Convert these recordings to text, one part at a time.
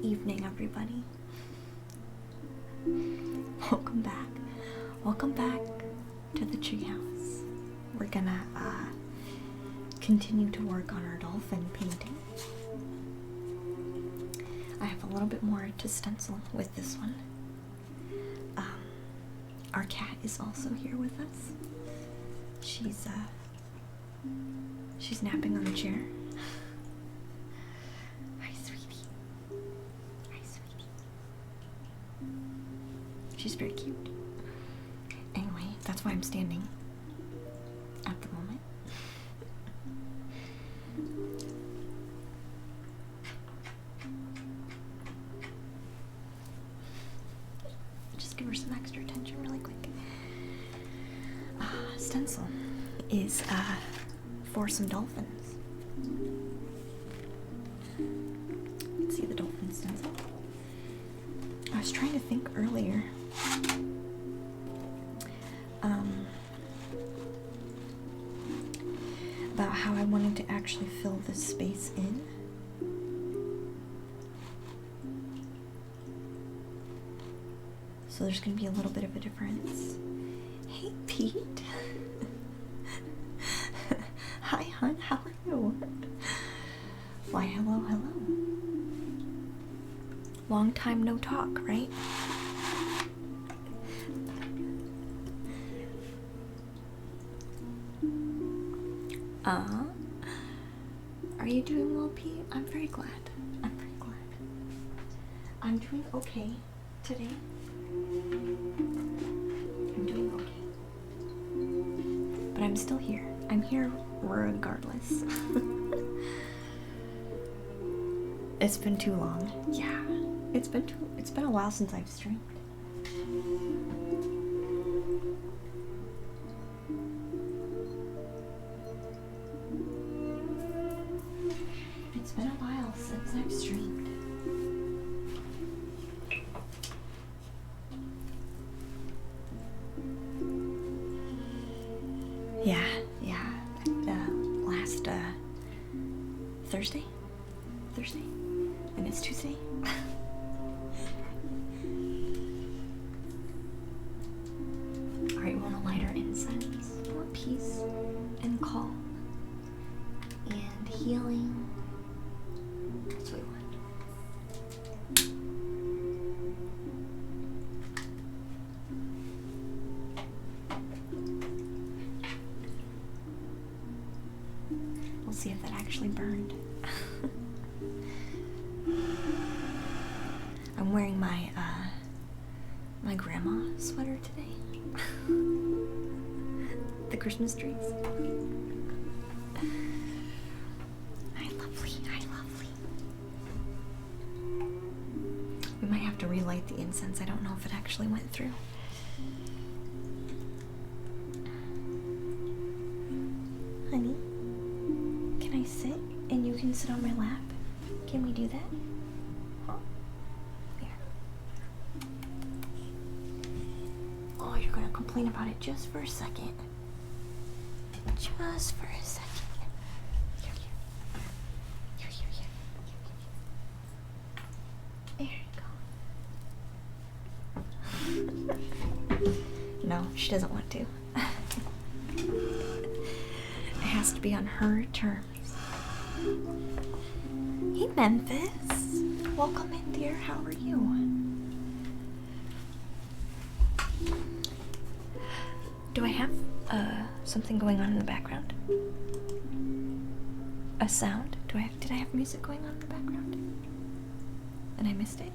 evening, everybody. Welcome back. Welcome back to the treehouse. We're gonna continue to work on our dolphin painting. I have a little bit more to stencil with this one. Our cat is also here with us. She's napping on the chair. Hi, sweetie. Hi, sweetie. She's very cute. Anyway, that's why I'm standing at the moment. Just give her some extra attention really quick. Stencil is for some dolphins. Let's see the dolphin stencil. I was trying to think earlier about how I wanted to actually fill this space in. So there's going to be a little bit of a difference. Hey, Pete. Hi, hon. How are you? Why, hello, hello. Long time no talk, right? Are you doing well, Pete? I'm very glad. I'm very glad. I'm doing okay today. I'm doing okay. But I'm still here. I'm here regardless. It's been too long. Yeah. It's been a while since I've streamed. It's been a while since I've streamed. Yeah. Last Thursday, and it's Tuesday. Alright, we want to light our incense for peace and calm and healing. That's what we want. We'll see if that actually burned. I'm wearing my my grandma sweater today. The Christmas trees. Hi, lovely. Hi, lovely. We might have to relight the incense. I don't know if it actually went through. Honey, can I sit and you can sit on my lap? Can we do that? Huh? Here. Oh, you're gonna complain about it just for a second. Just for a second. Here. There you go. No, she doesn't want to. It has to be on her terms. Hey, Memphis. Welcome in, dear. How are you? Do I have something going on in the background? A sound? Did I have music going on in the background? And I missed it?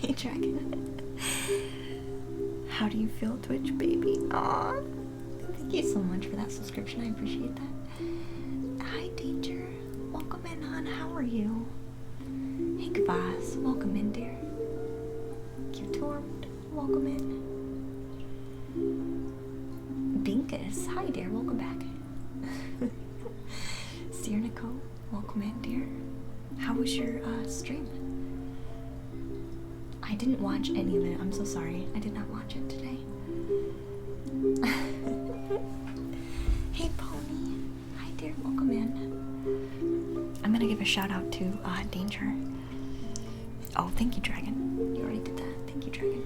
Hey, Dragon. How do you feel, Twitch baby? Aw, thank you so much for that subscription. I appreciate that. Hi, Danger. Welcome in, hon. How are you? Hey, Kvass. Welcome in, dear. Qtormed. Welcome in. Binkus. Hi, dear. Welcome back. Seer Nicole. Welcome in, dear. How was your stream? I didn't watch any of it. I'm so sorry. I did not watch it today. shout out to Danger. Oh, thank you, Dragon. You already did that. Thank you, Dragon.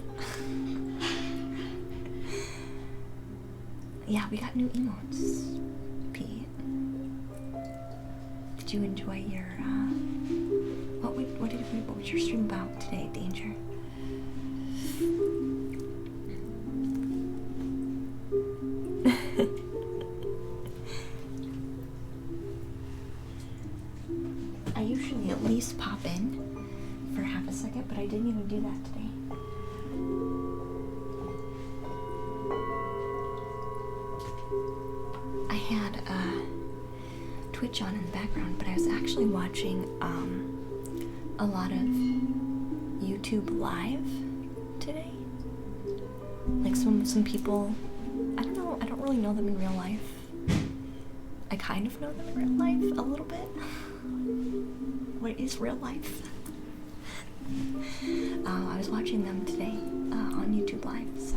Yeah, we got new emotes. Pete, did you enjoy your what was your stream about today, Danger? I usually at least pop in for half a second, but I didn't even do that today. I had Twitch on in the background, but I was actually watching a lot of YouTube Live today. Like some people, I don't really know them in real life. I kind of know them in real life a little bit. What is real life? I was watching them today on YouTube Live, so.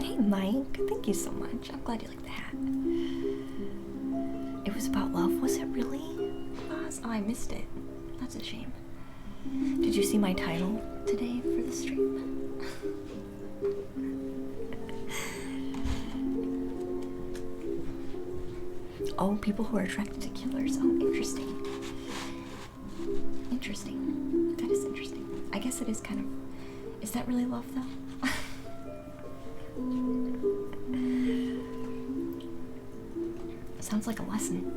Hey Mike, thank you so much. I'm glad you like the hat. It was about love, was it really? Oh, I missed it. That's a shame. Did you see my title today for the stream? Oh, people who are attracted to killers. Oh, interesting. Interesting. That is interesting. I guess it is kind of... Is that really love, though? Sounds like a lesson.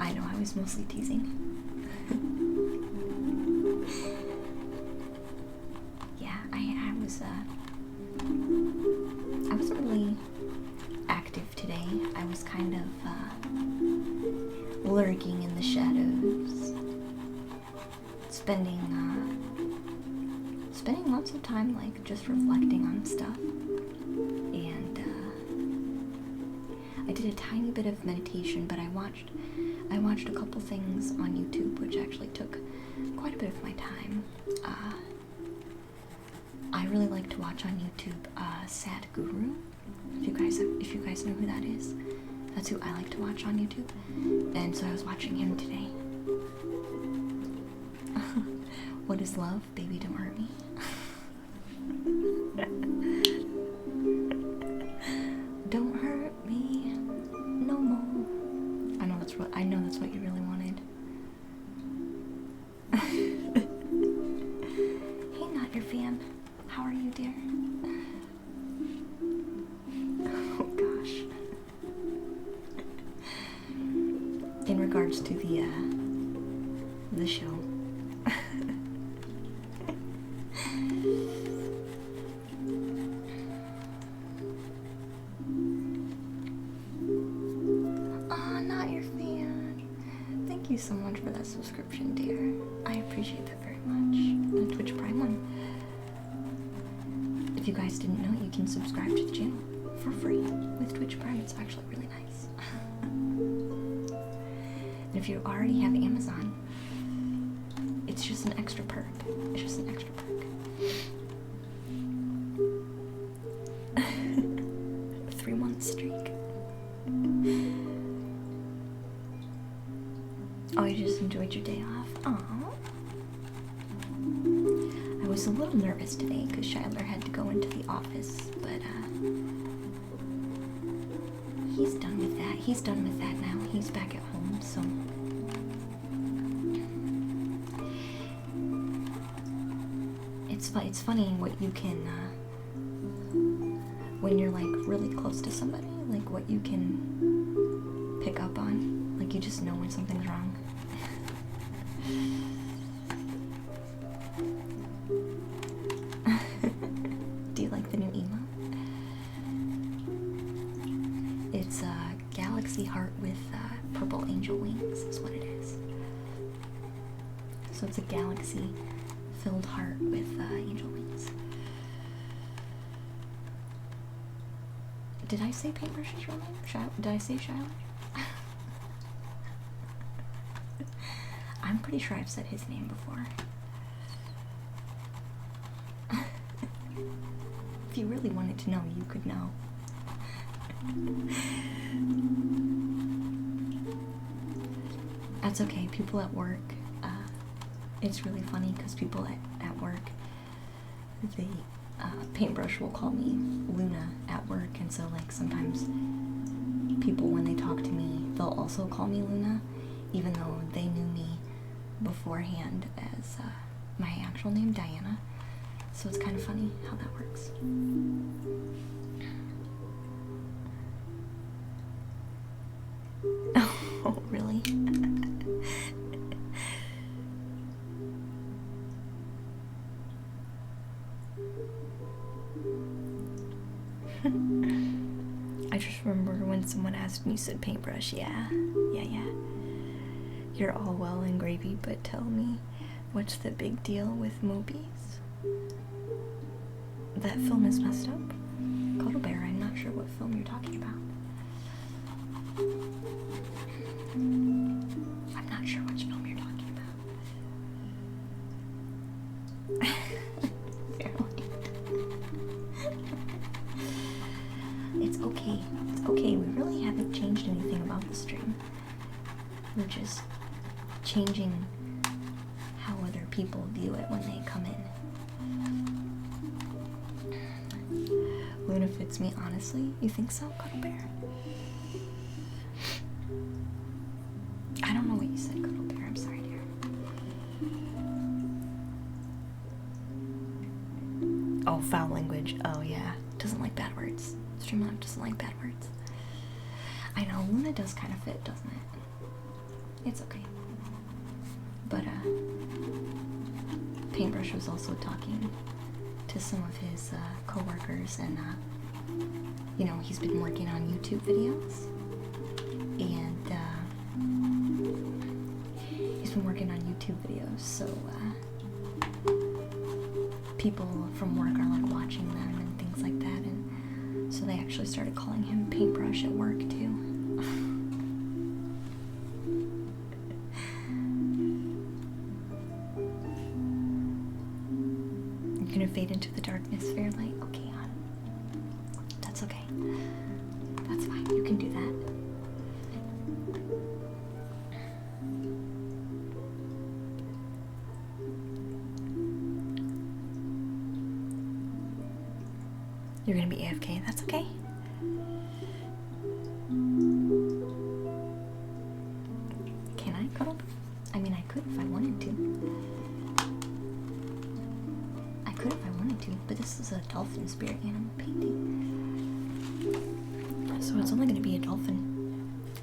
I know, I was mostly teasing. Yeah, I wasn't really active today. I was kind of lurking in the shadows, spending lots of time like just reflecting on stuff. And I did a tiny bit of meditation, but I watched a couple things on YouTube, which actually took quite a bit of my time. I really like to watch on YouTube Sadhguru. If you guys know who that is, that's who I like to watch on YouTube. And so I was watching him today. What is love? Baby, don't hurt me. Don't hurt me no more. I know that's what you really wanted. Hey, not your fan. How are you, dear? Oh gosh. In regards to the show. Not your fan. Thank you so much for that subscription, dear. I appreciate that very much. The Twitch Prime one. If you guys didn't know, you can subscribe to the channel for free with Twitch Prime. It's actually really nice. And if you already have Amazon, it's just an extra perk. It's just an extra perk. 3-month streak. Oh, you just enjoyed your day off? Aww. I was a little nervous today because Shiler had to go into the office, but he's done with that. He's done with that now. He's back at home, so... It's funny what you can, when you're like really close to somebody, like what you can pick up on. Like you just know when something's wrong. Do you like the new emo? It's a galaxy heart with purple angel wings is what it is. So it's a galaxy filled heart with angel wings. Did I say Paintbrush's real name? Did I say Shiler? I'm pretty sure I've said his name before. If you really wanted to know, you could know. That's okay. People at work, it's really funny because people at work, the paintbrush will call me Luna at work, and so like sometimes people, when they talk to me, they'll also call me Luna, even though they knew me beforehand as my actual name, Diana. So it's kind of funny how that works. Oh, really? I just remember when someone asked me, you said paintbrush. Yeah. You're all well and gravy, but tell me, what's the big deal with Mobies? That film is messed up. Cuddle Bear, I'm not sure what film you're talking about. I'm not sure which film you're talking about. It's okay. It's okay. We really haven't changed anything about the stream. We're just changing how other people view it when they come in. Luna fits me, honestly. You think so, Cuddle Bear? I don't know what you said, Cuddle Bear. I'm sorry, dear. Oh, foul language. Oh, yeah. Doesn't like bad words. Streamlabs doesn't like bad words. I know, Luna does kind of fit, doesn't it? It's okay. But, Paintbrush was also talking to some of his co-workers, and, you know, he's been working on YouTube videos, and, he's been working on YouTube videos, so, people from work are, like, watching them and things like that, and so they actually started calling him Paintbrush at work, too. You're gonna fade into the darkness, Fairlight? Okay, hon. That's okay. That's fine. You can do that. You're gonna be AFK. That's okay. Can I cuddle? I mean, I could if I wanted to. But this is a dolphin spirit animal painting. So it's only going to be a dolphin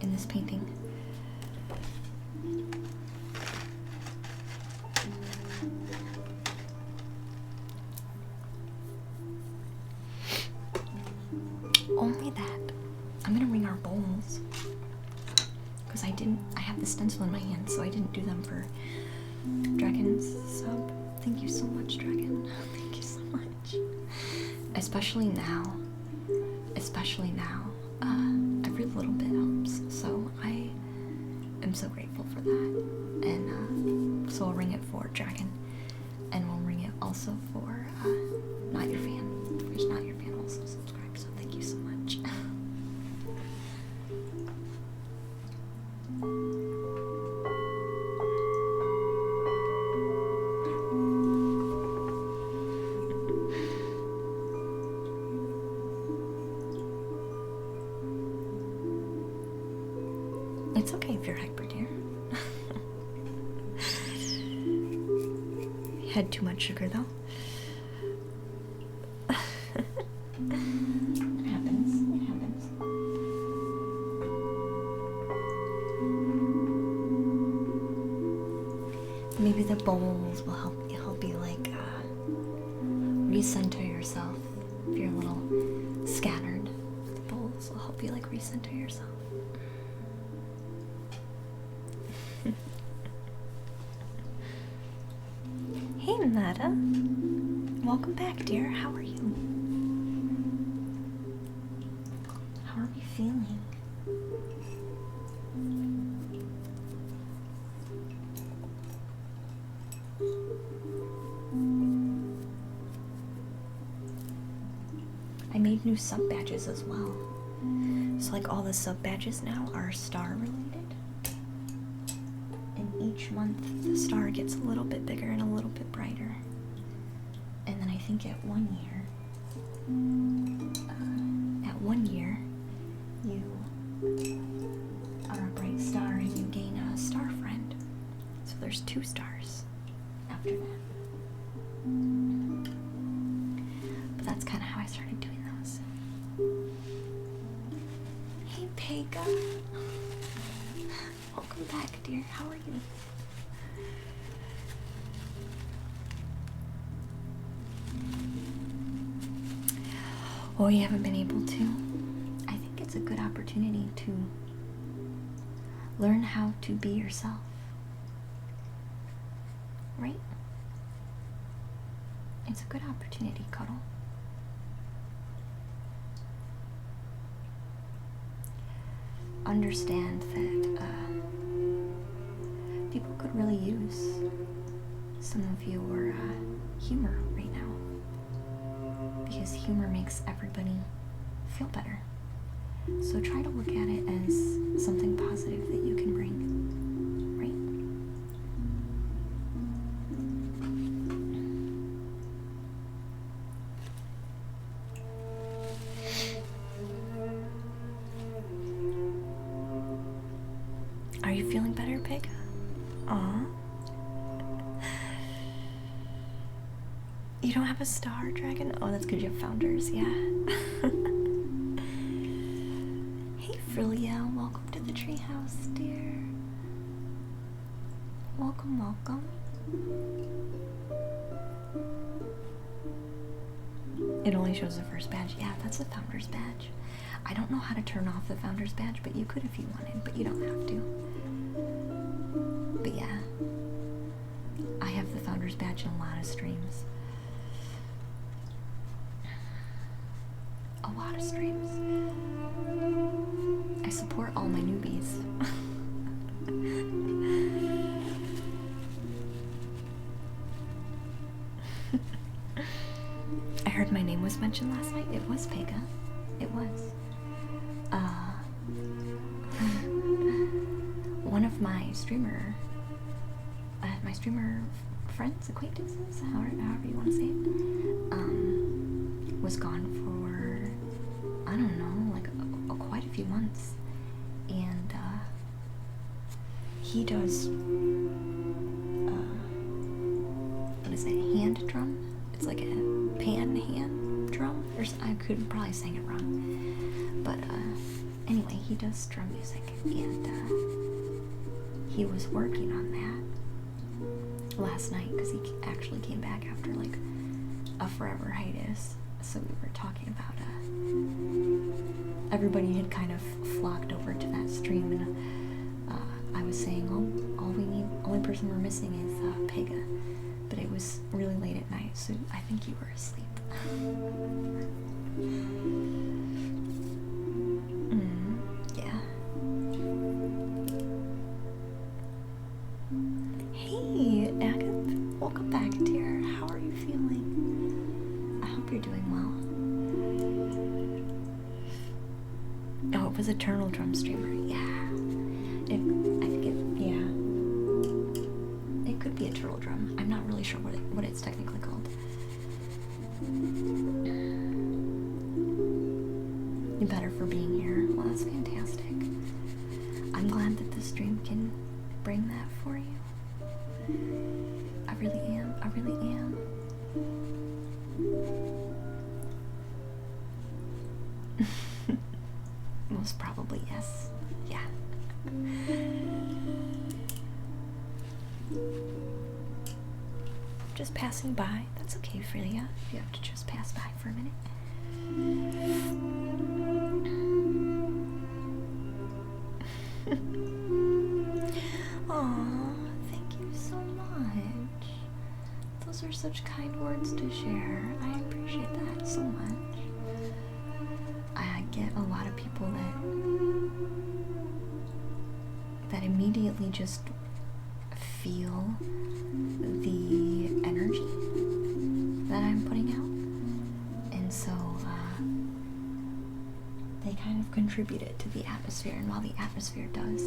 in this painting. Only that. I'm going to ring our bowls. Because I have the stencil in my hand, so I didn't do them for Dragon's sub. Thank you so much, Dragon. Thank you so much. Especially now, every little bit helps. So I am so grateful for that. And so I'll ring it for Dragon, and we'll ring it also for Not Your Fan. Who's Not Your Fan also subscribed. So thank you so much. It's okay if you're hyper, dear. You had too much sugar, though. It happens. It happens. Maybe the bowls will help you like recenter yourself if you're a little scattered. The bowls will help you like recenter yourself. Hey Nada, welcome back, dear. How are you? How are we feeling? new sub badges as well. So like all the sub badges now are star related. And each month the star gets a little bit bigger and a little bit brighter. And then I think at 1 year, you are a bright star and you gain a star friend. So there's 2 stars after that. But that's kind of how I started doing those. Hey, Pega. Welcome back, dear. How are you? Oh, you haven't been able to? I think it's a good opportunity to learn how to be yourself. Right? It's a good opportunity, Cuddle. Understand that people could really use some of your humor right now. Because humor makes everybody feel better. So try to look at it as something positive that you can bring, right? Are you feeling better, Pega? Aw. You don't have a star dragon? Oh, that's because you have founders, yeah. Hey, Frilia, welcome to the treehouse, dear. Welcome, welcome. It only shows the first badge. Yeah, that's the founder's badge. I don't know how to turn off the founder's badge, but you could if you wanted, but you don't have to. But yeah, I have the founder's badge in a lot of streams. A lot of streams. I support all my newbies. I heard my name was mentioned last night. It was Pega. It was. One of my streamer friends, acquaintances, however you want to say it, was gone for, I don't know, like quite a few months, and he does what is it, hand drum? It's like a pan hand drum, or I could probably sing it wrong, but anyway, he does drum music, and he was working on that last night because he actually came back after like a forever hiatus. So we were talking about everybody had kind of flocked over to that stream, and I was saying, only person we're missing is Pega, but it was really late at night, so I think you were asleep. Yeah. Hey, Agatha, welcome back, dear. How are you feeling? I hope you're doing well. Oh, it was a Eternal Drum streamer. Yeah. It could be a turtle drum. I'm not really sure what it's technically called. You're better for being here. Well, that's fantastic. I'm glad that this stream can bring that for you. I really am. I really am. Most probably, yes. Yeah. Just passing by. That's okay, Freya. You have to just pass by for a minute. Aw, thank you so much. Those are such kind words to share. I appreciate that so much. I get a lot of people that immediately just feel the energy that I'm putting out, and so contributed to the atmosphere, and while the atmosphere does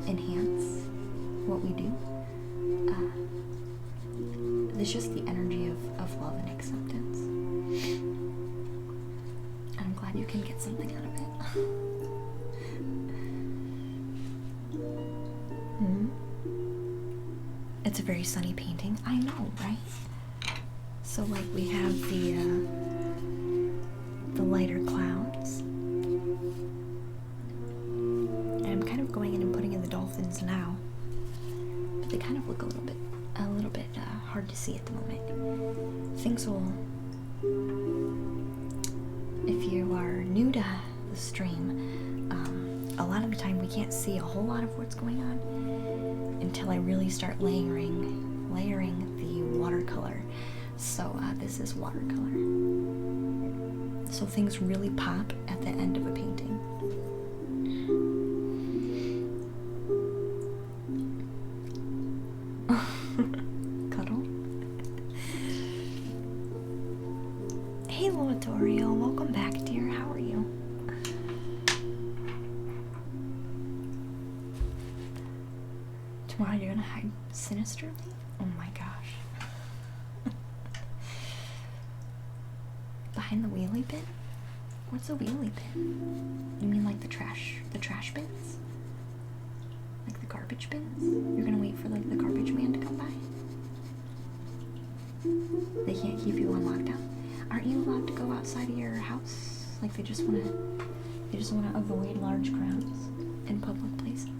enhance what we do, it's just the energy of love and acceptance. And I'm glad you can get something out of it. It's a very sunny painting. I know, right? So like we have the lighter clouds. And I'm kind of going in and putting in the dolphins now. But they kind of look a little bit hard to see at the moment. Things will, if you are new to the stream, a lot of the time we can't see a whole lot of what's going on until I really start layering the watercolor. So this is watercolor. So things really pop at the end of a painting. Cuddle. Hey Loatorio, welcome back, dear. How are you? Tomorrow you're gonna hide sinisterly? Oh my gosh. Behind the wheelie bin? What's a wheelie bin? You mean like the trash bins? Like the garbage bins? You're gonna wait for like the garbage man to come by? They can't keep you on lockdown? Aren't you allowed to go outside of your house? Like they just wanna avoid large crowds in public places?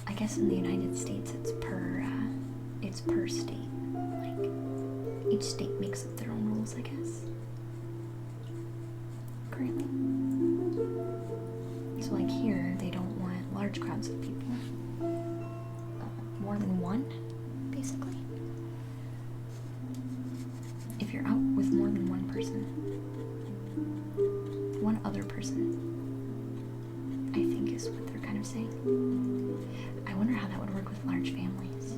I guess in the United States it's per state. Like each state makes up their own rules, I guess. Currently. So like here, they don't want large crowds of people. More than one, basically. If you're out with more than one person, one other person, I think is what they're kind of saying. I wonder how that would work with large families.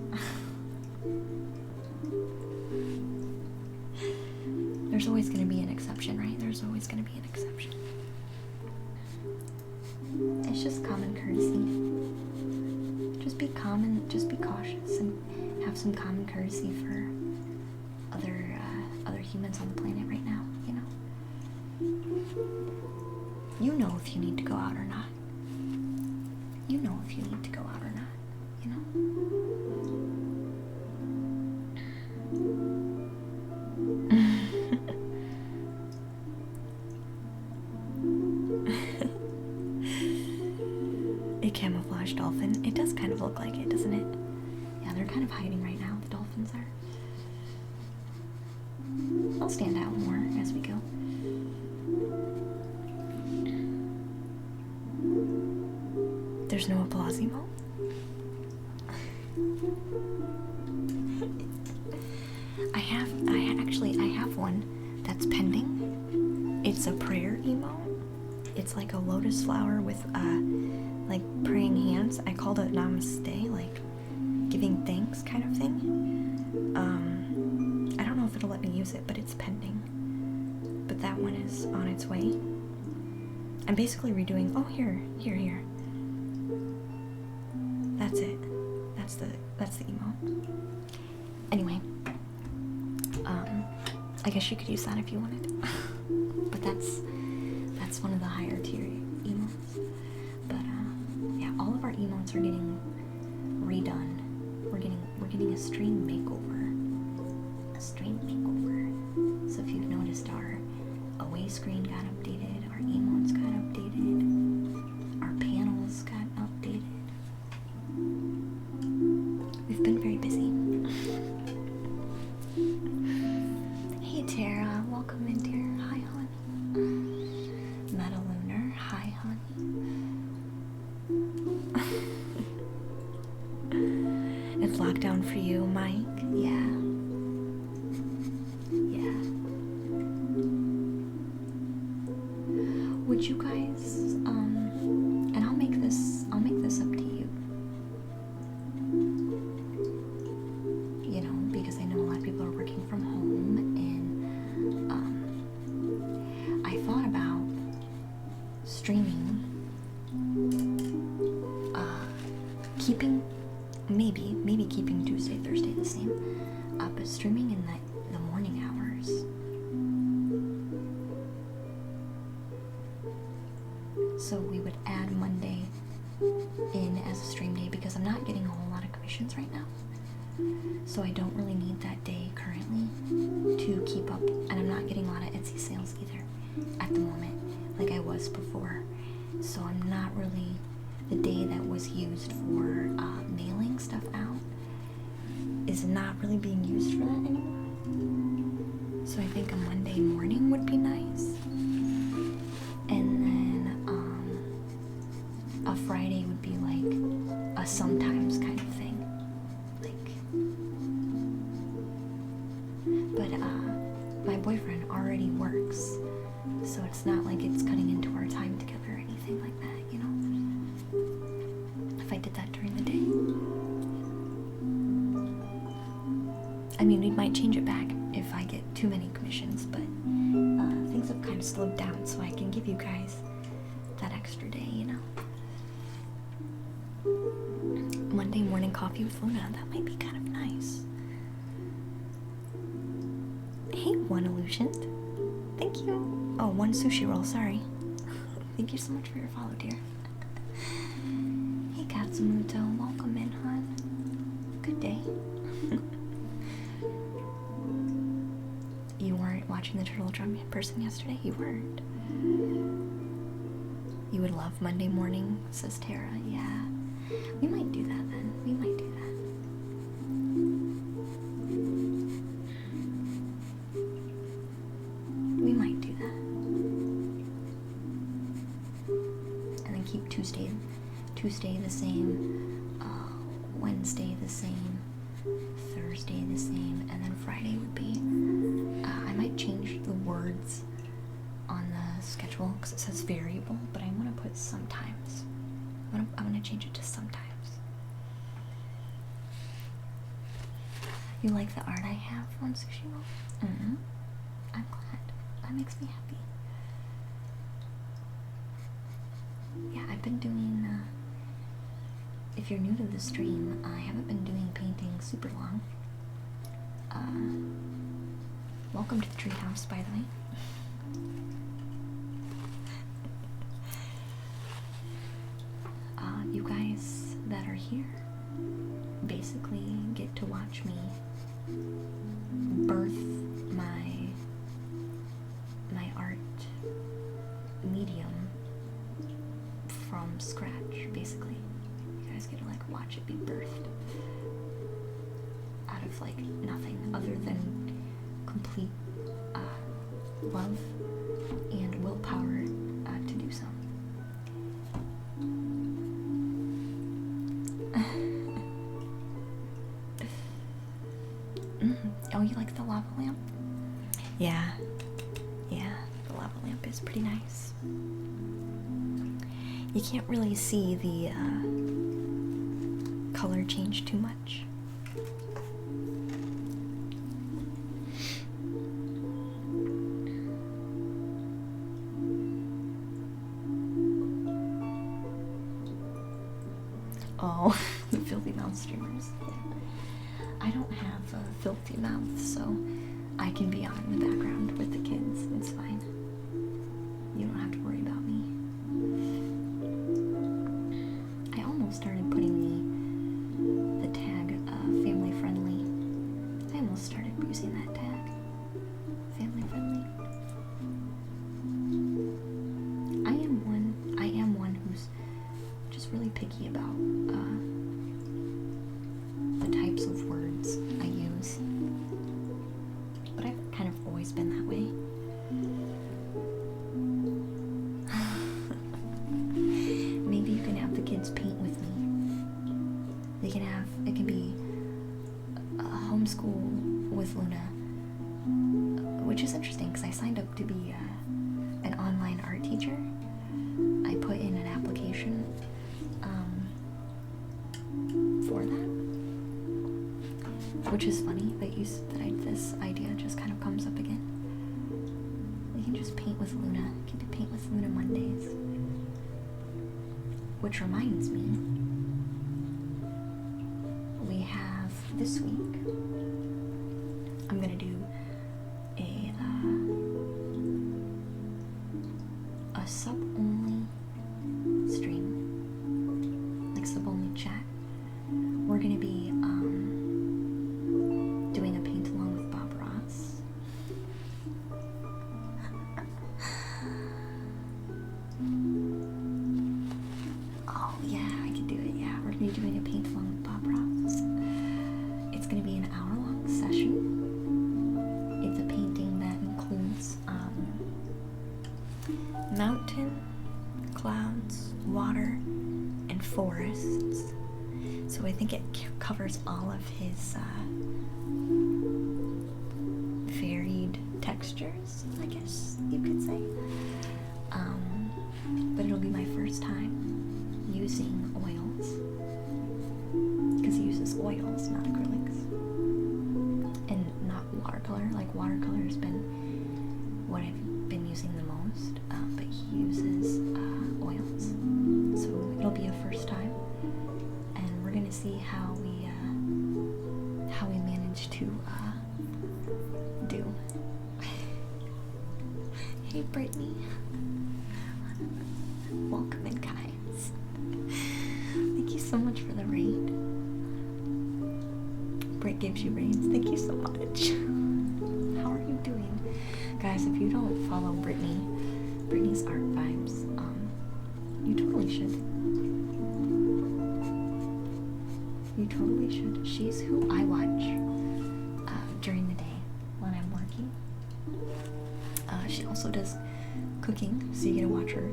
There's always going to be an exception, right? There's always going to be an exception. It's just common courtesy. Just be calm and just be cautious and have some common courtesy for other humans on the planet right now, you know? You know if you need to go out or not. You know if you need to go out or not, you know? A camouflage dolphin. It does kind of look like it, doesn't it? Yeah, they're kind of hiding right now, the dolphins are. I'll stand out more as we go. There's no applause emote. I have one that's pending. It's a prayer emote. It's like a lotus flower with like praying hands. I called it namaste, like giving thanks kind of thing. I don't know if it'll let me use it, but it's pending. But that one is on its way. I'm basically redoing, oh here. That's it. That's the emote. Anyway, I guess you could use that if you wanted. But that's one of the higher tier emotes. But yeah, all of our emotes are getting redone. We're getting a stream makeover. So if you've noticed, our away screen got updated, our emotes got updated, our panels got updated. We've been very busy. Hey Tara, welcome in, dear. Hi, honey. Meta Lunar, hi, honey. It's lockdown for you, Mike. Yeah. Would you guys, and I'll make this up to you. You know, because I know a lot of people are working from home, and streaming, keeping, maybe keeping Tuesday, Thursday the same, but streaming in the morning hours. So we would add Monday in as a stream day because I'm not getting a whole lot of commissions right now. So I don't really need that day currently to keep up, and I'm not getting a lot of Etsy sales either at the moment like I was before. So I'm not really, the day that was used for mailing stuff out is not really being used for that anymore. So I think a Monday morning would be nice. And then a Friday would be like a sometimes kind of thing. But my boyfriend already works, so it's not like it's cutting into our time together or anything like that, you know? If I did that during the day. I mean, we might change it back if I get too many commissions, but things have kind of slowed down, so I can give you guys that extra day, you know? Monday morning coffee with Luna, that might be kind of nice. Hey, One Illusion. Thank you. Oh, One Sushi Roll, sorry. Thank you so much for your follow, dear. Hey, Katsumoto. Welcome in, hon. Good day. You weren't watching the Turtle Drum in person yesterday? You weren't. You would love Monday morning, says Tara. Yeah. We might do that then. We might do that. We might do that. And then keep Tuesday the same, Wednesday the same, Thursday the same, and then Friday would be, I might change the words on the schedule because it says variable, but I want to put sometimes. I'm gonna change it to sometimes. You like the art I have on Sushi Roll? Mm-hmm. I'm glad. That makes me happy. Yeah, I've been doing, if you're new to the stream, I haven't been doing painting super long. Welcome to the treehouse, by the way. You guys that are here basically get to watch me birth my art medium from scratch, basically. You guys get to like watch it be birthed out of like nothing other than complete love and willpower to do so. Oh, you like the lava lamp? Yeah, the lava lamp is pretty nice. You can't really see the color change too much. Oh, the filthy mouth streamers. I don't have a filthy mouth, so I can be on in the background with the kids. It's fine. You don't have to worry about me. I almost started putting the tag family friendly. I almost started using that tag. Family friendly. I am one who's just really picky about the types of words I use. But I've kind of always been that way. Maybe you can have the kids paint with me. It can be a homeschool with Luna, which is interesting because I signed up to be an online art teacher. I put in an application for that, which is funny that this idea just kind of comes up again. We can just paint with Luna. We can do paint with Luna Mondays. Which reminds me, we have this week, I'm gonna do a sub-only stream, like sub-only chat. We're gonna be doing a paint along with Bob Ross. Oh yeah, I can do it. Yeah, we're gonna be doing a paint along with Bob Ross. It's gonna be an hour-long session. It's a painting that includes mountain, clouds, water, and forests. So I think it covers all of his varied textures, I guess you could say. But it'll be my first time using oils, because he uses oils, not acrylics, and not watercolor. Like watercolor has been what I've been using the most, but he uses oils. So it'll be a first time, and we're gonna see how we manage to do. Hey Brittany, welcome in guys. Thank you so much for the raid. Britt gives you rains. Thank you so much. How are you doing? Guys, if you don't follow Brittany's art vibes, you totally should. You totally should. She's who I watch during the day when I'm working. She also does cooking, so you get to watch her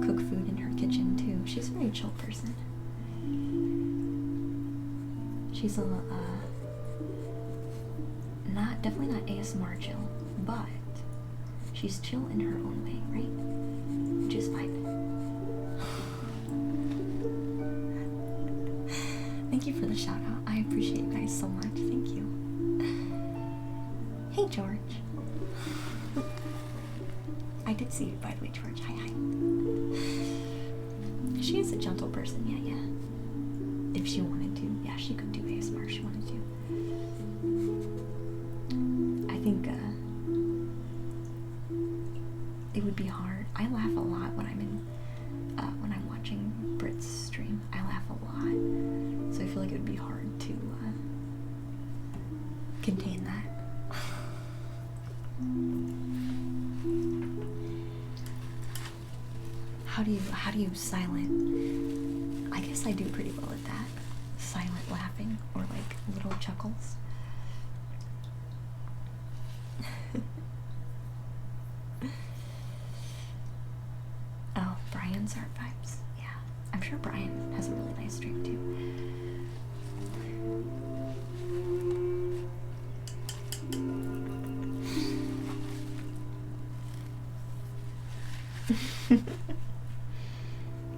cook food in her kitchen too. She's a very chill person. She's definitely not ASMR chill, but she's chill in her own way, right? Which is fine. Thank you for the shout out. I appreciate you guys so much. Thank you. Hey George. I did see you, by the way, George. Hi. She is a gentle person, yeah. If she wanted to, yeah, she could do ASMR if she wanted to. I think it would be hard. I laugh a lot when when I'm watching Brit's stream. I laugh a lot, so I feel like it would be hard to contain that. How do you silent? I guess I do pretty well at that. Silent laughing or like little chuckles. Oh, Brian's art vibes. Yeah, I'm sure Brian has a really nice stream too.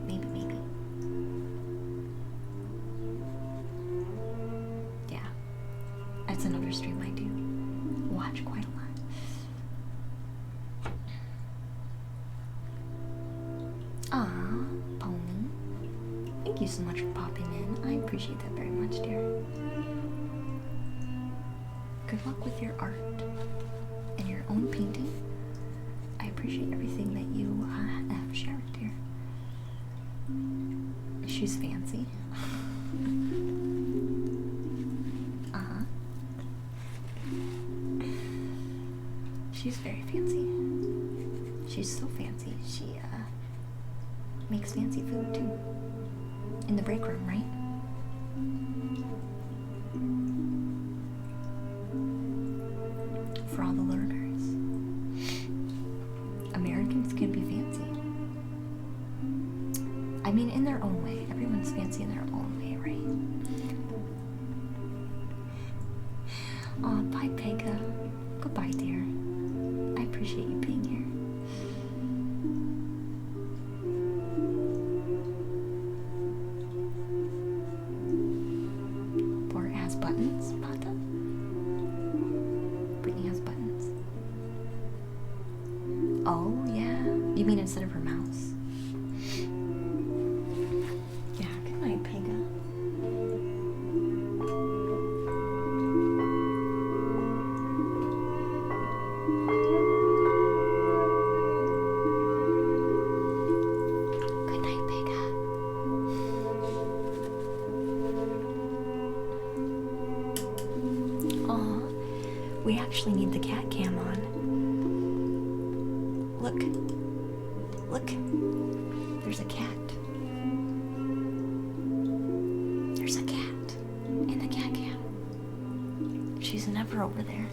Maybe. Yeah, that's another stream I do watch quite a lot. Aw, Pony. Thank you so much for popping in. I appreciate that very much, dear. Good luck with your art and your own painting. I appreciate everything that you have shared, dear. She's fancy. She's very fancy. She's so fancy. She makes fancy food too. In the break room, right? For all the lurkers. Americans can be fancy. I mean, in their own way. Everyone's fancy in their own way, right? Aw, bye, Pega. Goodbye, dear. I appreciate you being here. Bort has buttons, Pata? Brittany has buttons. Oh, yeah. You mean instead of her mouse? actually need the cat cam on. Look. Look. There's a cat. There's a cat in the cat cam. She's never over there.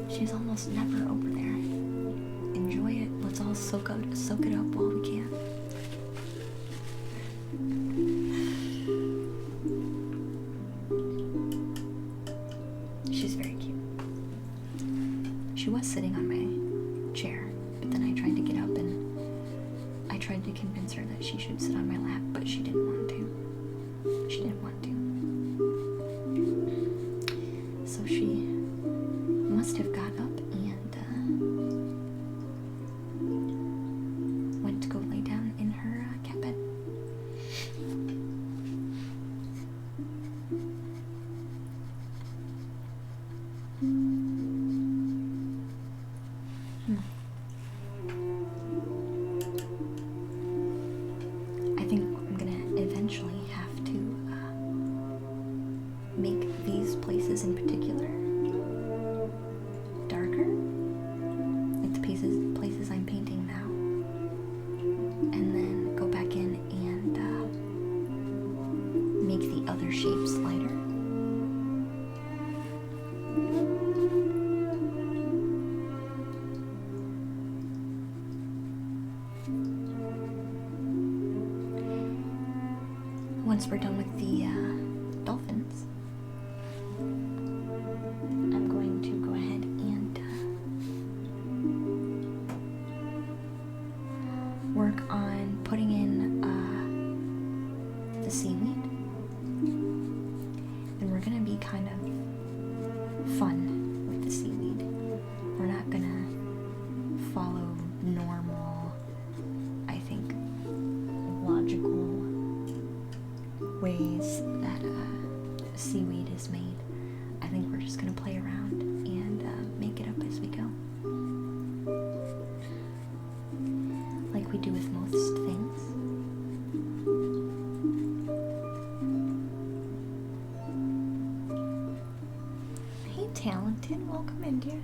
She's almost never over there. Enjoy it. Let's all soak it up while we can. She's very cute. She was sitting on my chair, but then I tried to get up and I tried to convince her that she should sit on my lap, but she didn't want to. She didn't want to. So she must have got up and went to go lay down in her cat bed. I think I'm gonna eventually have to make these places in particular darker, like the places I'm painting now, and then go back in and make the other shapes lighter. Once we're done with the dolphins, I'm going to go ahead and work on putting in the seaweed. And we're going to be kind of fun with the seaweed. We're not going to follow normal, I think, logical ways that seaweed is made. I think we're just going to play around and make it up as we go. Like we do with most things. Hey, Talented, welcome in, dear.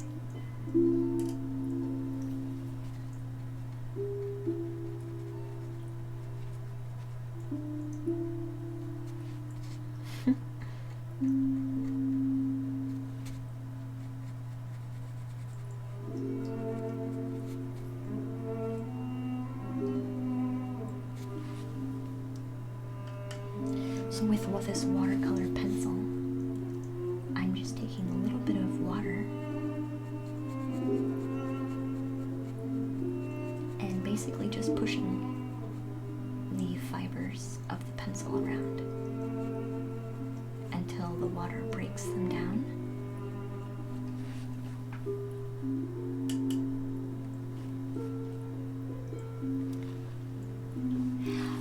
So with this watercolor pencil, I'm just taking a little bit of water and basically just pushing the fibers of the pencil around until the water breaks them down.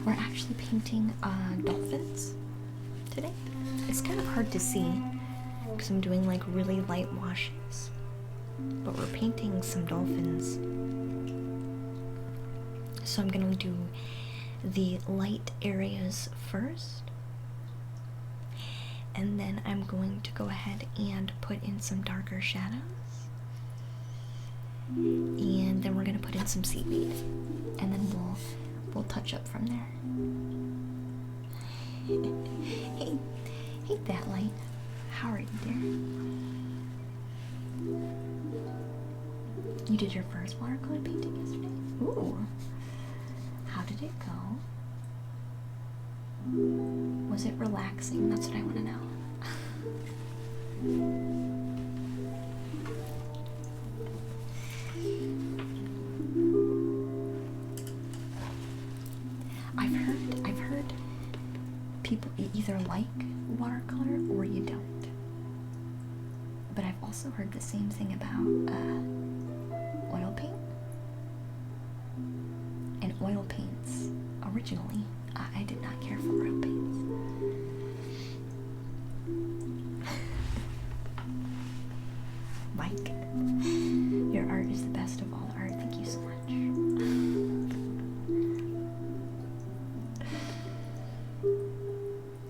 We're actually painting dolphins today. It's kind of hard to see because I'm doing like really light washes, but we're painting some dolphins. So I'm gonna do the light areas first, and then I'm going to go ahead and put in some darker shadows, and then we're gonna put in some seaweed, and then we'll touch up from there. Hey, that light. How are you, dear? You did your first watercolor painting yesterday? Ooh. How did it go? Was it relaxing? That's what I want to know. I've heard people either like watercolor or you don't. But I've also heard the same thing about oil paint. And oil paints, originally, I did not care for oil paints. Mike, your art is the best of all art. Thank you so much.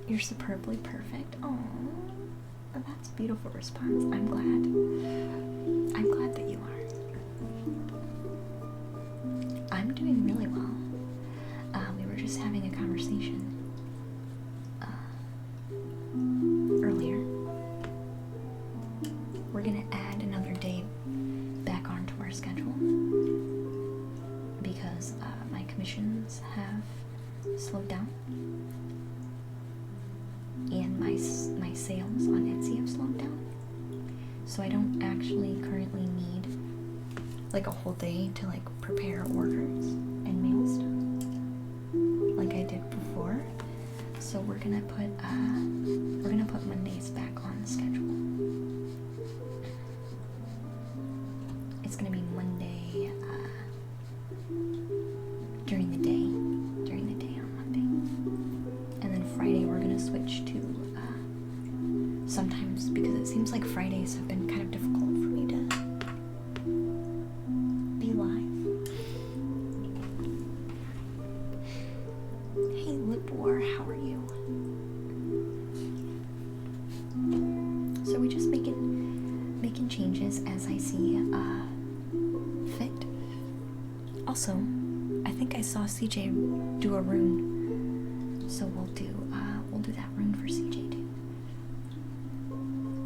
You're superbly perfect. Oh, that's That's a beautiful response. I'm glad. I'm glad that you are. I'm doing really well. We were just having a conversation earlier. We're gonna add another day back onto our schedule because my commissions have slowed down and my sales on Etsy have slowed down. So I don't actually currently need like a whole day to like prepare orders and mail stuff like I did before. So we're gonna put Mondays back on the schedule. It's gonna be Monday during the day on Monday, and then Friday we're gonna switch to sometimes, because it seems like Fridays have been kind of difficult for me to be live. Hey Lipwar, how are you? So we're just making changes as I see fit. Also, I think I saw CJ do a rune, so we'll do that rune for CJ too.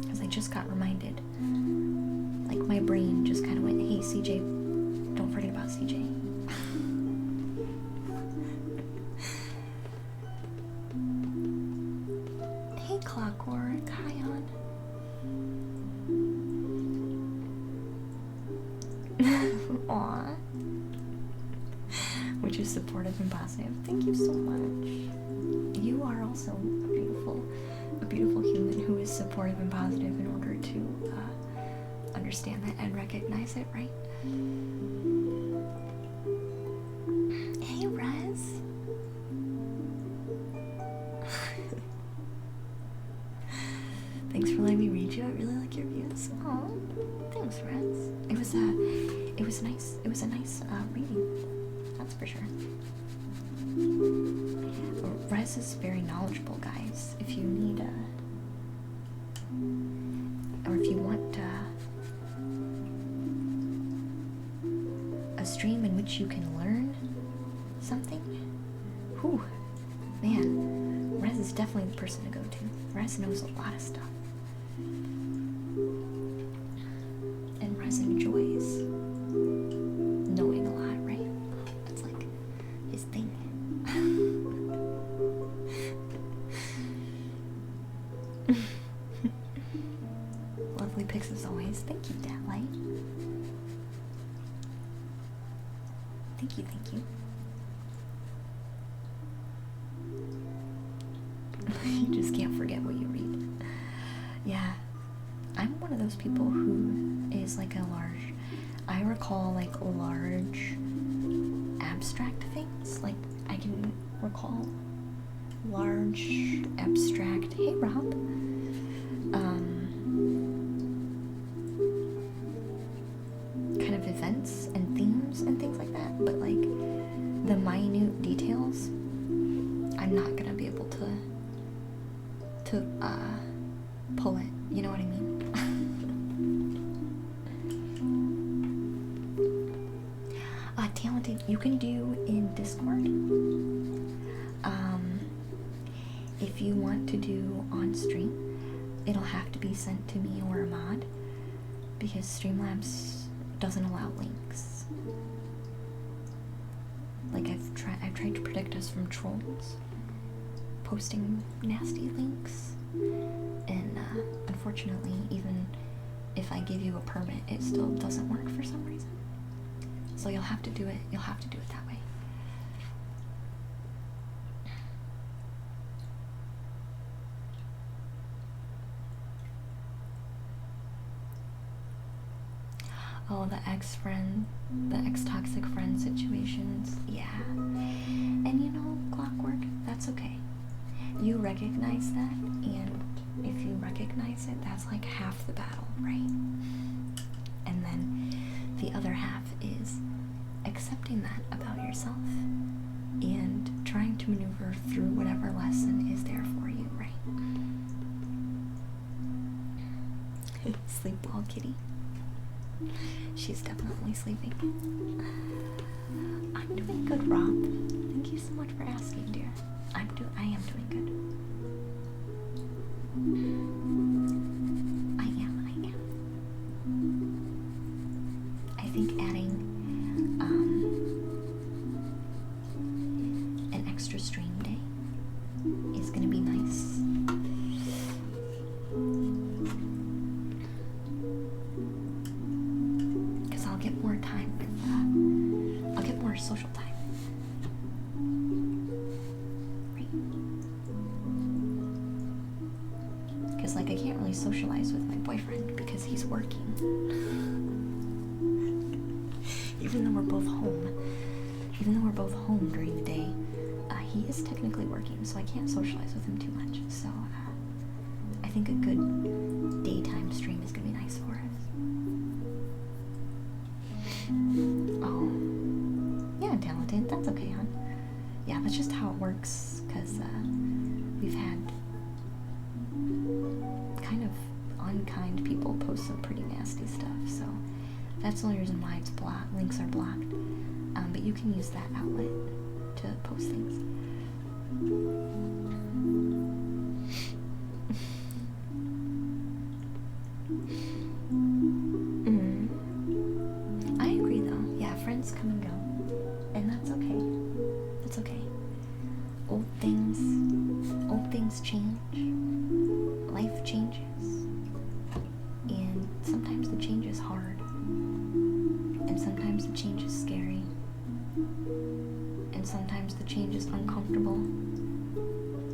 Because I just got reminded, like my brain just kind of went, "Hey CJ, don't forget about CJ." Hey Clockwork, hi on. Aww. Which is supportive and positive. Thank you so much. You are also a beautiful human who is supportive and positive in order to understand that and recognize it, right? Hey Rez. Thanks for letting me read you. I really like your views. Aw, thanks, Rez. It was nice. It was a nice reading. That's for sure. Rez is very knowledgeable, guys. If you need or if you want a stream in which you can learn something, whew, man, Rez is definitely the person to go to. Rez knows a lot of stuff. And Rez enjoys knowing a lot, right? That's like his thing. Lovely pics as always. Thank you, Datlight. Thank you. You just can't forget what you read. Yeah. I'm one of those people who is like I recall like large abstract things. Like I can recall large abstract, hey Rob, kind of events and themes and things like that, but like the minute details, I'm not gonna be able to pull it, you know what I mean? Talented, you can do in Discord. If you want to do on stream, it'll have to be sent to me or a mod, because Streamlabs doesn't allow links. Like I've tried to protect us from trolls posting nasty links, and unfortunately, even if I give you a permit, it still doesn't work for some reason. So you'll have to do it that way. Oh, the ex-toxic friend situations. Yeah. And you know, Clockwork, that's okay. You recognize that, and if you recognize it, that's like half the battle, right? And then the other half is accepting that about yourself and trying to maneuver through whatever lesson is there for you, right? Sleep well, kitty. She's definitely sleeping. I'm doing good, Rob. Thank you so much for asking, dear. I am doing good. I am. I think adding an extra stream day is gonna be nice. Because I'll get more time with, I'll get more social time. Right? Because, like, I can't really socialize with my boyfriend because he's working. Even though we're both home during the day, he is technically working, so I can't socialize with him too much. So I think a good daytime stream is gonna be nice for us. Oh, yeah, talented. That's okay, hon. Yeah, that's just how it works. Cause we've had kind of unkind people post some pretty nasty stuff. So that's the only reason why it's blocked. Links are blocked. But you can use that outlet to post things. I agree though. Yeah, friends come and go. And that's okay. That's okay. Old things change. Life changes. And sometimes the change is hard. And sometimes the change is scary. And sometimes the change is uncomfortable.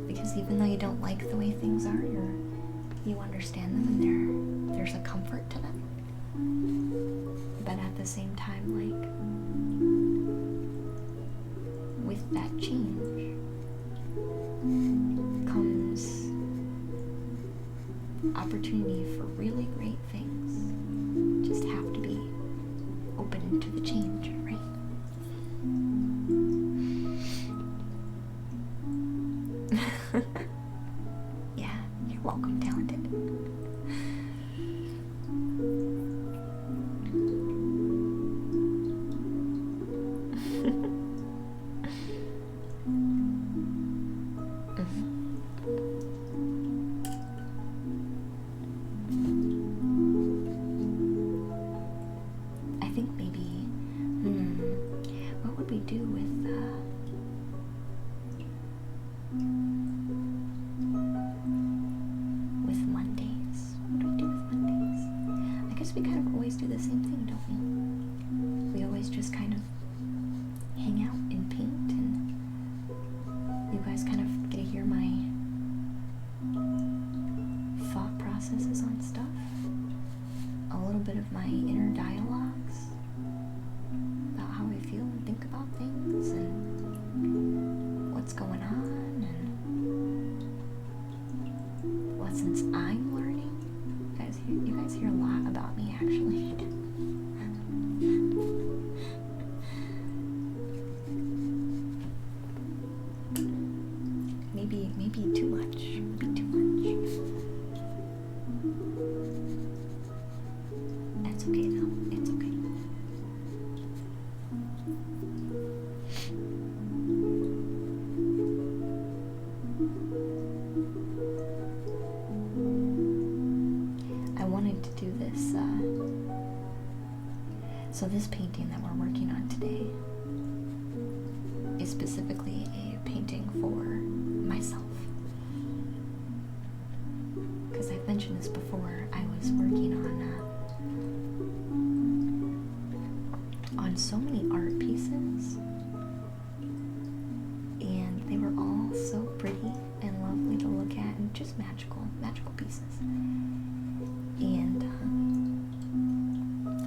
Because even though you don't like the way things are, you understand them and there's a comfort to them. But at the same time, like, with that change comes opportunity for really great things. Just have to be open to the change, right? Yeah, you're welcome, talented. I think maybe, what would we do with, Mondays? What do we do with Mondays? I guess we kind of always do the same thing, don't we? We always just kind of hang out and paint, and you guys kind of get to hear my thought processes on stuff, a little bit of my inner dialogues about how I feel and think about things and what's going on and lessons I'm learning. You guys hear a lot about me, actually. Maybe too much. Maybe too much. That's okay though. It's okay. I wanted to do this, so this painting that we're working on today is specifically a painting for myself. Because I've mentioned this before, I was working on so many art pieces, and they were all so pretty and lovely to look at, and just magical pieces. And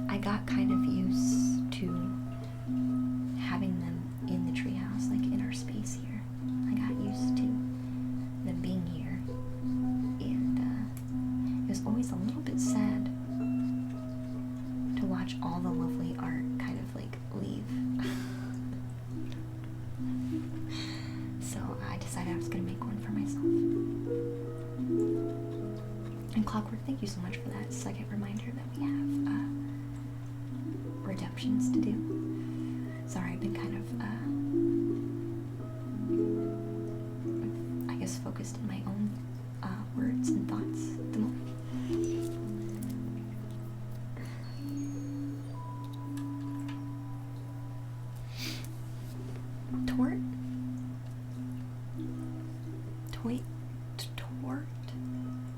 I got kind of used to having them in the treehouse, like in our space here. I got used to them being here, and it was always a little bit sad to watch all the lovely art kind of like leave. Clockwork, thank you so much for that second reminder that we have redemptions to do. Sorry, I've been kind of, I guess, focused in my own words and thoughts at the moment.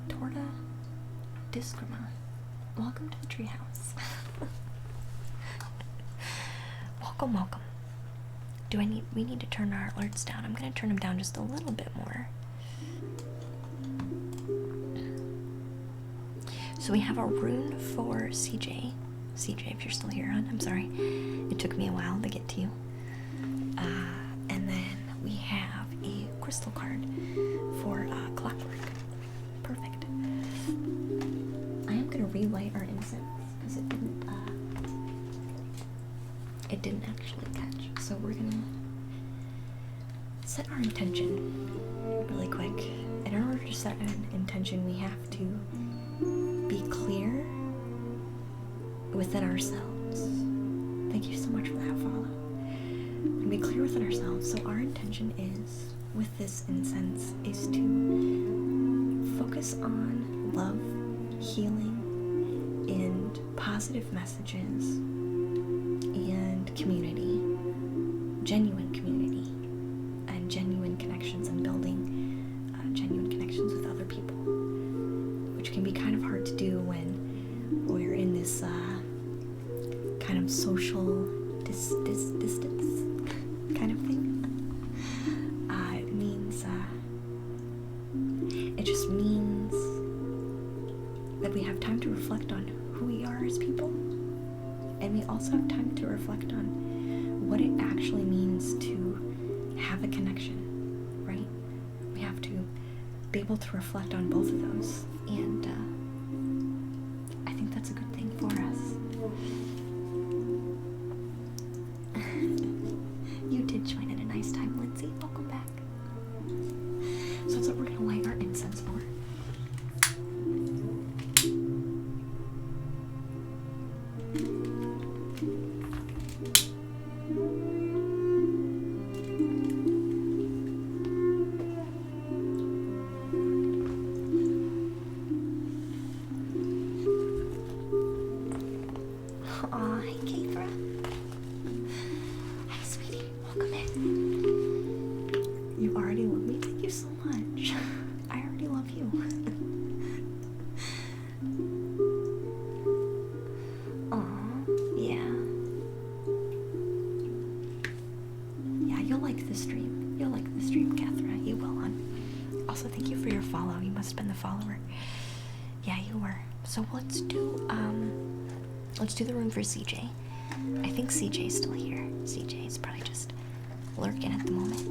Torta Discrima. Welcome to the treehouse. Welcome. We need to turn our alerts down. I'm gonna turn them down just a little bit more. So we have a rune for CJ. CJ, if you're still here, hon, I'm sorry. It took me a while to get to you. And then we have a crystal card for Clockwork. Perfect. I am gonna relight our incense because it didn't actually catch. So we're gonna set our intention really quick. And in order to set an intention, we have to be clear within ourselves. Thank you so much for that follow. And be clear within ourselves. So our intention is, with this incense, is to focus on love, healing, and positive messages, and community, genuine community, and genuine connections, and building genuine connections with other people, which can be kind of hard to do when we're in this kind of social distance kind of thing. It just means that we have time to reflect on who we are as people, and we also have time to reflect on what it actually means to have a connection, right? We have to be able to reflect on both of those, and I think that's a good thing for us. You did join at a nice time, Lindsay. Welcome back. So that's what we're gonna light our incense for. Aw, hey Keithra. Hi sweetie, welcome in. You already love me? Thank you so much. I already love you. Aw, yeah. Yeah, you'll like the stream. You'll like the stream, Kathra. You will, hon. Also, thank you for your follow. You must have been the follower. Yeah, you were. So let's do the room for CJ. I think CJ's still here. CJ's probably just lurking at the moment.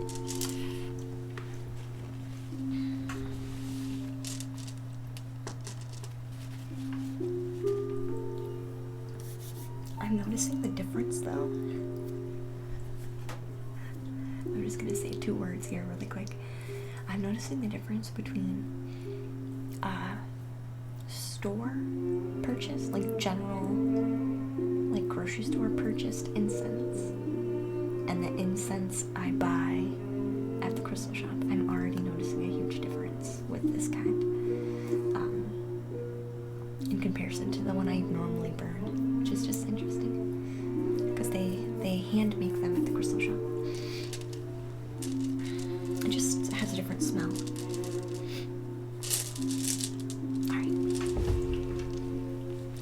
I'm noticing the difference though. I'm just gonna say 2 words here really quick. I'm noticing the difference between store purchase, like general, like grocery store purchased incense, and the incense I buy at the crystal shop. I'm already noticing a huge difference with this kind, in comparison to the one I normally burn, which is just interesting because they hand make them at the crystal shop. It just has a different smell.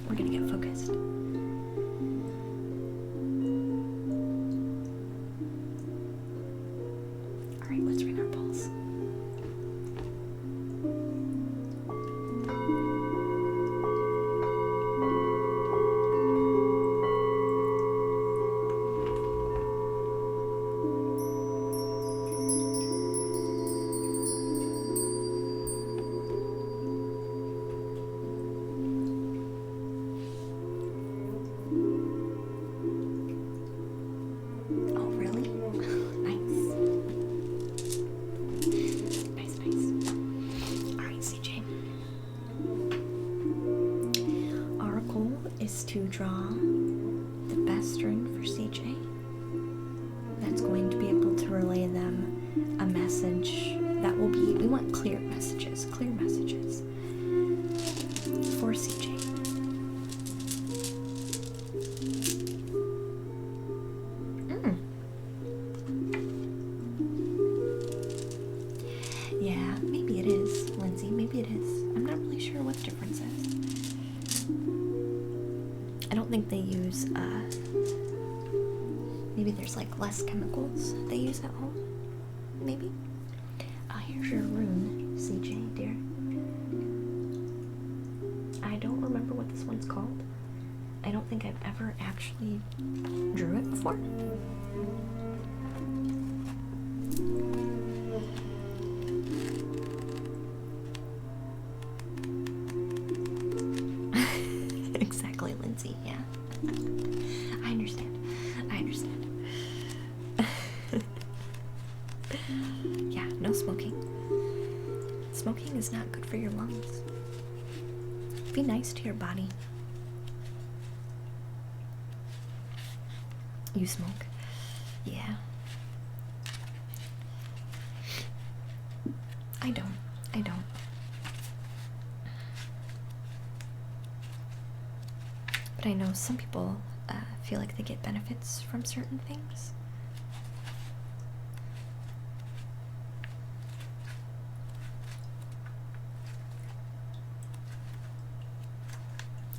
We're gonna get focused. Alright, let's ring our pulse. Oh, really? Nice. relay them a message that will be, we want clear messages for CJ. Yeah, maybe it is, Lindsay, maybe it is. I'm not really sure what the difference is. I don't think they use, maybe there's like less chemicals they use at home. Maybe. Here's your rune, CJ, dear. I don't remember what this one's called. I don't think I've ever actually drew it before. Exactly, Lindsay, yeah. I understand. Yeah, no smoking. Smoking is not good for your lungs. Be nice to your body. You smoke? Yeah. I don't. But I know some people feel like they get benefits from certain things.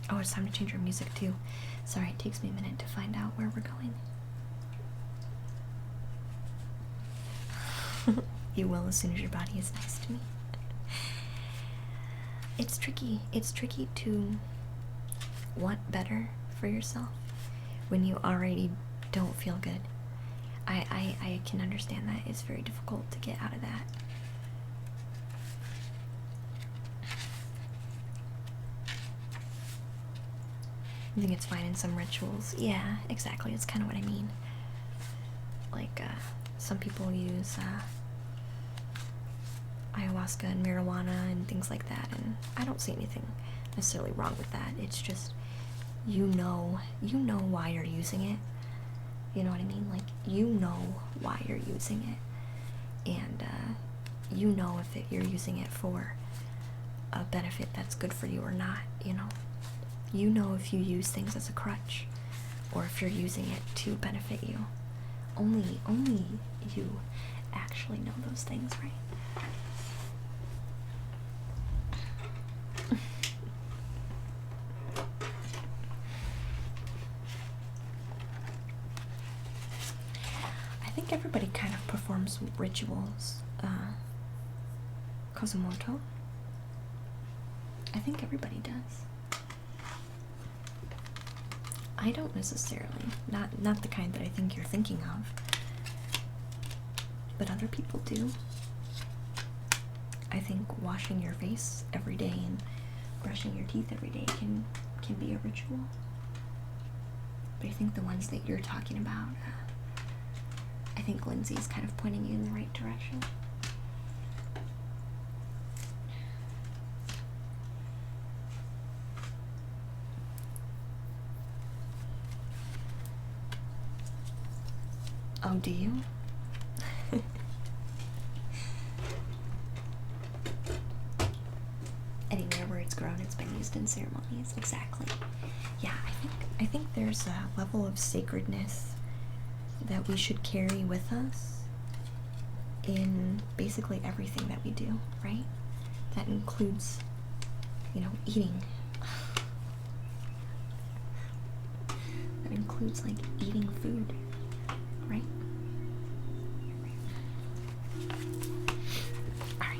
Oh, it's time to change our music too. Sorry, it takes me a minute to find out where we're going. You will as soon as your body is nice to me. It's tricky. It's tricky to want better for yourself when you already don't feel good. I can understand that. It's very difficult to get out of that. I think it's fine in some rituals. Yeah, exactly. It's kind of what I mean. Like, some people use ayahuasca and marijuana and things like that, and I don't see anything necessarily wrong with that. It's just, you know why you're using it. You know what I mean? Like, you know why you're using it, and you know if you're using it for a benefit that's good for you or not. You know if you use things as a crutch or if you're using it to benefit you. Only you actually know those things, right? I think everybody kind of performs rituals. Kozumoto. I think everybody does. I don't necessarily. Not the kind that I think you're thinking of. But other people do. I think washing your face every day and brushing your teeth every day can be a ritual. But I think the ones that you're talking about, I think Lindsay's kind of pointing you in the right direction. Oh, do you? Anywhere where it's grown, it's been used in ceremonies. Exactly. Yeah, I think there's a level of sacredness that we should carry with us in basically everything that we do, right? That includes, eating. That includes, like, eating food, right? Alright.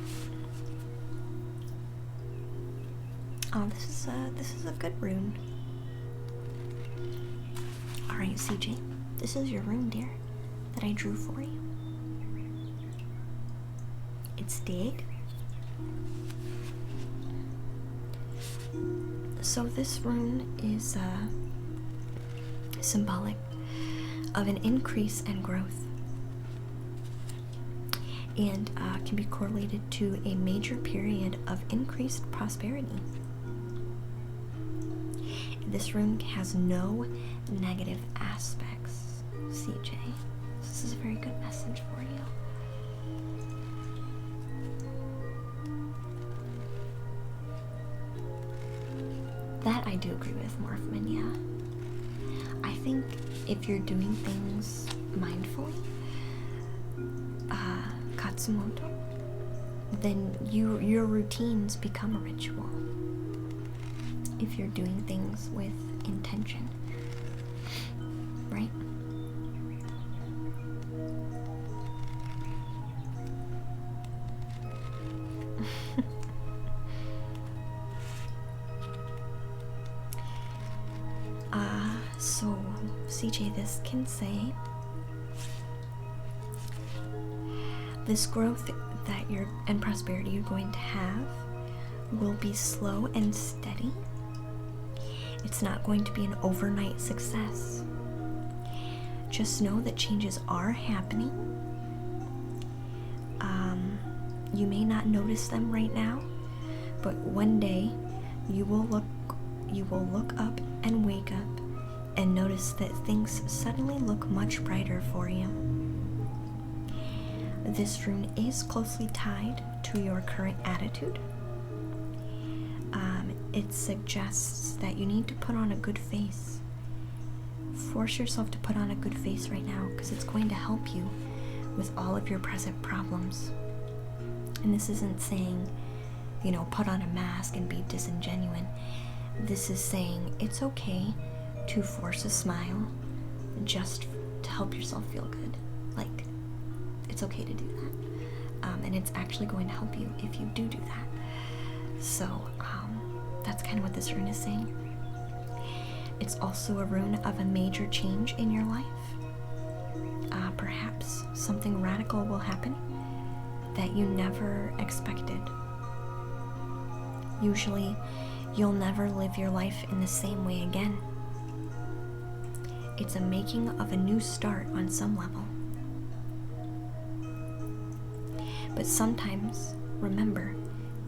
Oh, this is a good rune. Alright, CJ. This is your rune, dear, that I drew for you. It's Dig. So this rune is symbolic of an increase and growth, and can be correlated to a major period of increased prosperity. This rune has no negative aspects, CJ. This is a very good message for you. That I do agree with, Morphman, yeah. I think if you're doing things mindfully, Katsumoto, then your routines become a ritual. If you're doing things with intention, right? So CJ, this can say this growth that you're and prosperity you're going to have will be slow and steady. It's not going to be an overnight success. Just know that changes are happening. You may not notice them right now, but one day you will look up and wake up and notice that things suddenly look much brighter for you. This rune is closely tied to your current attitude. It suggests that you need to put on a good face. Force yourself to put on a good face right now, because it's going to help you with all of your present problems. And this isn't saying, put on a mask and be disingenuous. This is saying it's okay to force a smile just to help yourself feel good. Like, it's okay to do that. And it's actually going to help you if you do that. So, that's kind of what this rune is saying. It's also a rune of a major change in your life. Perhaps something radical will happen that you never expected. Usually, you'll never live your life in the same way again. It's a making of a new start on some level. But sometimes, remember,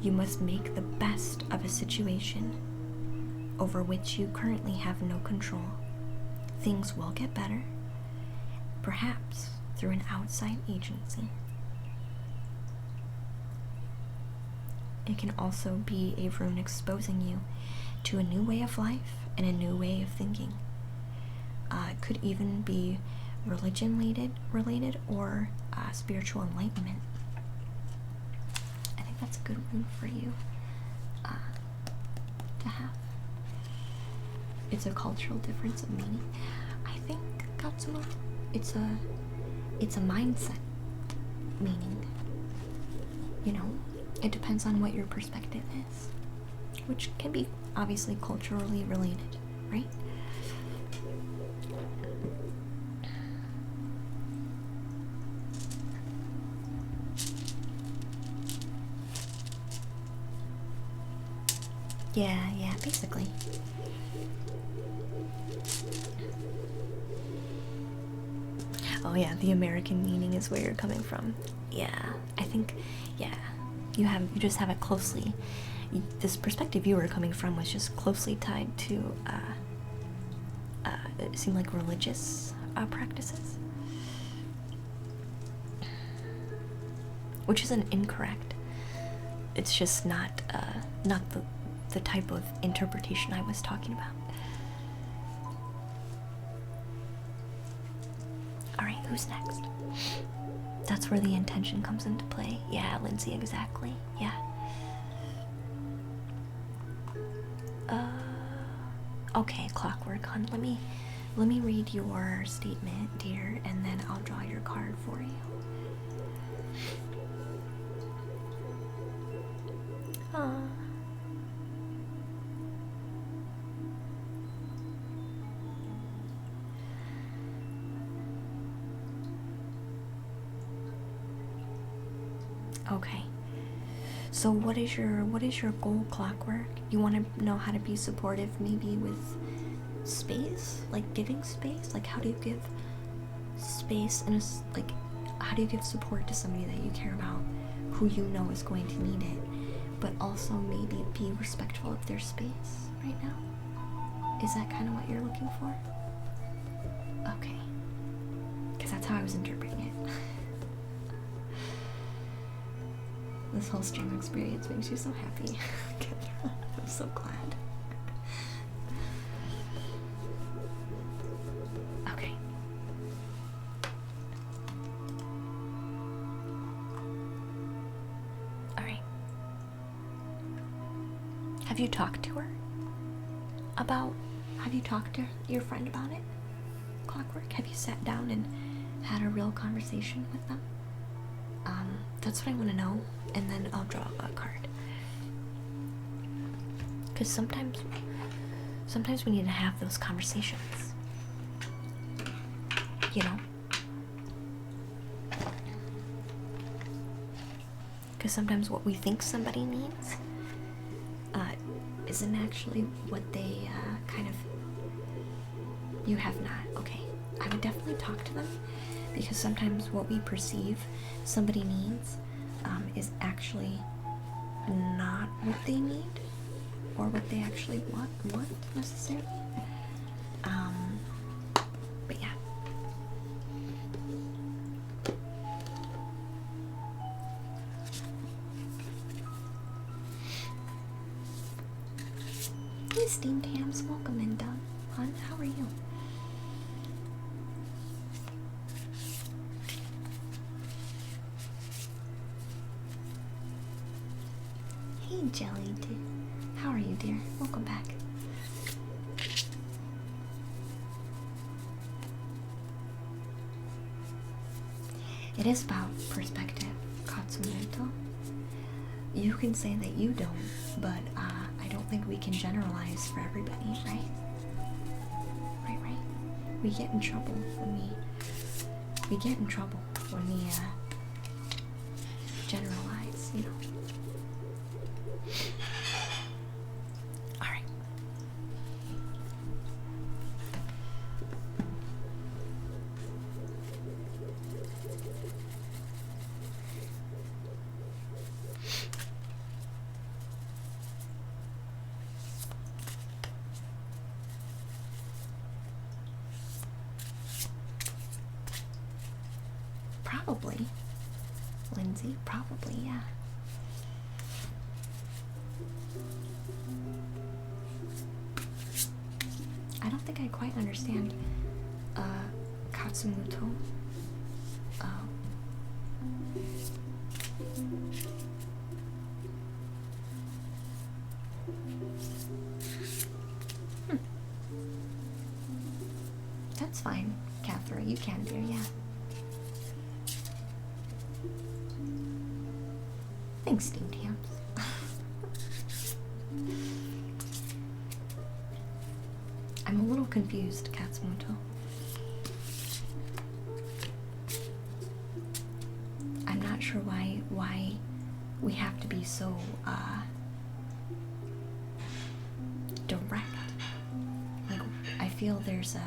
you must make the best of a situation over which you currently have no control. Things will get better, perhaps through an outside agency. It can also be a rune exposing you to a new way of life and a new way of thinking. It could even be religion related or spiritual enlightenment. I think that's a good rune for you to have. It's a cultural difference of meaning. I think, Katsumo, it's a mindset meaning. It depends on what your perspective is, which can be obviously culturally related, right? Yeah, basically. Oh yeah, the American meaning is where you're coming from. Yeah, I think, you just have it closely. This perspective you were coming from was just closely tied to, it seemed like religious practices. Which isn't incorrect. It's just not the type of interpretation I was talking about. Alright, who's next? That's where the intention comes into play. Yeah, Lindsay, exactly. Yeah. Okay, Clockwork Hun, let me read your statement, dear, and then I'll draw your card for you. Okay. So what is your goal, Clockwork? You want to know how to be supportive maybe with space? Like giving space? Like how do you give space and how do you give support to somebody that you care about who you know is going to need it, but also maybe be respectful of their space right now? Is that kind of what you're looking for? Okay. Because that's how I was interpreting it. This whole stream experience makes you so happy. I'm so glad. Have you talked to her about, have you talked to your friend about it? Clockwork? Have you sat down and had a real conversation with them? That's what I want to know, and then I'll draw a card. Because sometimes we need to have those conversations. You know? Because sometimes what we think somebody needs isn't actually what they kind of... You have not. Okay. I would definitely talk to them, because sometimes what we perceive somebody needs is actually not what they need or what they actually want necessarily. But yeah. Hey, Steamed Hams, welcome in, Doug. Hon, how are you? Hey, Jelly, how are you, dear? Welcome back. It is about perspective, Katsumoto. You can say that you don't, but I don't think we can generalize for everybody, right? Right. We get in trouble when we get in trouble when we generalize, you know. All right. Probably. Lindsay, probably, yeah. I don't think I quite understand Katsumoto. That's fine, Catherine. You can, dear, yeah. Thanks, Steamed Hams. I'm a little confused, Katsumoto. I'm not sure why we have to be so direct. Like, I feel there's a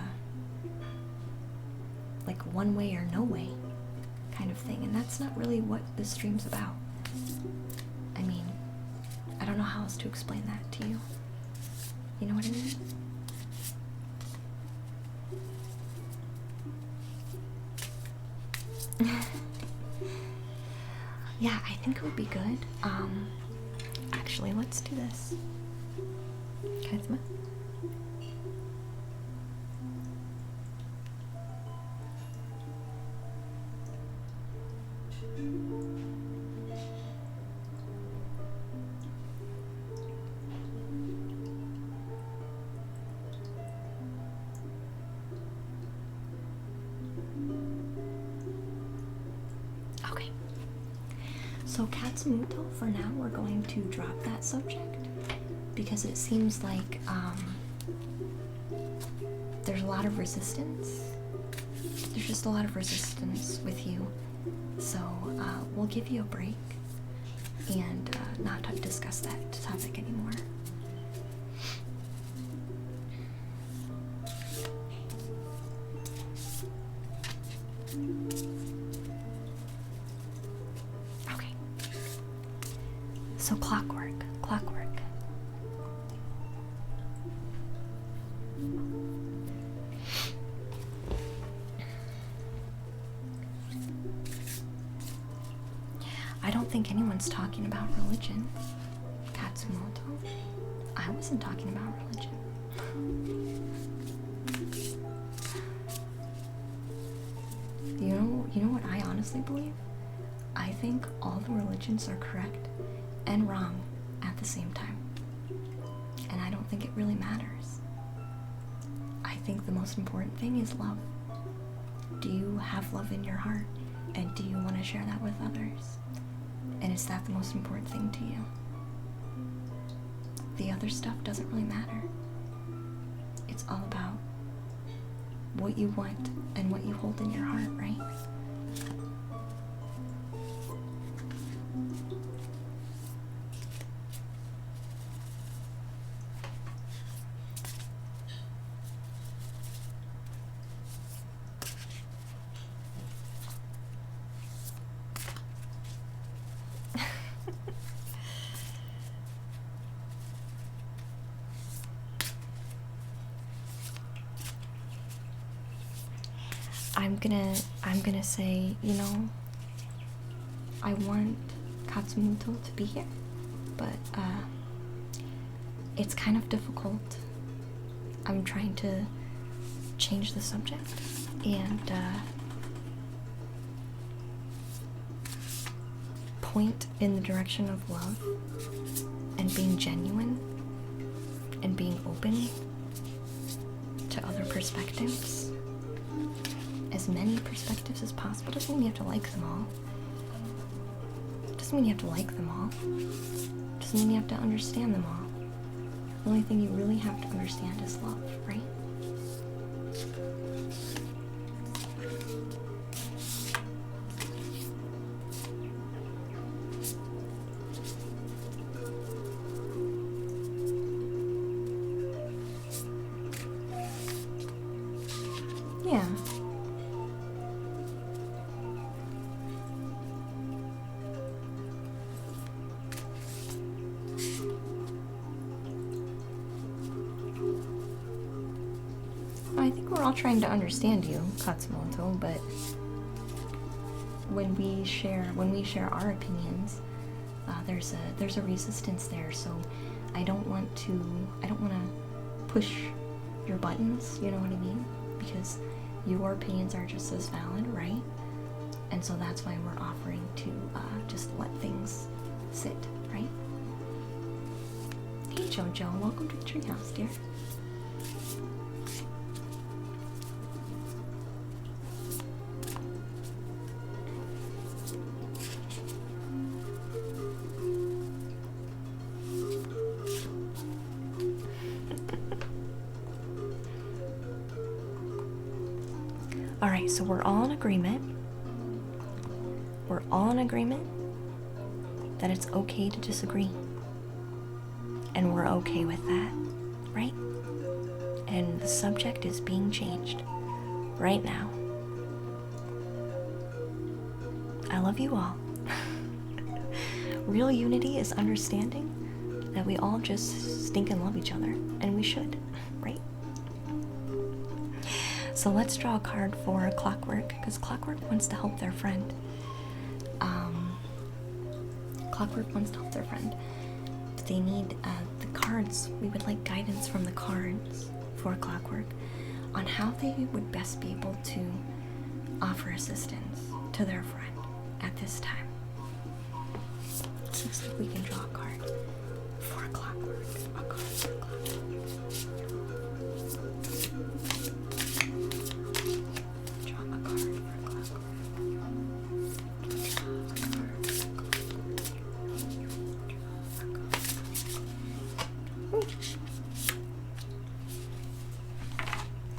like one way or no way kind of thing, and that's not really what this stream's about. I mean, I don't know how else to explain that to you. You know what I mean? Yeah, I think it would be good. Actually, let's do this. Kazma? Okay. So Katsumoto, for now, we're going to drop that subject because it seems like there's a lot of resistance. There's just a lot of resistance with you. So we'll give you a break and not discuss that topic anymore. Okay. So clockwork. I don't think anyone's talking about religion, Katsumoto. I wasn't talking about religion. You know what I honestly believe? I think all the religions are correct and wrong at the same time. And I don't think it really matters. I think the most important thing is love. Do you have love in your heart? And do you want to share that with others? And is that the most important thing to you? The other stuff doesn't really matter. It's all about what you want and what you hold in your heart, right? I'm gonna say, you know, I want Katsumoto to be here, but it's kind of difficult. I'm trying to change the subject and point in the direction of love and being genuine and being open to other perspectives. As many perspectives as possible. Doesn't mean you have to like them all. Doesn't mean you have to like them all. Doesn't mean you have to understand them all. The only thing you really have to understand is love, right? Yeah. I think we're all trying to understand you, Katsumoto, but when we share our opinions, there's a resistance there. So I don't want to push your buttons. You know what I mean? Because your opinions are just as valid, right? And so that's why we're offering to just let things sit, right? Hey Jojo, welcome to the treehouse, dear. Alright, so we're all in agreement. We're all in agreement that it's okay to disagree. And we're okay with that, right? And the subject is being changed right now. I love you all. Real unity is understanding that we all just stinking love each other, and we should, right? So let's draw a card for Clockwork, because Clockwork wants to help their friend. Clockwork wants to help their friend. But they need the cards. We would like guidance from the cards for Clockwork on how they would best be able to offer assistance to their friend at this time. Let's see if we can draw a card for Clockwork. A card for Clockwork.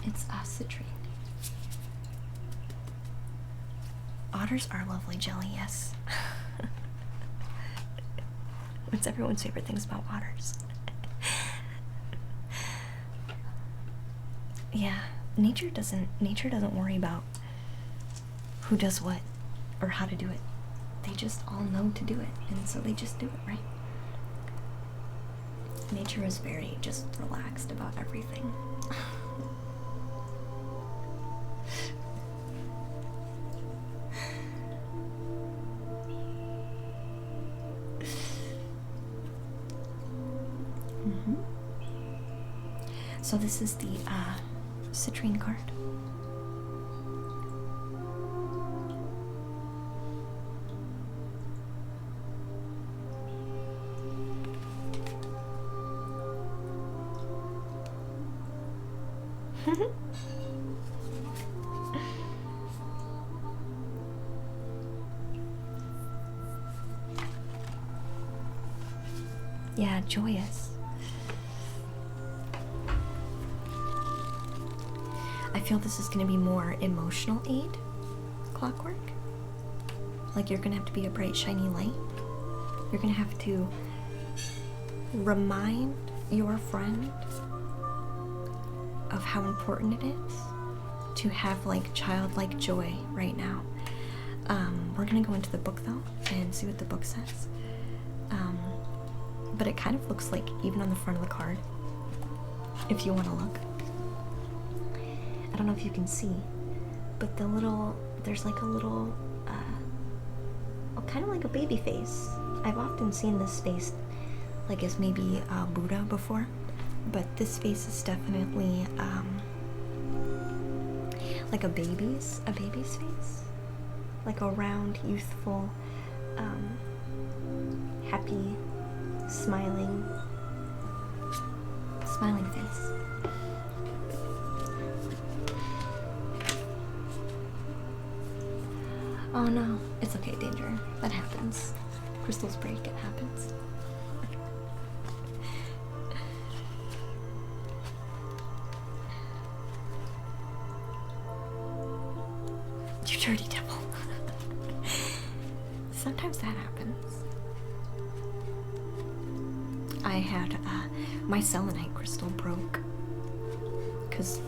It's a citrine. Otters are lovely jelly, yes. What's everyone's favorite things about otters? Yeah, nature doesn't worry about who does what or how to do it. They just all know to do it, and so they just do it, right? Nature is very just relaxed about everything. So this is the citrine card. Yeah, joyous. I feel this is going to be more emotional aid, Clockwork. Like you're going to have to be a bright, shiny light. You're going to have to remind your friend of how important it is to have like childlike joy right now. We're going to go into the book though and see what the book says. But it kind of looks like, even on the front of the card, if you want to look, I don't know if you can see, but there's like a little, kind of like a baby face. I've often seen this face like as maybe Buddha before, but this face is definitely like a baby's face, like a round, youthful, happy, smiling face. Oh no, it's okay, Danger. That happens. Crystals break, it happens. You dirty devil. Sometimes that happens. I had my selenite crystal broke because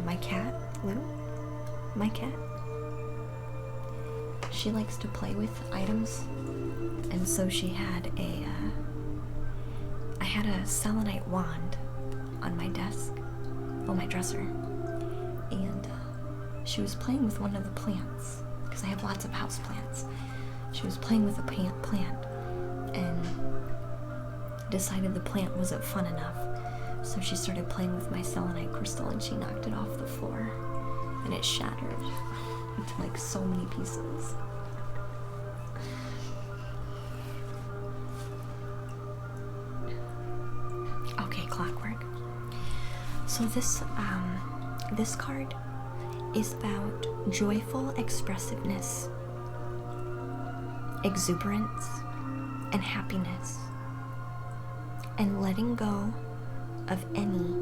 my cat, Lou, she likes to play with items, and so she had I had a selenite wand on my desk, on my dresser, and she was playing with one of the plants, because I have lots of house plants. She was playing with a plant, and decided the plant wasn't fun enough, so she started playing with my selenite crystal, and she knocked it off the floor, and it shattered into like so many pieces. Okay, Clockwork. So this card is about joyful expressiveness, exuberance, and happiness, and letting go of any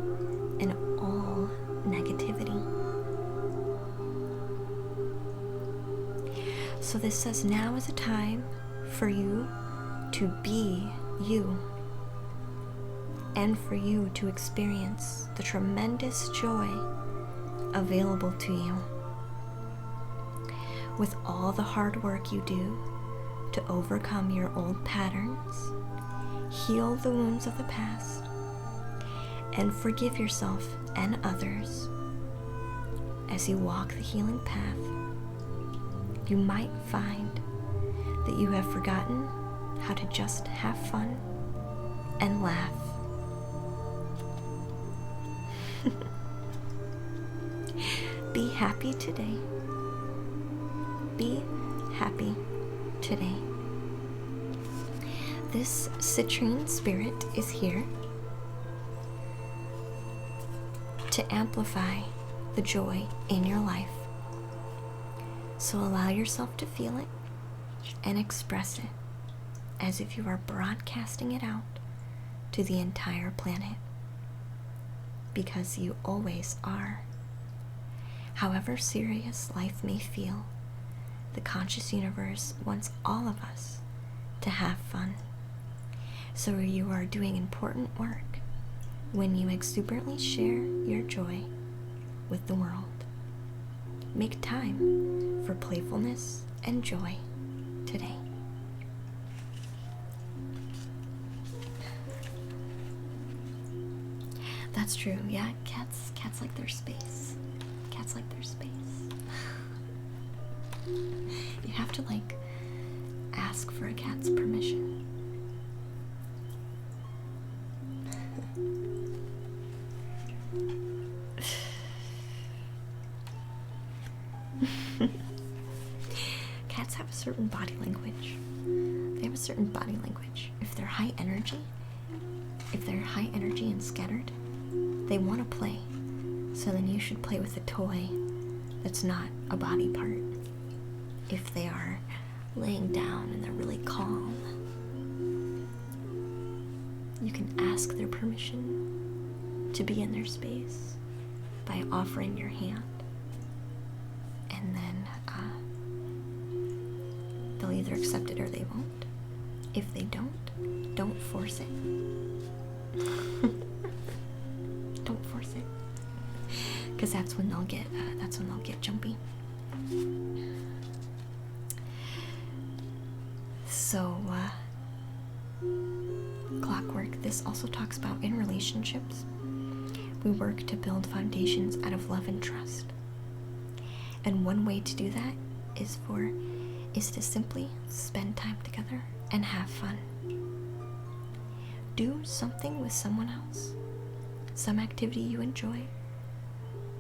and all negativity. So this says now is a time for you to be you, and for you to experience the tremendous joy available to you. With all the hard work you do to overcome your old patterns, heal the wounds of the past, and forgive yourself and others as you walk the healing path, you might find that you have forgotten how to just have fun and laugh. Be happy today. Be happy today. This citrine spirit is here to amplify the joy in your life. So allow yourself to feel it and express it as if you are broadcasting it out to the entire planet, because you always are. However serious life may feel, the conscious universe wants all of us to have fun. So you are doing important work when you exuberantly share your joy with the world. Make time for playfulness and joy today. That's true. Yeah, cats like their space. Cats like their space. You have to like ask for a cat's permission. Cats have a certain body language. They have a certain body language. If they're high energy and scattered, they want to play. So then you should play with a toy that's not a body part. If they are laying down and they're really calm, you can ask their permission to be in their space by offering your hand. And then they'll either accept it or they won't. If they don't force it. Don't force it. Because that's when they'll get jumpy. So, Clockwork, this also talks about in relationships, we work to build foundations out of love and trust. And one way to do that is to simply spend time together and have fun. Do something with someone else, some activity you enjoy,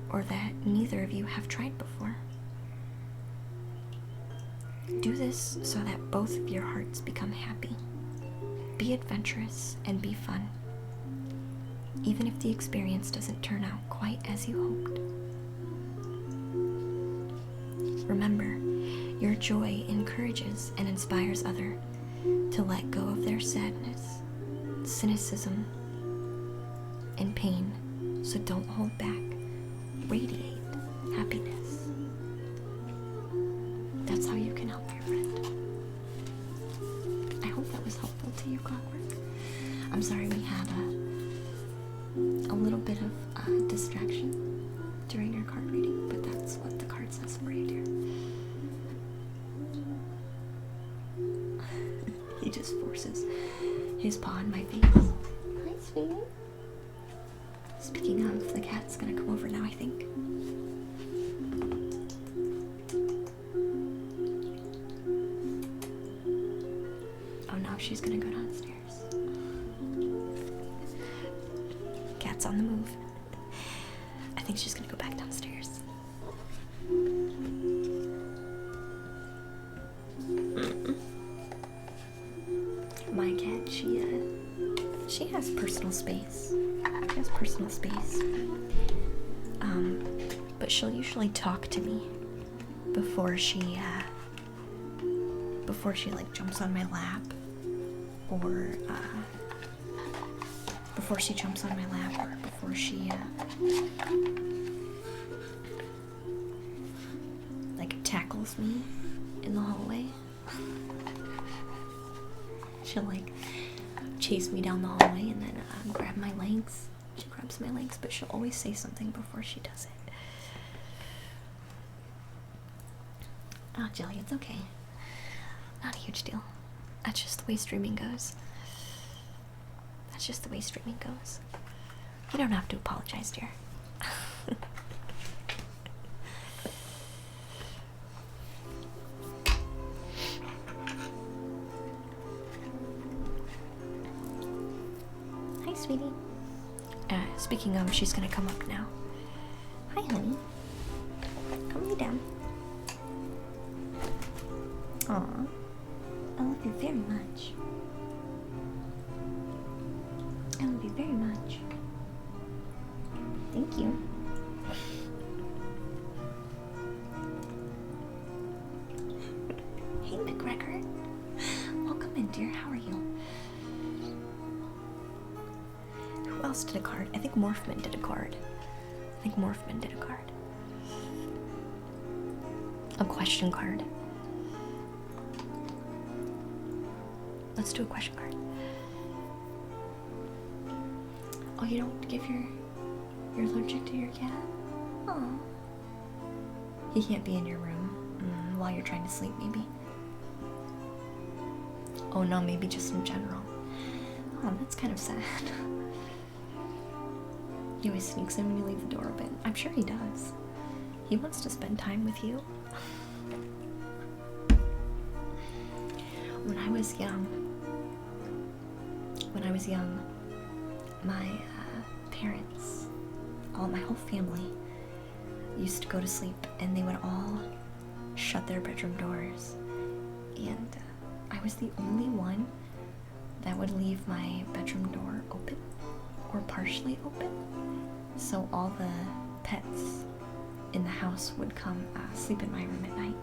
or that neither of you have tried before. Do this so that both of your hearts become happy. Be adventurous and be fun, even if the experience doesn't turn out quite as you hoped. Remember, your joy encourages and inspires others to let go of their sadness, cynicism, and pain, so don't hold back. Radiate happiness. That's how you can help your friend. I hope that was helpful to you, Clockwork. I'm sorry we had a little bit of distraction during your card reading, but that's what the card says for you, dear. He just forces his paw in my face. Hi, sweetie. Speaking of, the cat's gonna come over now, I think. Oh no, she's gonna go downstairs. Cat's on the move. I think she's gonna go back downstairs. My cat, she has personal space. She has personal space. But she'll usually talk to me before she like jumps on my lap, or before she jumps on my lap, or before she like tackles me in the hallway. She'll like chase me down the hallway and then grab my legs. She grabs my legs, but she'll always say something before she does it. Oh, Jelly, it's okay. Not a huge deal. That's just the way streaming goes. That's just the way streaming goes. You don't have to apologize, dear. Hi, sweetie. Speaking of, she's gonna come up now. Hi, honey. Come lay down. Aw. I love you very much. I love you very much. Thank you. Hey, McGregor. Welcome in, dear. How are you? Who else did a card? I think Morphman did a card. A question card. Let's do a question card. Oh, you don't give you're allergic to your cat? Oh. He can't be in your room while you're trying to sleep, maybe. Oh no, maybe just in general. Oh, that's kind of sad. He always sneaks in when you leave the door open. I'm sure he does. He wants to spend time with you. When I was young, my parents, my whole family, used to go to sleep, and they would all shut their bedroom doors. And I was the only one that would leave my bedroom door open, or partially open, so all the pets in the house would come sleep in my room at night.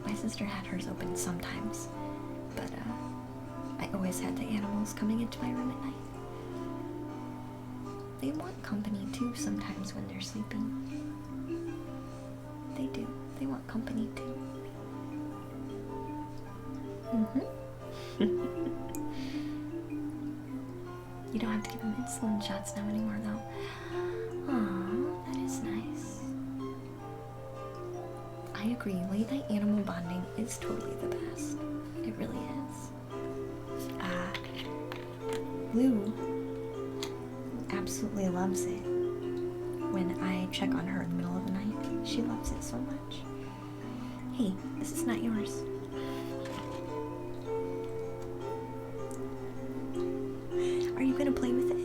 My sister had hers open sometimes, but I always had the animals coming into my room at night. They want company too sometimes when they're sleeping. They do. They want company too. You don't have to give them insulin shots now anymore, though. Aww, that is nice. I agree, late night animal bonding is totally the best. It really is. Lou absolutely loves it when I check on her in the middle of the night. She loves it so much. Hey, this is not yours. Are you gonna play with it?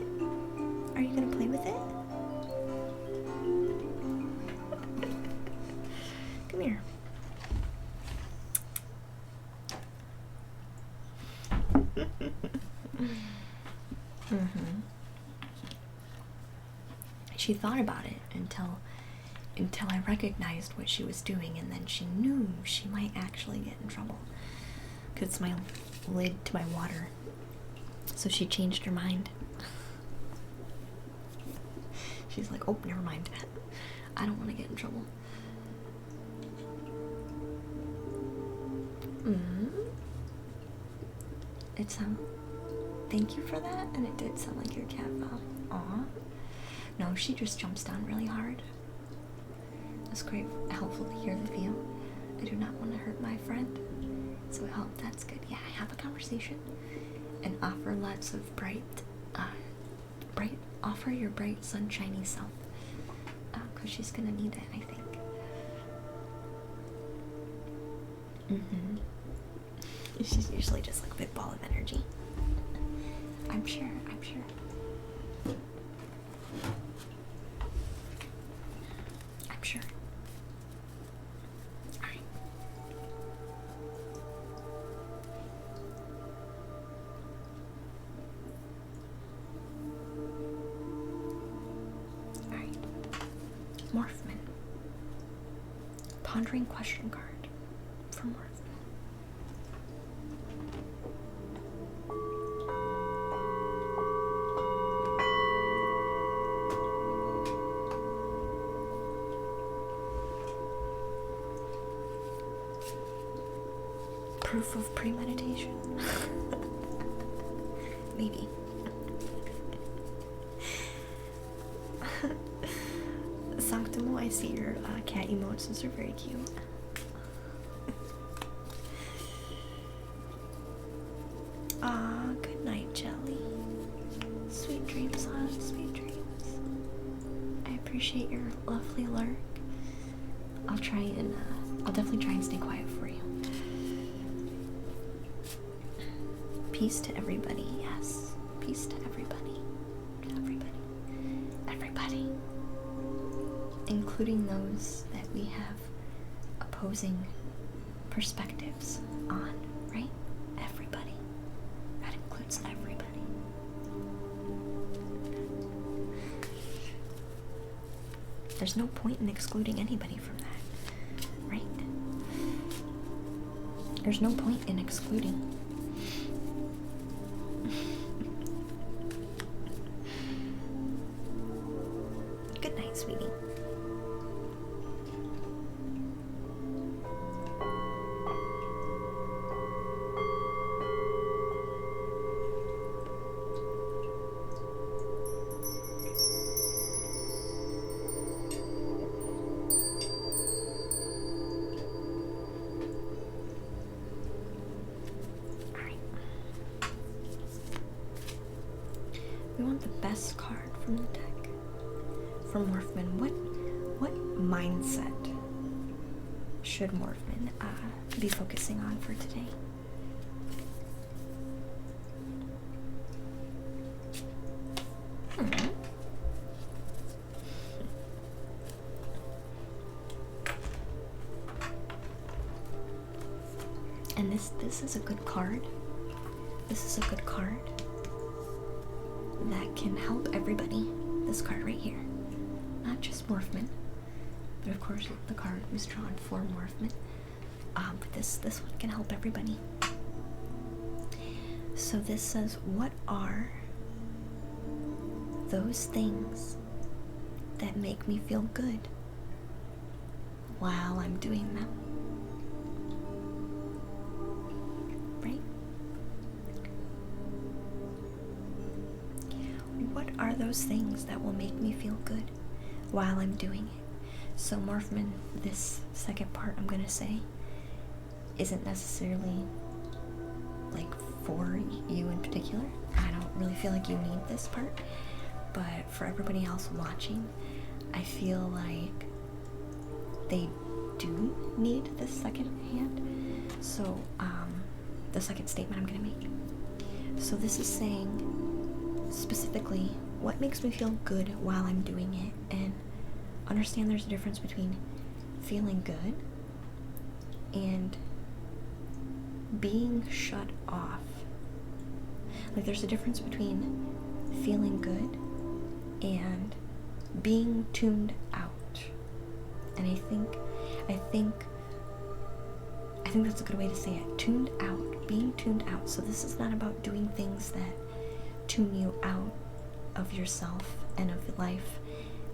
Are you gonna play with it? Come here. She thought about it until I recognized what she was doing, and then she knew she might actually get in trouble. 'Cause it's my lid to my water. So she changed her mind. She's like, oh, never mind. I don't want to get in trouble. It sound. Thank you for that, and it did sound like your cat fell. Aw. No, she just jumps down really hard. It's quite helpful to hear the feel. I do not want to hurt my friend, so it helped. That's good. Yeah, have a conversation and offer lots of offer your bright, sunshiny self, because she's gonna need it, I think. She's usually just like a big ball of energy. I'm sure. Alright. Alright. Morphman. Pondering question card for Morphman. Proof of premeditation? Maybe. Sanctimo, I see your cat emotes. Those are very cute. Good night, Jelly. Sweet dreams, hon. Sweet dreams. I appreciate your lovely lurk. I'll definitely try and stay quiet for you. Peace to everybody, yes. Peace to everybody. Everybody. Including those that we have opposing perspectives on, right? Everybody. That includes everybody. There's no point in excluding anybody from that, right? There's no point in excluding. Good night, sweetie. We want the best card from the deck. From Morphman, what mindset should Morphman be focusing on for today? And this is a good card. This is a good card that can help everybody this card right here. Not just Morphman, but of course the card was drawn for Morphman. But this one can help everybody. So this says, what are those things that make me feel good while I'm doing them? Right? What are those things that will make me feel good while I'm doing it? So Morphman, this second part I'm gonna say isn't necessarily like for you in particular. I don't really feel like you need this part, but for everybody else watching, I feel like they do need this second hand. So the second statement I'm gonna make. So this is saying specifically what makes me feel good while I'm doing it, and understand there's a difference between feeling good and being shut off. Like there's a difference between feeling good and being tuned out. And I think that's a good way to say it. Tuned out, being tuned out. So this is not about doing things that tune you out of yourself and of life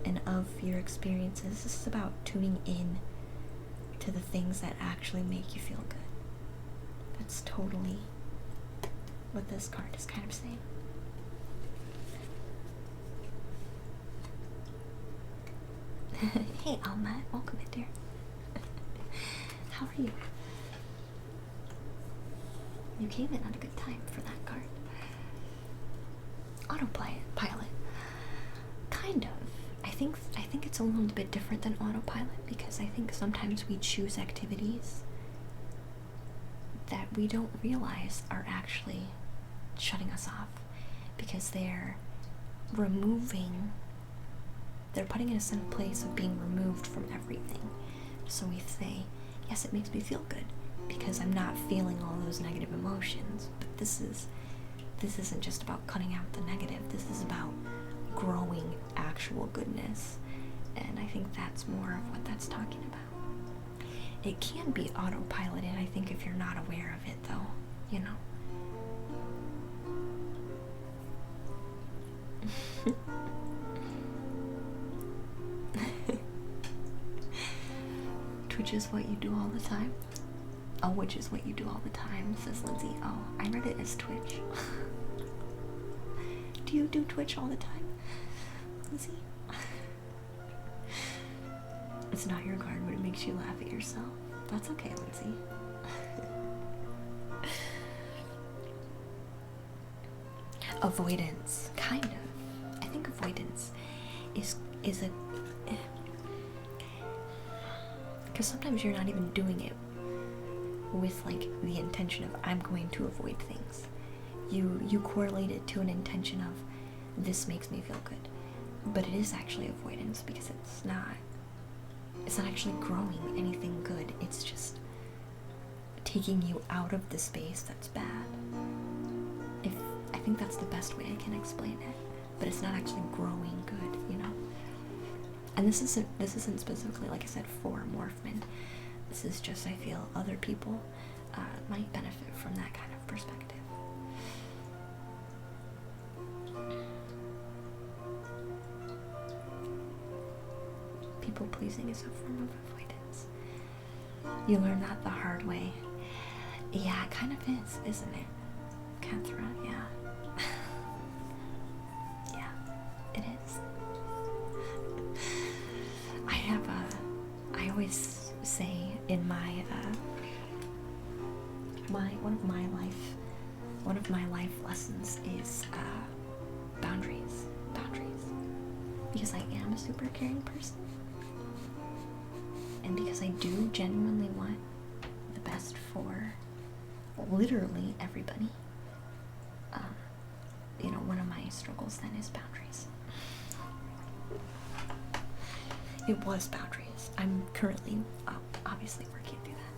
and of your experiences. This is about tuning in to the things that actually make you feel good. That's totally what this card is kind of saying. Hey Alma, welcome in, dear. How are you? You came in at a good time for that card. Autopilot. Kind of. I think it's a little bit different than autopilot, because I think sometimes we choose activities that we don't realize are actually shutting us off, because they're putting us in a place of being removed from everything. So we say, yes, it makes me feel good because I'm not feeling all those negative emotions, but this isn't just about cutting out the negative. This is about growing actual goodness, and I think that's more of what that's talking about. It can be autopiloted, I think, if you're not aware of it, though, you know. Twitch is what you do all the time. Oh, which is what you do all the time, says Lindsay. Oh, I read it as Twitch. Do you do Twitch all the time, Lindsay? It's not your card, but it makes you laugh at yourself. That's okay, Lindsay. Avoidance, kind of. I think avoidance is a... Because sometimes you're not even doing it with like the intention of I'm going to avoid things. You correlate it to an intention of this makes me feel good, but it is actually avoidance, because it's not actually growing anything good. It's just taking you out of the space that's bad. I think that's the best way I can explain it, but it's not actually growing good, you know. And this isn't specifically, like I said, for Morphman. This is just, I feel other people might benefit from that kind of perspective. People pleasing is a form of avoidance. You learn that the hard way. Yeah, it kind of is, isn't it? Catherine, yeah. Yeah, it is. I always say in one of my life lessons is boundaries, because I am a super caring person, and because I do genuinely want the best for literally everybody. One of my struggles then is boundaries. It was boundaries. I'm currently obviously working through that.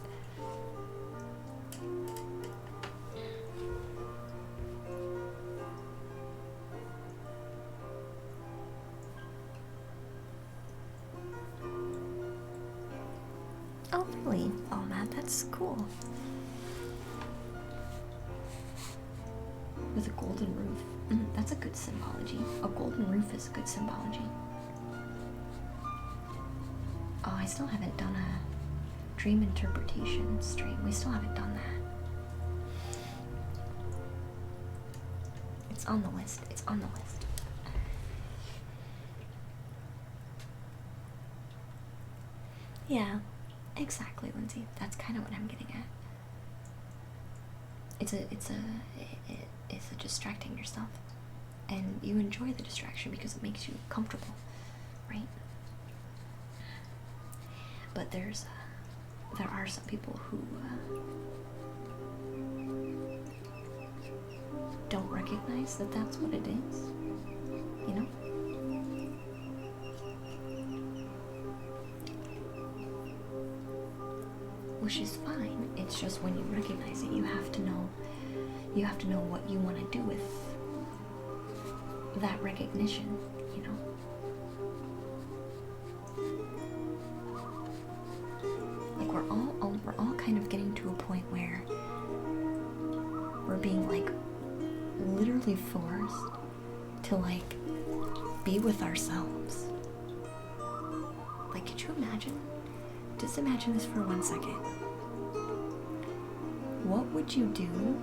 That's cool. With a golden roof. That's a good symbology. A golden roof is a good symbology. Oh, I still haven't done a dream interpretation stream. We still haven't done that. It's on the list. It's on the list. Yeah, exactly, Lindsay. That's kind of what I'm getting at. It's a distracting yourself, and you enjoy the distraction because it makes you comfortable, right? But there are some people who don't recognize that that's what it is, you know? Which is fine. It's just when you recognize it, you have to know what you want to do with that recognition, you know? Like we're all kind of getting to a point where we're being like literally forced to like be with ourselves. Like, could you imagine? Just imagine this for 1 second. What would you do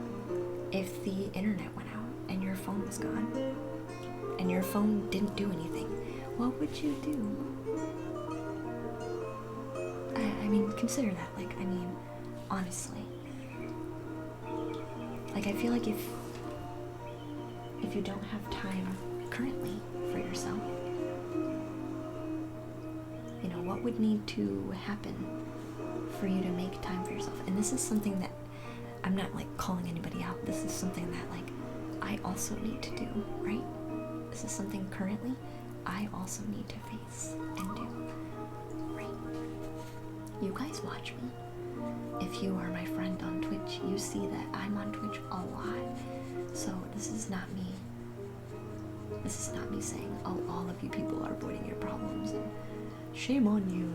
if the internet went out and your phone was gone? And your phone didn't do anything? What would you do? I mean, consider that. Like, I mean, honestly. Like, I feel like if you don't have time currently for yourself, you know, what would need to happen for you to make time for yourself? And this is something that I'm not like calling anybody out. This is something that like I also need to do, right? This is something currently I also need to face and do, right? You guys watch me. If you are my friend on Twitch, you see that I'm on Twitch a lot. So this is not me. This is not me saying, oh, all of you people are avoiding your problems and shame on you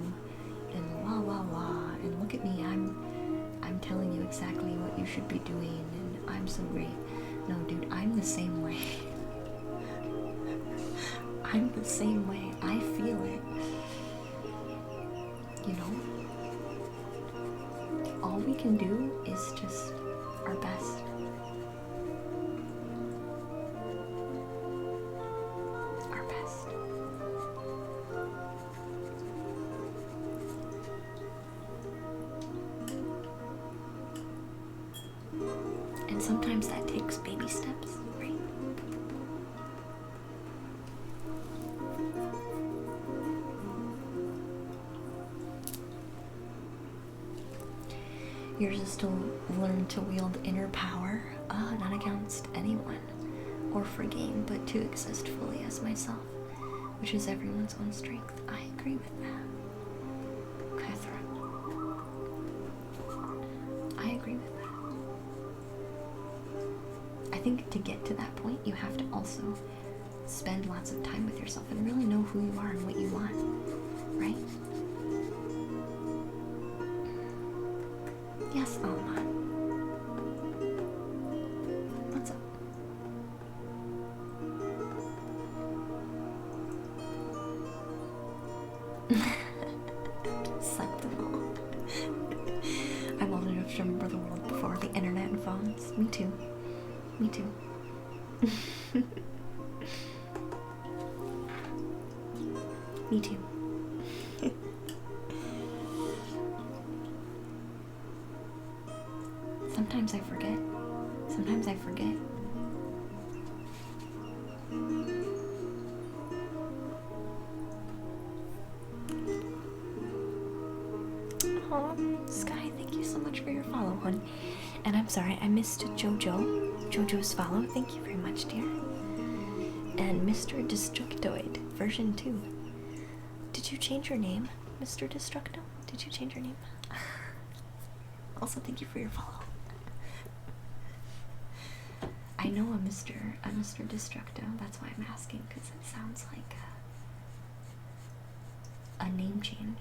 and la la la and look at me, I'm telling you exactly what you should be doing and I'm so great. No, dude, I'm the same way. I'm the same way. I feel it. You know? All we can do is just our best. Our best. And sometimes that takes baby steps, right? Yours is to learn to wield inner power, not against anyone or for gain, but to exist fully as myself, which is everyone's own strength. I agree with that, Catherine. I agree with that. I think to get to that point, you have to also spend lots of time with yourself and really know who you are and what you want, right? Yes, Alma. What's up? Acceptable. I'm old enough to remember the world before the internet and phones. Me too. Me too. Me too. Sometimes I forget. Sometimes I forget. Oh, Sky, thank you so much for your follow, hon. And I'm sorry, I missed Jojo's follow. Thank you very much, dear. And Mr. Destructoid, version 2. Did you change your name, Mr. Destructo? Did you change your name? Also, thank you for your follow. I know a Mr. Destructo. That's why I'm asking, because it sounds like a name change.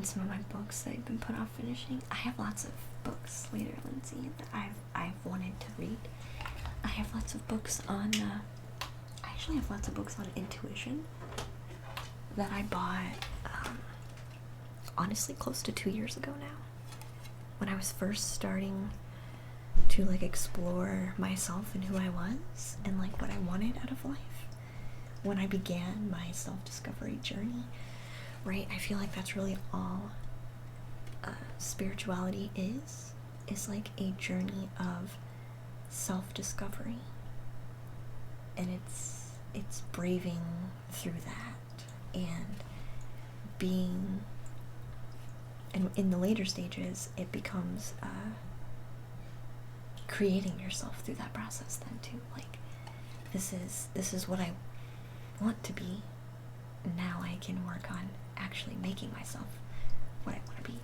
and some of my books that I've been put off finishing. I have lots of books later, Lindsay, that I've wanted to read. I have lots of books on, I actually have lots of books on intuition that I bought, honestly, close to 2 years ago now. When I was first starting to, like, explore myself and who I was and, like, what I wanted out of life. When I began my self-discovery journey, right? I feel like that's really all spirituality is like a journey of self-discovery, and it's braving through that and being, and in the later stages it becomes creating yourself through that process then too. Like, this is what I want to be. Now I can work on actually making myself what I want to be.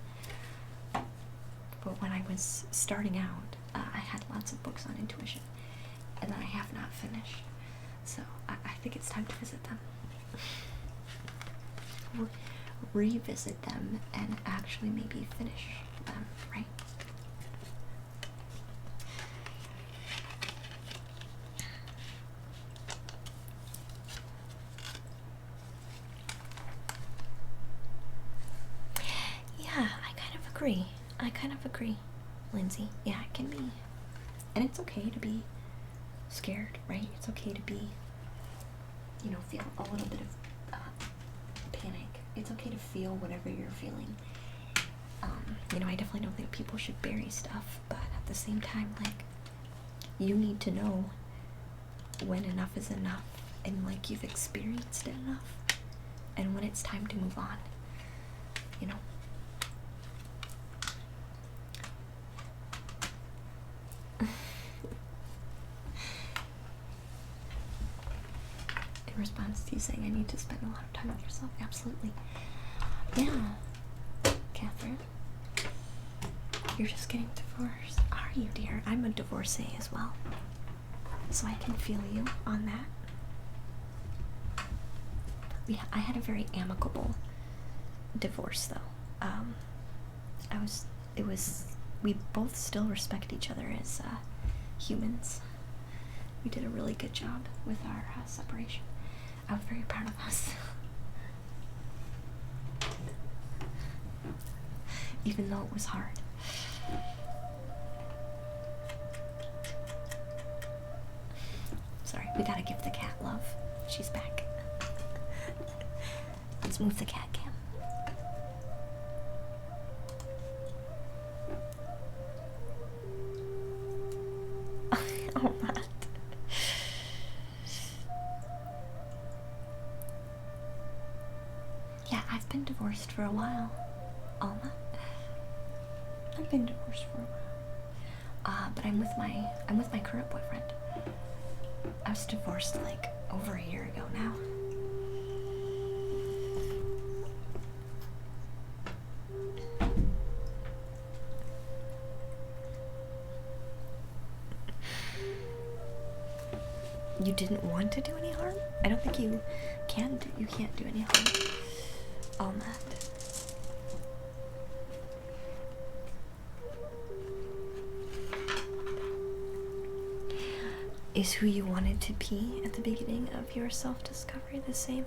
But when I was starting out, I had lots of books on intuition, and I have not finished. So I think it's time to visit them. Revisit them and actually maybe finish them, right? Yeah, I kind of agree, Lindsay. Yeah, it can be. And it's okay to be scared, right? It's okay to be, feel a little bit of panic. It's okay to feel whatever you're feeling. I definitely don't think people should bury stuff, but at the same time, like, you need to know when enough is enough, and, like, you've experienced it enough, and when it's time to move on, In response to you saying I need to spend a lot of time with yourself, absolutely. Yeah, Catherine. You're just getting divorced. Are you, dear? I'm a divorcee as well, so I can feel you on that. Yeah, I had a very amicable divorce, though. We both still respect each other as humans. We did a really good job with our separation. I was very proud of us. Even though it was hard. Sorry, we gotta give the cat love. She's back. Let's move the cat cam. Oh, Matt. Yeah, I've been divorced for a while. Alma. I've been divorced for a while. But I'm with my current boyfriend. I was divorced like over a year ago now. You didn't want to do any harm? I don't think you can't do any harm. All that. Is who you wanted to be at the beginning of your self-discovery the same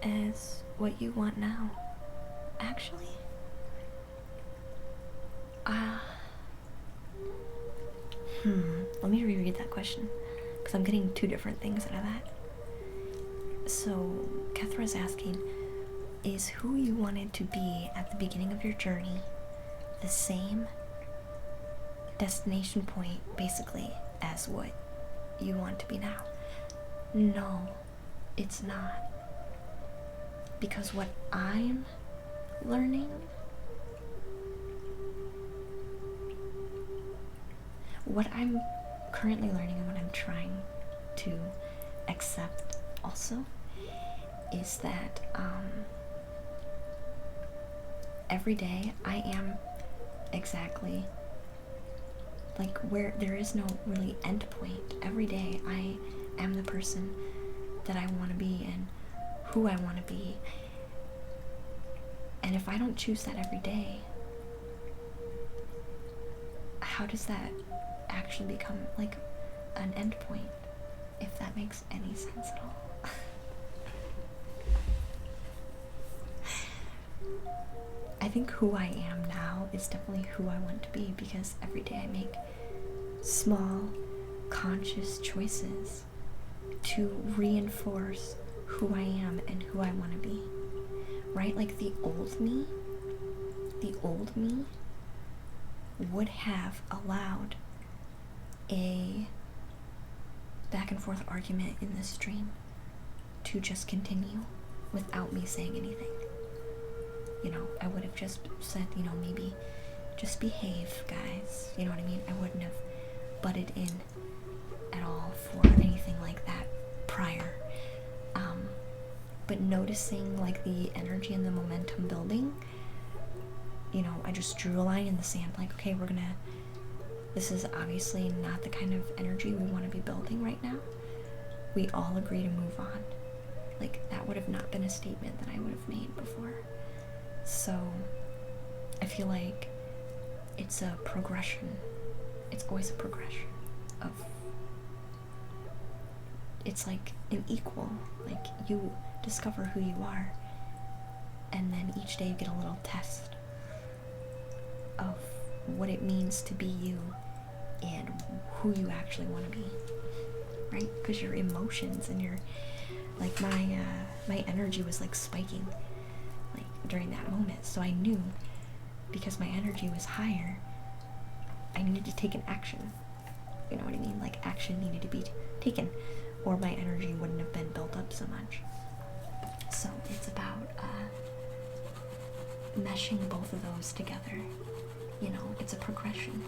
as what you want now? Actually? Let me reread that question, because I'm getting two different things out of that. So, Kethra's asking, is who you wanted to be at the beginning of your journey the same destination point, basically, as what you want to be now? No, it's not. Because what I'm learning, what I'm currently learning and what I'm trying to accept also, is that every day I am exactly like where there is no really end point. Every day I am the person that I want to be and who I want to be. And if I don't choose that every day, how does that actually become like an end point, if that makes any sense at all? I think who I am now is definitely who I want to be, because every day I make small, conscious choices to reinforce who I am and who I want to be. Right? Like the old me would have allowed a back and forth argument in the stream to just continue without me saying anything. You know, I would have just said, you know, maybe just behave, guys. You know what I mean? I wouldn't have butted in at all for anything like that prior. But noticing like the energy and the momentum building, you know, I just drew a line in the sand, like, okay, this is obviously not the kind of energy we want to be building right now. We all agree to move on. Like, that would have not been a statement that I would have made before. So I feel like it's a progression. It's always a progression of, it's like an equal, like you discover who you are, and then each day you get a little test of what it means to be you and who you actually want to be, right? Because your emotions and your, like my energy was like spiking like during that moment. So I knew, because my energy was higher, I needed to take an action. You know what I mean? Like, action needed to be taken, or my energy wouldn't have been built up so much. So it's about meshing both of those together. You know, it's a progression.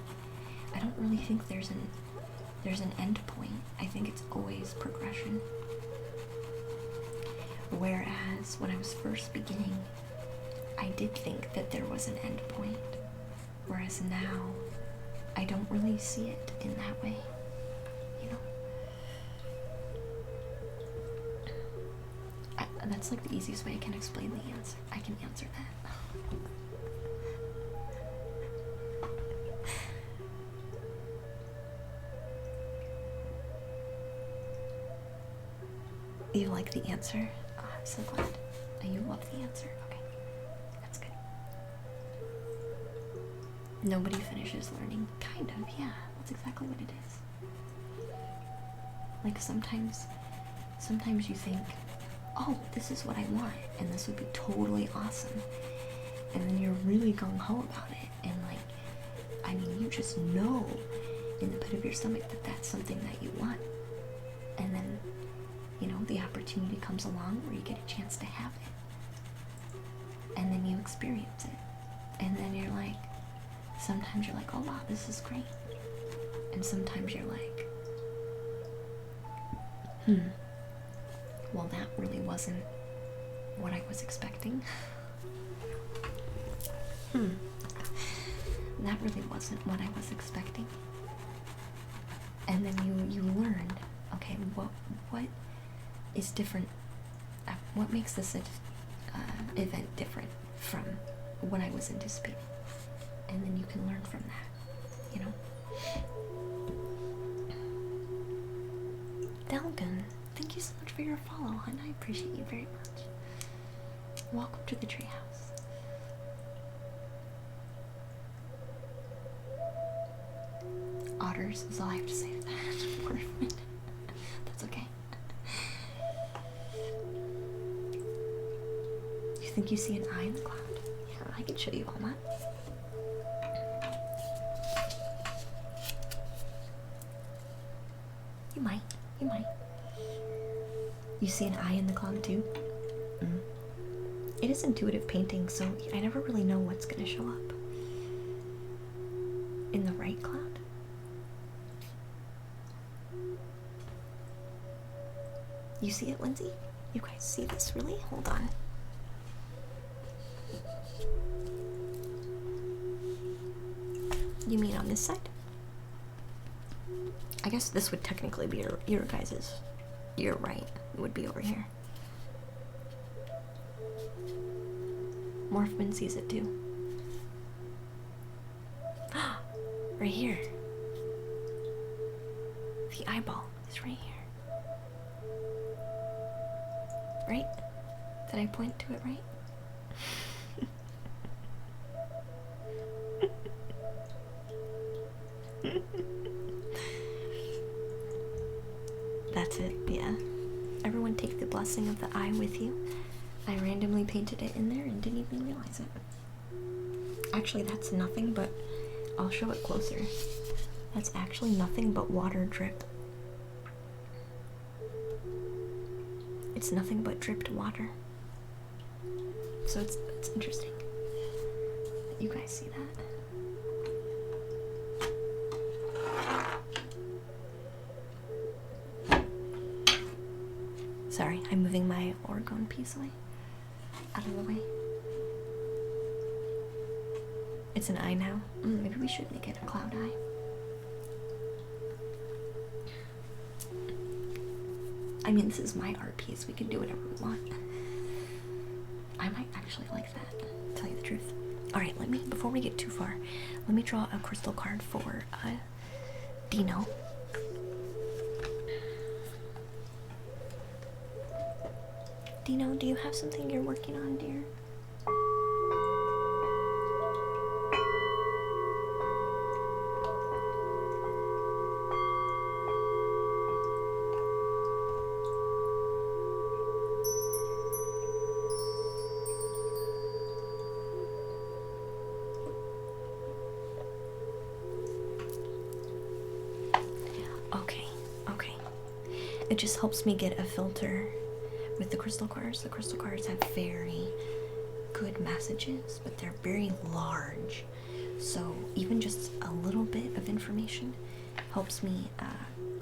I don't really think there's an end point. I think it's always progression. Whereas when I was first beginning, I did think that there was an end point. Whereas now, I don't really see it in that way. You know? That's like the easiest way I can explain the answer. I can answer that. You like the answer? Oh, I'm so glad. You love the answer. Okay, that's good. Nobody finishes learning. Kind of, yeah. That's exactly what it is. Like, sometimes you think, oh, this is what I want, and this would be totally awesome. And then you're really gung-ho about it, and like, I mean, you just know in the pit of your stomach that that's something that you want. And then, you know, the opportunity comes along where you get a chance to have it. And then you experience it. And then you're like, sometimes you're like, oh wow, this is great. And sometimes you're like, well, that really wasn't what I was expecting. That really wasn't what I was expecting. And then you learn, okay, what is different, what makes this event different from what I was anticipating. And then you can learn from that, you know? Delgan, thank you so much for your follow, hon. I appreciate you very much. Welcome to the treehouse. Otters is all I have to say to that. That's okay. You think you see an eye in the cloud? Yeah, I can show you all that. You might. You might. You see an eye in the cloud too? It is intuitive painting, so I never really know what's gonna show up. In the right cloud? You see it, Lindsay? You guys see this, really? Hold on. You mean on this side? I guess this would technically be your guys's. Your right would be over here. Morphman sees it too. Right here. The eyeball is right here. Right? Did I point to it right? That's it, yeah. Everyone take the blessing of the eye with you. I randomly painted it in there and didn't even realize it. Actually, that's nothing but, I'll show it closer. That's actually nothing but water drip. It's nothing but dripped water. So it's interesting that you guys see that. Sorry, I'm moving my orgone piece away. Out of the way. It's an eye now. Maybe we should make it a cloud eye. I mean, this is my art piece. We can do whatever we want. I might actually like that, to tell you the truth. Alright, before we get too far, let me draw a crystal card for Dino. Dino, do you have something you're working on, dear? Okay. It just helps me get a filter with the crystal cards. The crystal cards have very good messages, but they're very large. So even just a little bit of information helps me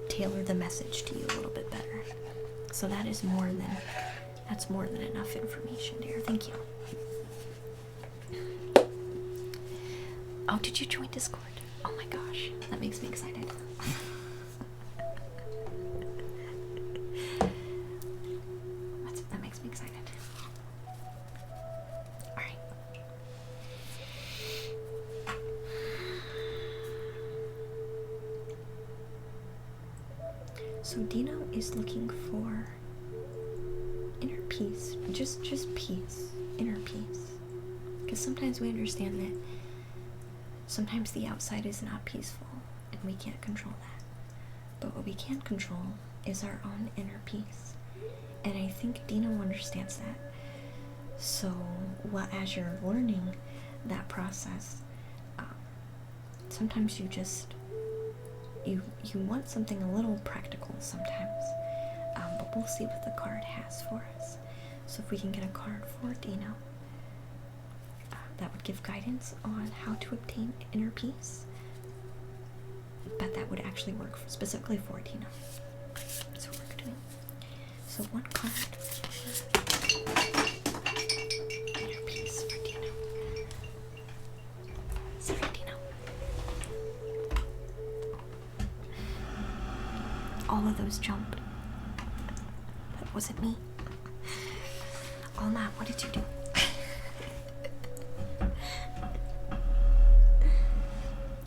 tailor the message to you a little bit better. So that's more than enough information, dear. Thank you. Oh, did you join Discord? Oh my gosh, that makes me excited. That makes me excited. Alright. So Dino is looking for inner peace. Just peace. Inner peace. Because sometimes we understand that sometimes the outside is not peaceful, and we can't control that. But what we can control is our own inner peace. And I think Dino understands that. So, as you're learning that process, sometimes you want something a little practical sometimes. But we'll see what the card has for us. So if we can get a card for Dino, that would give guidance on how to obtain inner peace. But that would actually work specifically for Dino. So we're doing. So one card for inner peace for Dino. Sorry, Dino. All of those jumped. That wasn't me. Oh, Matt, what did you do?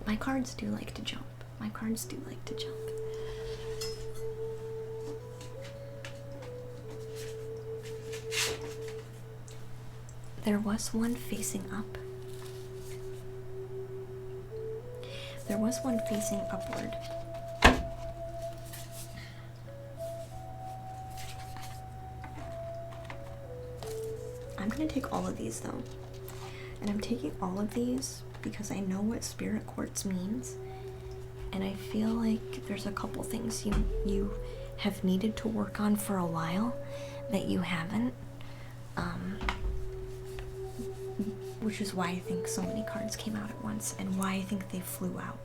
My cards do like to jump. My cards do like to jump. There was one facing up. There was one facing upward. I'm gonna take all of these though. And I'm taking all of these because I know what spirit quartz means, and I feel like there's a couple things you have needed to work on for a while that you haven't, which is why I think so many cards came out at once and why I think they flew out,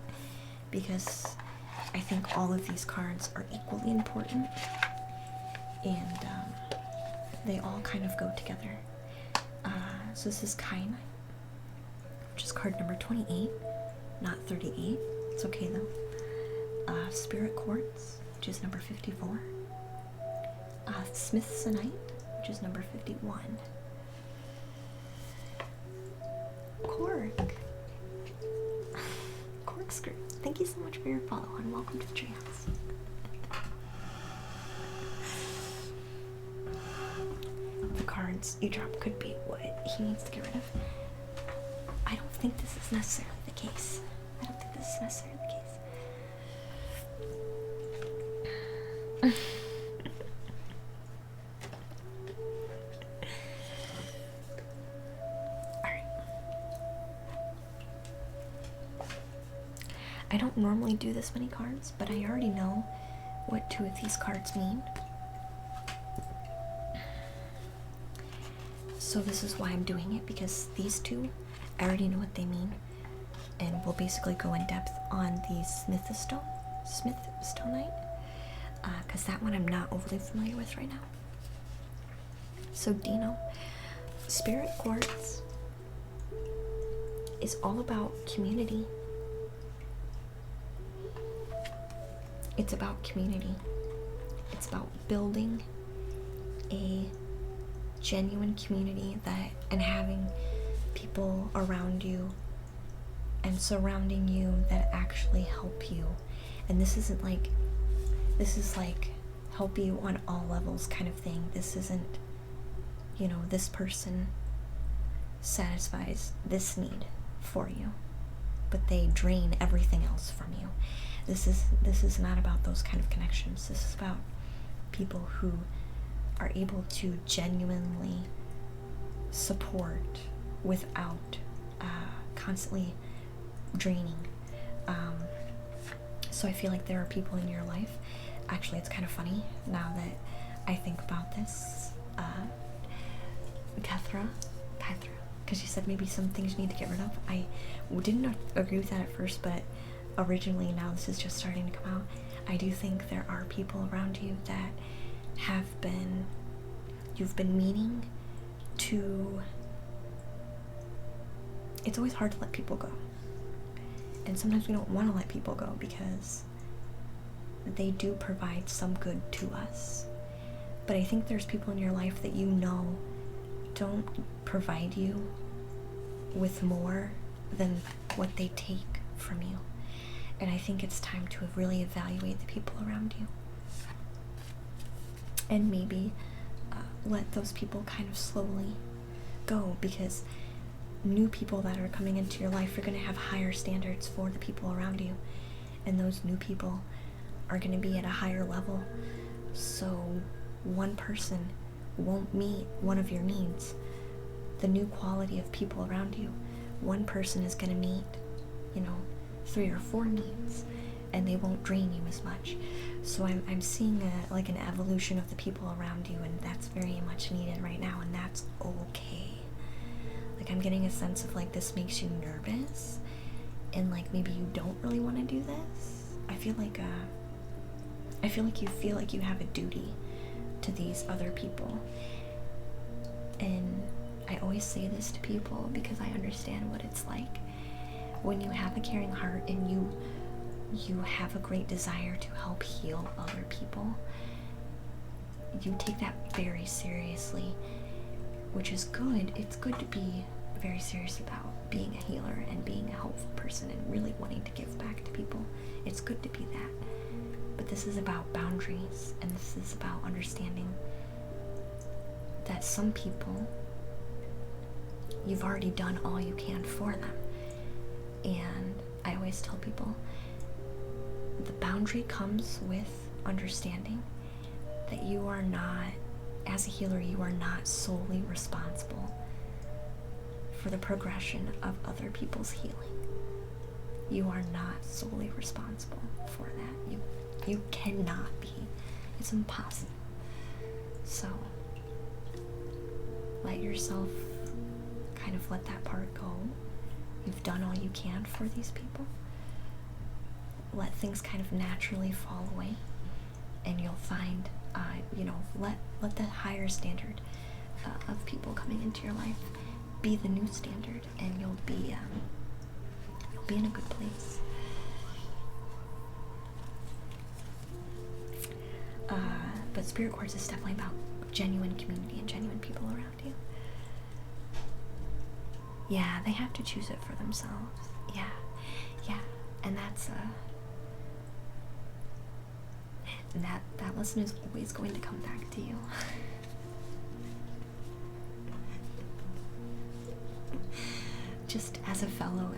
because I think all of these cards are equally important, and they all kind of go together. So this is Kainai, which is card number 28, not 38. It's okay though. Spirit Quartz, which is number 54. Smithsonite, which is number 51. Cork. Corkscrew. Thank you so much for your follow and welcome to the treehouse. The cards you drop could be what he needs to get rid of. I don't think this is necessarily the case. I don't think this is necessarily the case. Alright. I don't normally do this many cards, but I already know what 2 of these cards mean. So this is why I'm doing it, because these 2, I already know what they mean. And we'll basically go in depth on the Smithstonite. Because that one I'm not overly familiar with right now. So Dino, Spirit Quartz is all about community. It's about community. It's about building a genuine community and having people around you and surrounding you that actually help you. And this is like help you on all levels kind of thing. This isn't, you know, this person satisfies this need for you, but they drain everything else from you. This is not about those kind of connections. This is about people who are able to genuinely support without constantly draining. So I feel like there are people in your life. Actually, it's kind of funny now that I think about this. Kethra, because you said maybe some things you need to get rid of. I didn't agree with that at first, but originally, now this is just starting to come out. I do think there are people around you that you've been meaning to. It's always hard to let people go. And sometimes we don't want to let people go because they do provide some good to us. But I think there's people in your life that you know don't provide you with more than what they take from you. And I think it's time to really evaluate the people around you. And maybe let those people kind of slowly go, because new people that are coming into your life are going to have higher standards for the people around you, and those new people are going to be at a higher level. So one person won't meet one of your needs. The new quality of people around you, one person is going to meet, 3 or 4 needs, and they won't drain you as much. So I'm seeing an evolution of the people around you, and that's very much needed right now, and that's okay. I'm getting a sense of this makes you nervous, and maybe you don't really want to do this. I feel like you feel like you have a duty to these other people, and I always say this to people because I understand what it's like when you have a caring heart and you have a great desire to help heal other people. You take that very seriously, which is good. It's good to be very serious about being a healer and being a helpful person and really wanting to give back to people. It's good to be that. But this is about boundaries, and this is about understanding that some people, you've already done all you can for them. And I always tell people, the boundary comes with understanding that you are not, as a healer, you are not solely responsible for the progression of other people's healing. You are not solely responsible for that. You cannot be. It's impossible. So let yourself kind of let that part go. You've done all you can for these people. Let things kind of naturally fall away, and you'll find, let the higher standard of people coming into your life be the new standard, and you'll be in a good place. But Spirit Quartz is definitely about genuine community and genuine people around you. Yeah, they have to choose it for themselves. Yeah, yeah, and that's that lesson is always going to come back to you. Just as a fellow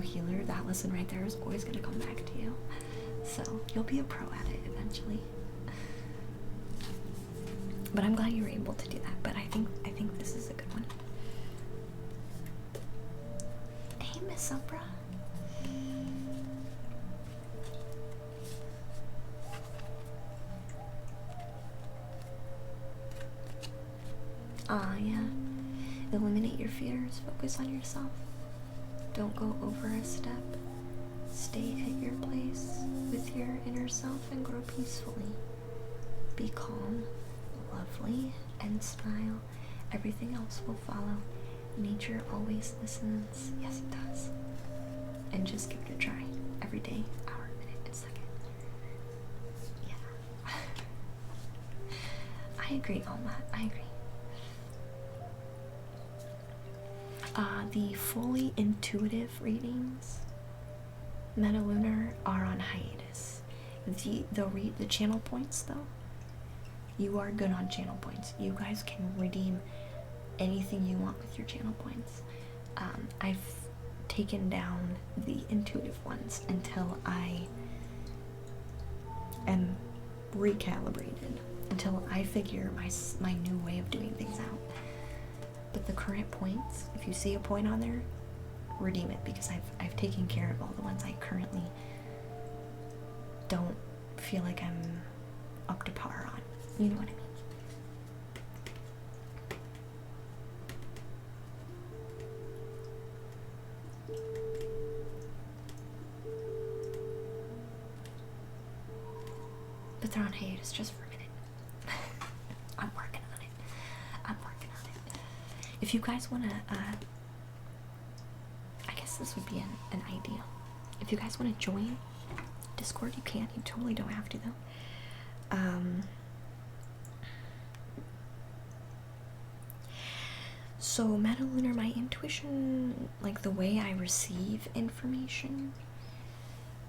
healer, that lesson right there is always going to come back to you. So you'll be a pro at it eventually. But I'm glad you were able to do that. But I think this is a good one. Hey, Miss Umbra. Yeah. Eliminate your fears. Focus on yourself. Don't go over a step. Stay at your place with your inner self and grow peacefully. Be calm, lovely, and smile. Everything else will follow. Nature always listens. Yes, it does. And just give it a try. Every day, hour, minute, and second. Yeah. I agree, Alma. I agree. The fully intuitive readings, Metalunar, are on hiatus. The channel points, though, you are good on channel points. You guys can redeem anything you want with your channel points. I've taken down the intuitive ones until I am recalibrated, until I figure my new way of doing things out. But the current points, if you see a point on there, redeem it, because I've taken care of all the ones I currently don't feel like I'm up to par on. You know what I mean? But they're on hiatus just for a minute. I'm working on it. If you guys want to, I guess this would be an idea. If you guys want to join Discord, you can. You totally don't have to, though. So Metalunar, my intuition, like the way I receive information,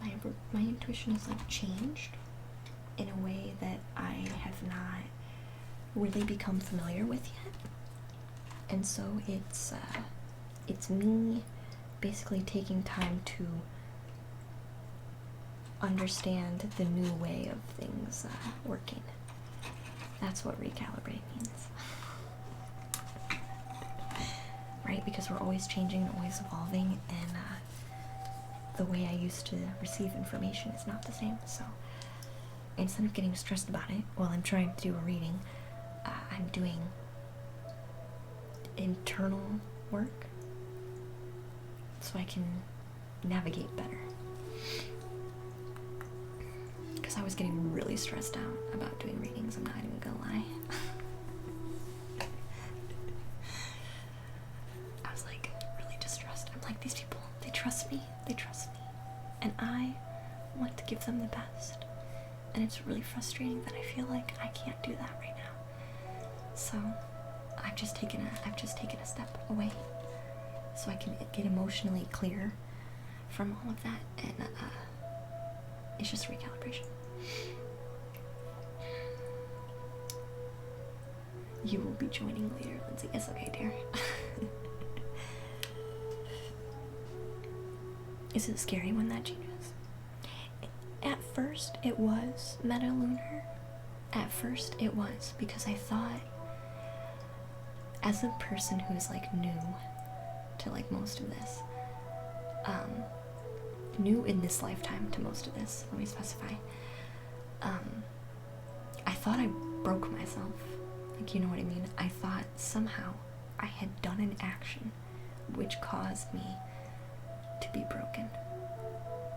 my intuition is like changed in a way that I have not really become familiar with yet. And so it's me basically taking time to understand the new way of things working. That's what recalibrate means. Right? Because we're always changing and always evolving, and the way I used to receive information is not the same. So instead of getting stressed about it while I'm trying to do a reading, I'm doing internal work so I can navigate better. Because I was getting really stressed out about doing readings, I'm not even gonna lie. I was like really distressed. I'm like, these people, they trust me, and I want to give them the best. And it's really frustrating that I feel like I can't do that right now. So I've just taken a step away so I can get emotionally clear from all of that, and it's just recalibration. You will be joining later, Lindsay. It's okay, dear. Is it scary when that changes? At first it was, Metalunar. At first it was, because I thought, as a person who's like new to like most of this, new in this lifetime to most of this, let me specify, I thought I broke myself. Like, you know what I mean? I thought somehow I had done an action which caused me to be broken.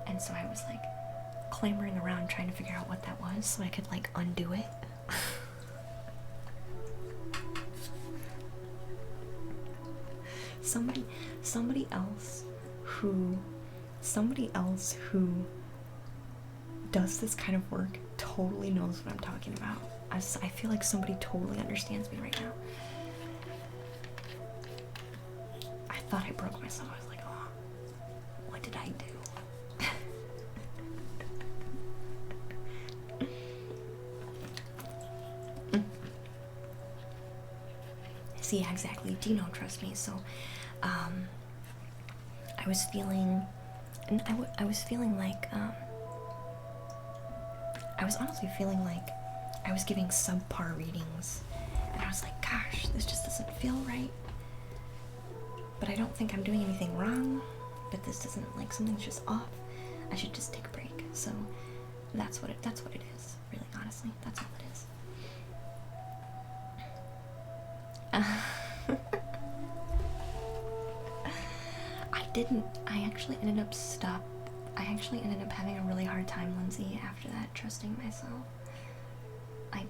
And so I was like clamoring around trying to figure out what that was so I could like undo it. Somebody else who does this kind of work totally knows what I'm talking about. I feel like somebody totally understands me right now. I thought I broke myself. I was like, oh, what did I do? See, yeah, exactly. Do you know, trust me. So, I was feeling, and I was feeling like, I was honestly feeling like I was giving subpar readings. And I was like, gosh, this just doesn't feel right. But I don't think I'm doing anything wrong. But this doesn't, like, something's just off. I should just take a break. So that's what it is. Really, honestly, that's all it is. I actually ended up having a really hard time, Lindsay, after that, trusting myself. I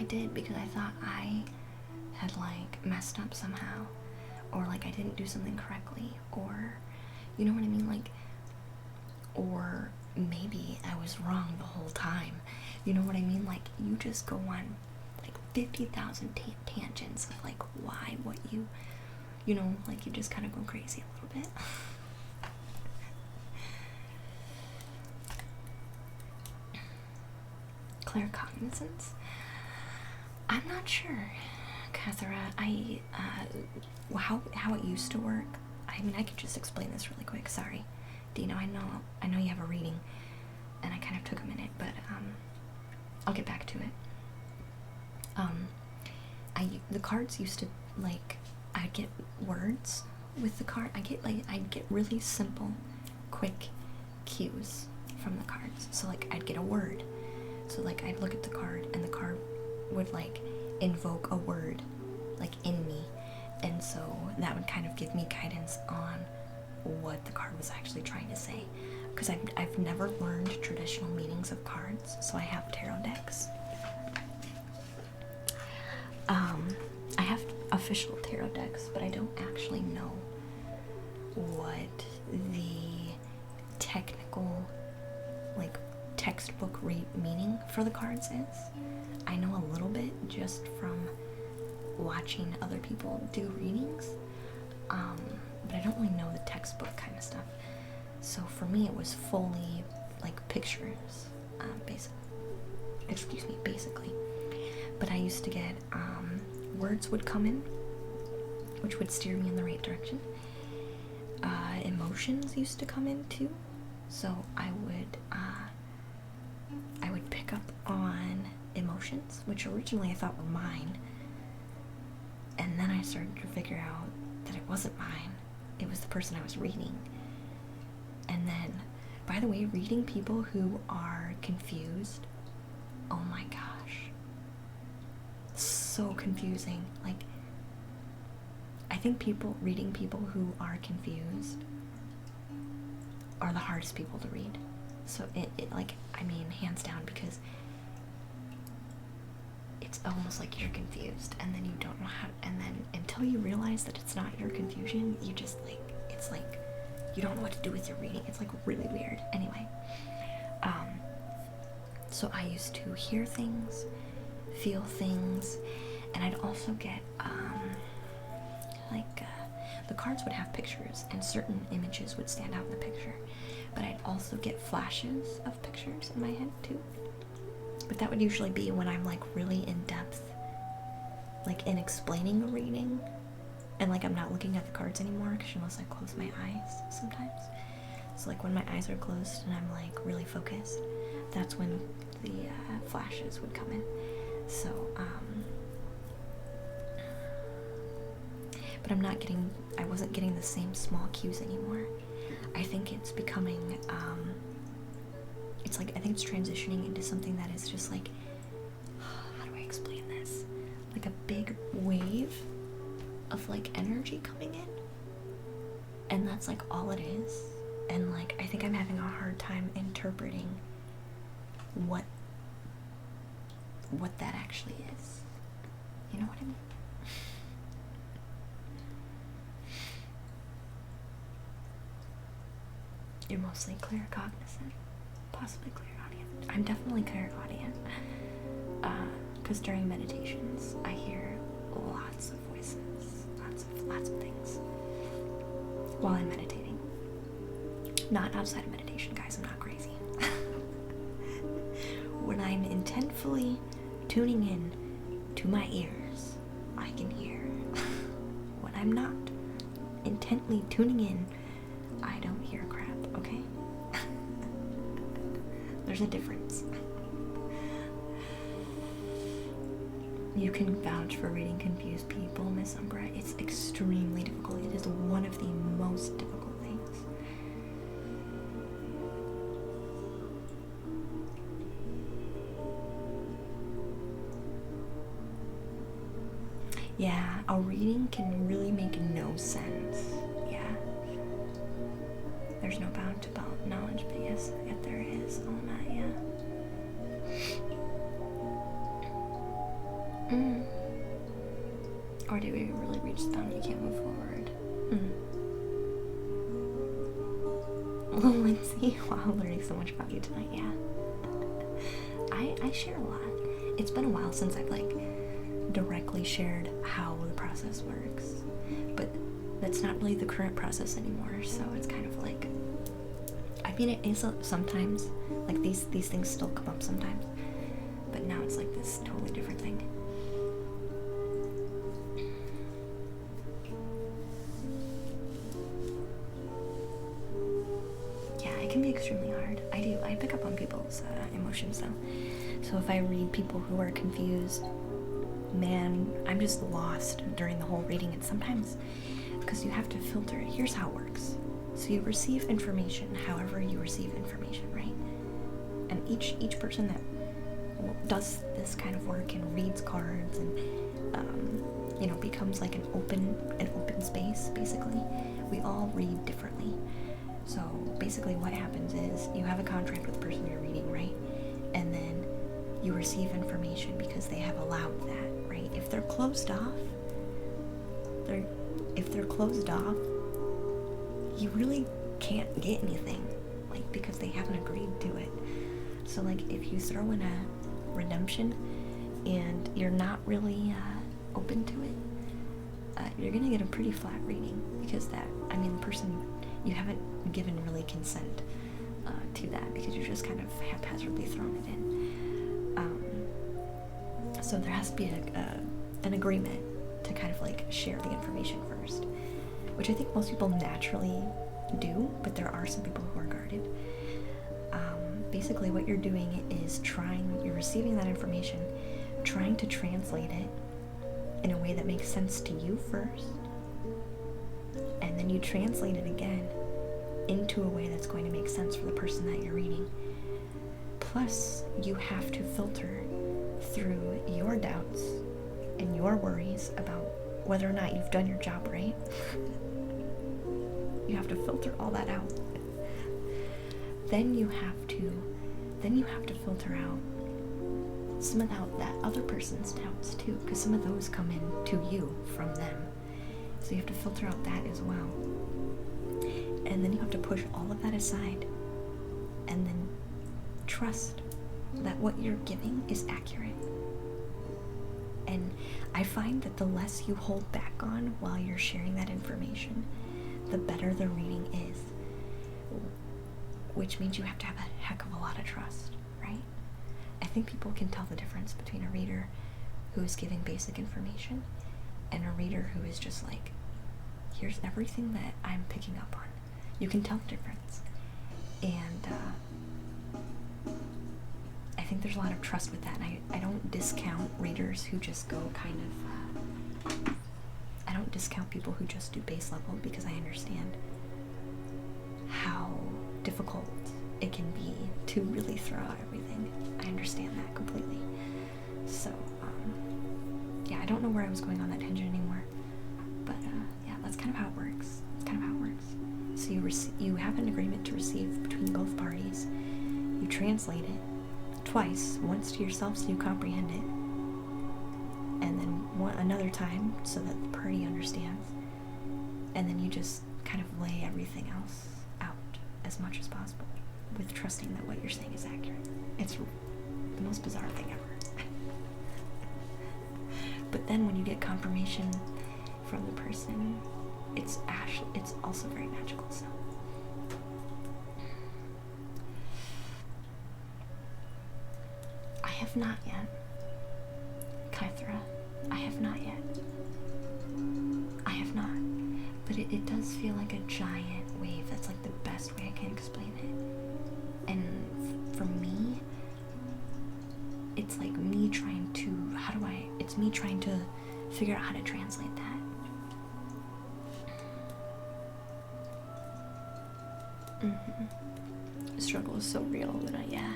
did because I thought I had, like, messed up somehow, or like I didn't do something correctly, or you know what I mean, like, or maybe I was wrong the whole time. You know what I mean? Like, you just go on like 50,000 tangents of like why, what you know, like you just kind of go crazy a little bit. Claircognizance? I'm not sure, Cathara. How it used to work. I mean, I could just explain this really quick. Sorry, Dino. I know you have a reading, and I kind of took a minute, but I'll get back to it. The cards used to, like, I'd get words with the card. I'd get really simple, quick cues from the cards. So like I'd get a word. So like I'd look at the card and the card would like invoke a word like in me. And so that would kind of give me guidance on what the card was actually trying to say. Because I've never learned traditional meanings of cards, so I have tarot decks. I have official tarot decks, but I don't actually know what the technical, like, textbook meaning for the cards is. I know a little bit just from watching other people do readings, but I don't really know the textbook kind of stuff. So for me, it was fully like pictures, basically. But I used to get words would come in, which would steer me in the right direction. Emotions used to come in too, so I would pick up on emotions, which originally I thought were mine, and then I started to figure out that it wasn't mine. It was the person I was reading. And then, by the way, reading people who are confused, oh my gosh, so confusing. Like, I think reading people who are confused are the hardest people to read. So I mean, hands down, because it's almost like you're confused, and then you don't know how, and then until you realize that it's not your confusion, you just it's like you don't know what to do with your reading. It's like really weird. Anyway, so I used to hear things, feel things, and I'd also get the cards would have pictures, and certain images would stand out in the picture, but I'd also get flashes of pictures in my head too. But that would usually be when I'm like really in depth, like in explaining a reading, and like I'm not looking at the cards anymore, because unless I close my eyes sometimes. So like when my eyes are closed and I'm like really focused, that's when the flashes would come in. So but I wasn't getting the same small cues anymore. I think it's becoming I think it's transitioning into something that is just like, how do I explain this? Like a big wave of like energy coming in, and that's like all it is. And like I think I'm having a hard time interpreting what that actually is. You know what I mean? You're mostly claircognizant, possibly clairaudient. I'm definitely clairaudient, because during meditations I hear lots of voices. lots of things while I'm meditating. Not outside of meditation, guys, I'm not crazy. When I'm intentfully tuning in to my ears, I can hear. When I'm not intently tuning in, I don't hear crap, okay? There's a difference. You can vouch for reading confused people, Miss Umbra. It's extremely difficult. It is one of the most difficult things. Yeah, a reading can really make no sense. Yeah. There's no bound about knowledge, but yes, yet there is. Oh my, yeah. Or do we really reach the bound? You can't move forward. Well, Lindsay, wow, I'm learning so much about you tonight. Yeah. I share a lot. It's been a while since I've like directly shared how the process works, but that's not really the current process anymore. So it's kind of like, I mean, it is sometimes like these things still come up sometimes, but now it's like this totally different thing. Can be extremely hard. I pick up on people's emotions though. So if I read people who are confused, man, I'm just lost during the whole reading. And sometimes, because you have to filter it, here's how it works. So you receive information however you receive information, right? And each person that does this kind of work and reads cards and becomes like an open space, basically. We all read differently. So basically what happens is you have a contract with the person you're reading, right? And then you receive information because they have allowed that, right? If they're closed off, you really can't get anything, like, because they haven't agreed to it. So like if you throw in a redemption and you're not really open to it, you're gonna get a pretty flat reading, because the person, you haven't given really consent to that, because you're just kind of haphazardly throwing it in. So there has to be an agreement to kind of like share the information first, which I think most people naturally do, but there are some people who are guarded. Basically what you're doing is you're receiving that information, trying to translate it in a way that makes sense to you first, and then you translate it again into a way that's going to make sense for the person that you're reading. Plus, you have to filter through your doubts and your worries about whether or not you've done your job right. You have to filter all that out. Then you have to filter out some of that other person's doubts too, because some of those come in to you from them. So you have to filter out that as well. And then you have to push all of that aside and then trust that what you're giving is accurate. And I find that the less you hold back on while you're sharing that information, the better the reading is. Which means you have to have a heck of a lot of trust, right? I think people can tell the difference between a reader who is giving basic information and a reader who is just like, here's everything that I'm picking up on. You can tell the difference. And I think there's a lot of trust with that. And I don't discount readers who just go kind of, I don't discount people who just do base level, because I understand how difficult it can be to really throw out everything. I understand that completely. So, yeah, I don't know where I was going on that tangent anymore. But, yeah, that's kind of how it works. So you have an agreement to receive between both parties. You translate it twice, once to yourself so you comprehend it, and then another time so that the party understands, and then you just kind of lay everything else out as much as possible, with trusting that what you're saying is accurate. It's the most bizarre thing ever. But then when you get confirmation from the person, it's also very magical. So I have not yet, Kythra. I have not yet. I have not. But it does feel like a giant wave. That's like the best way I can explain it. And for me, it's like me trying to, it's me trying to figure out how to translate that. Struggle is so real, but yeah.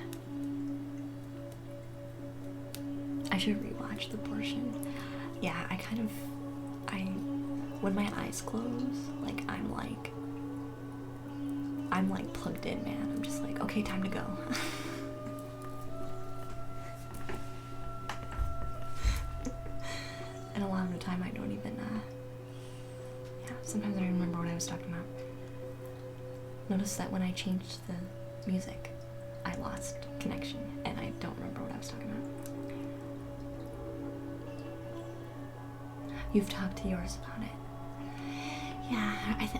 I should rewatch the portion. Yeah, when my eyes close, like I'm like plugged in, man. I'm just like, okay, time to go. And a lot of the time I don't even, yeah, sometimes I don't remember what I was talking about. Notice that when I changed the music, I lost connection, and I don't remember what I was talking about. You've talked to yours about it. Yeah,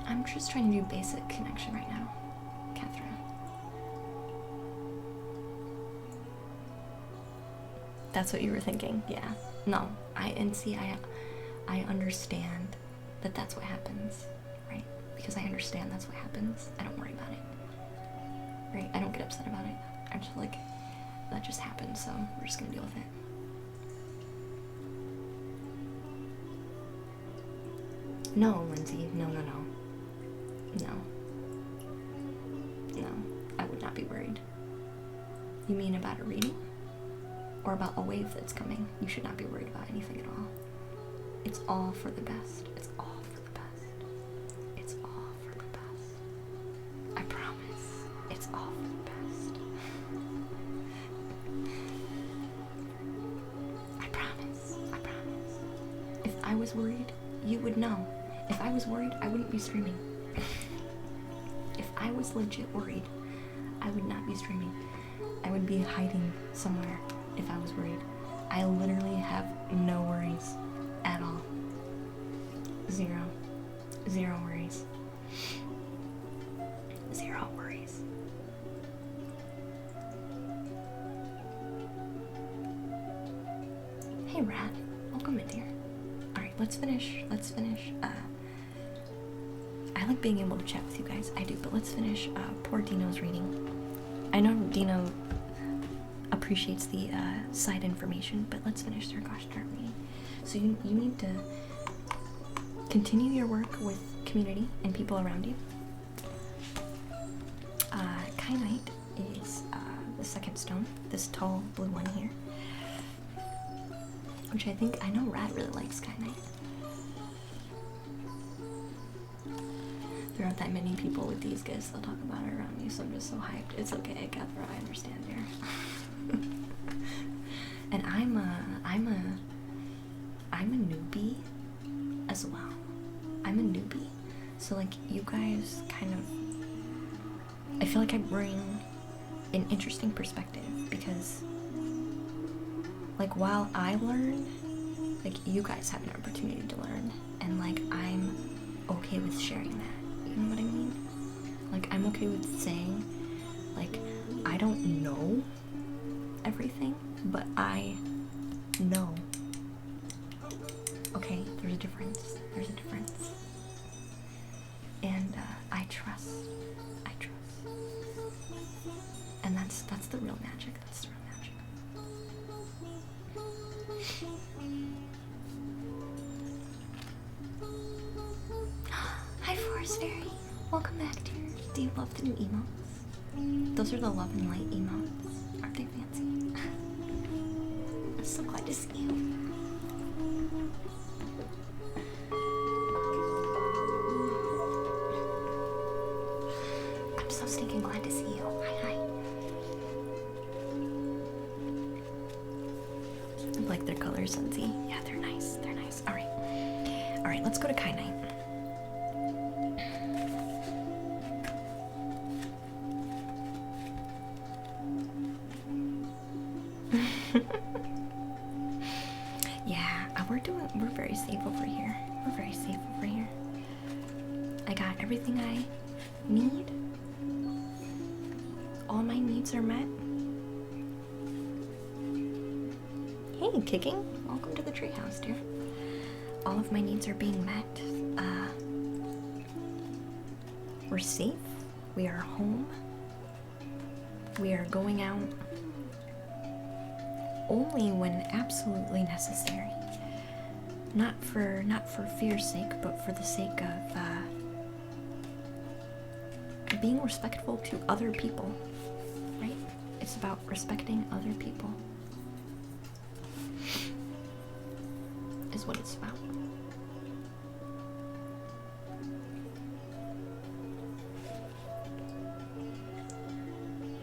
I'm just trying to do basic connection right now, Catherine. That's what you were thinking, yeah. No, I understand that that's what happens, right? Because I understand that's what happens. I don't worry about it, right? I don't get upset about it. I'm just like, that just happened, so we're just gonna deal with it. No, Lindsay, no. No, I would not be worried. You mean about a reading? Or about a wave that's coming? You should not be worried about anything at all. It's all for the best. It's all for the best. It's all for the best. I promise. It's all for the best. I promise. I promise. If I was worried, you would know. If I was worried, I wouldn't be streaming. If I was legit worried, I would not be streaming. I would be hiding somewhere if I was worried. I literally have no worries at all. Zero worries. Zero worries. Hey Rat, welcome in here. Alright, let's finish. I like being able to chat with you guys. I do, but let's finish poor Dino's reading. I know Dino appreciates the side information, but let's finish their gosh darn reading. So you need to continue your work with community and people around you. Kyanite is the second stone, this tall blue one here, which I know Rad really likes Kyanite. There aren't that many people with these guys they'll talk about it around me, so I'm just so hyped. It's okay, Catherine, I understand here. And I'm a newbie as well. I'm a newbie. So like you guys kind of, I feel like I bring an interesting perspective because like while I learn, like you guys have an opportunity to learn, and like I'm okay with sharing that. You know what I mean? Like I'm okay with saying like I don't know everything, but I know. Okay, there's a difference. And I trust. And that's the real magic. Hi Forest Fairy. Welcome back, dear. Do you love the new emotes? Those are the love and light emotes. Aren't they fancy? I'm so glad to see you. I'm so stinking glad to see you. Hi. I like their colors, Lindsay. Yeah, they're nice. Alright, let's go to Kyanite. Yeah, we're very safe over here. We're very safe needs are met. Hey, Kicking. Welcome to the treehouse, dear. All of my needs are being met. We're safe. We are home. We are going out only when absolutely necessary. Not for fear's sake, but for the sake of being respectful to other people, right? It's about respecting other people. Is what it's about.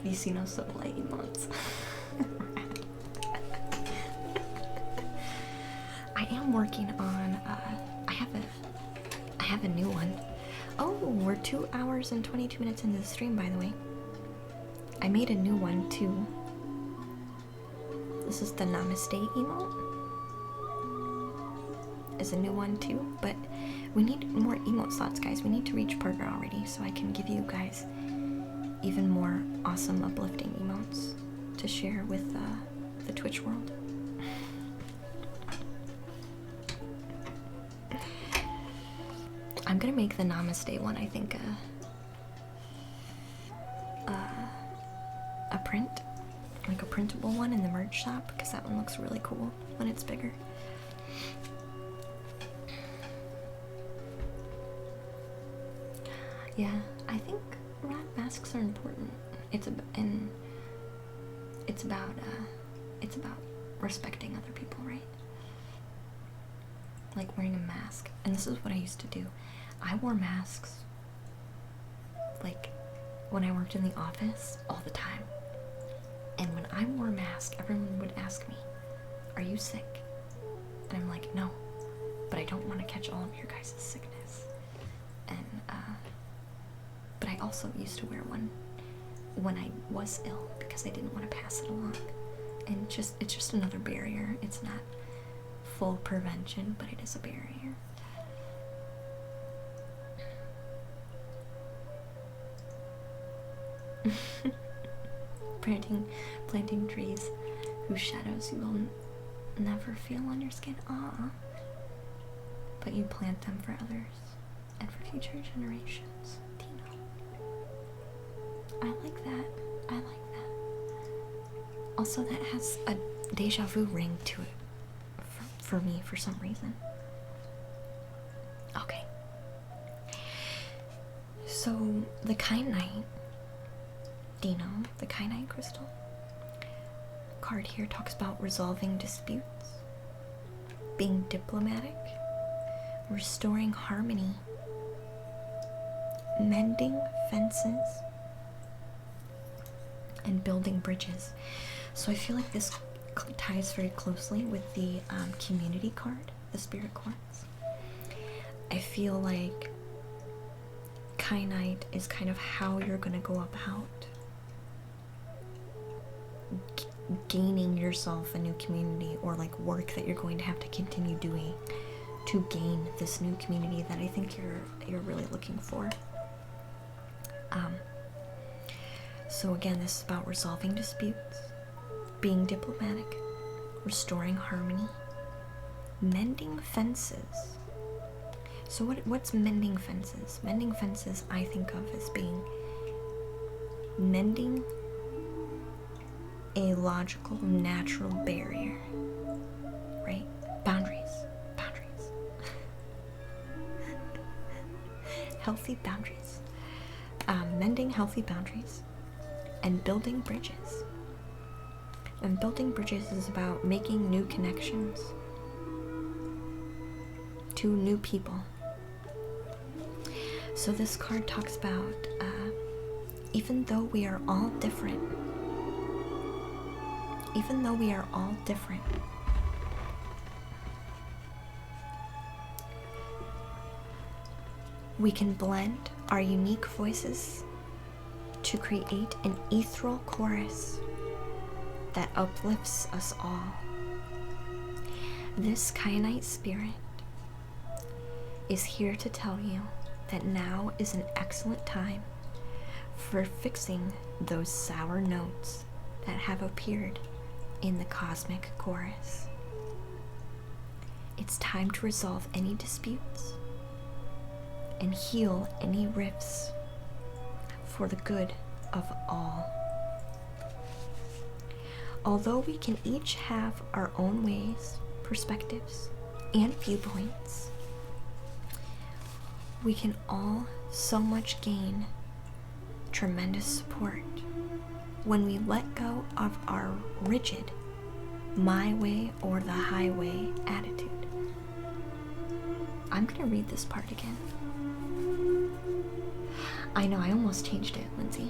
You see no so light emotes. I am working on I have a new one. Oh, we're 2 hours and 22 minutes into the stream, by the way. I made a new one too. This is the Namaste emote. Is a new one too, but we need more emote slots, guys. We need to reach partner already, so I can give you guys even more awesome, uplifting emotes to share with the Twitch world. I'm gonna make the Namaste one, I think, a print, like a printable one in the merch shop, because that one looks really cool when it's bigger. Yeah, I think rat masks are important. It's about respecting other people, right? Like wearing a mask. And this is what I used to do. I wore masks like when I worked in the office all the time. And when I wore a mask, everyone would ask me, "Are you sick?" And I'm like, "No, but I don't want to catch all of your guys' sickness." And but I also used to wear one when I was ill because I didn't want to pass it along. And it's just another barrier. It's not full prevention, but it is a barrier. planting trees whose shadows you will never feel on your skin. Ah, but you plant them for others and for future generations. I like that. I like that. Also, that has a deja vu ring to it for me for some reason. Okay. So, the Kyanite, Dino, the Kyanite crystal card here talks about resolving disputes, being diplomatic, restoring harmony, mending fences, and building bridges. So I feel like this ties very closely with the community card, the spirit quartz. I feel like Kyanite is kind of how you're going to go about gaining yourself a new community, or like work that you're going to have to continue doing to gain this new community that I think you're really looking for. So again, this is about resolving disputes, being diplomatic, restoring harmony, mending fences. So what's mending fences? Mending fences I think of as being mending a logical, natural barrier, right? Boundaries. Healthy boundaries. Mending healthy boundaries and building bridges. And building bridges is about making new connections to new people. So this card talks about even though we are all different, we can blend our unique voices to create an ethereal chorus that uplifts us all. This Kyanite spirit is here to tell you that now is an excellent time for fixing those sour notes that have appeared in the cosmic chorus. It's time to resolve any disputes and heal any rifts for the good of all. Although we can each have our own ways, perspectives, and viewpoints, we can all so much gain tremendous support when we let go of our rigid my way or the highway attitude. I'm gonna read this part again. I know, I almost changed it, Lindsay.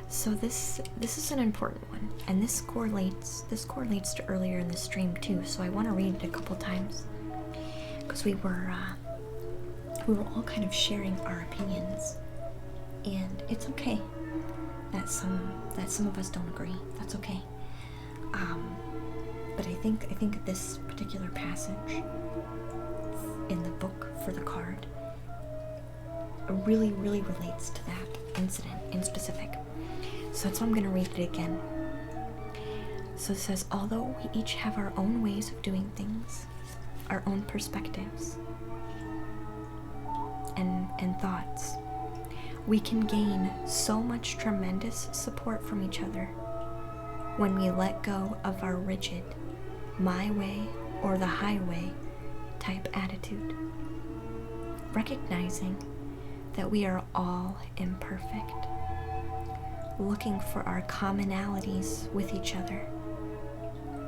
So this is an important one, and this correlates to earlier in the stream too, so I want to read it a couple times, because we were all kind of sharing our opinions, and it's okay that some of us don't agree. That's okay. But I think this particular passage in the book for the card really relates to that incident in specific. So that's why I'm going to read it again. So it says, although we each have our own ways of doing things, our own perspectives and thoughts, we can gain so much tremendous support from each other when we let go of our rigid, my way or the highway type attitude, recognizing that we are all imperfect, looking for our commonalities with each other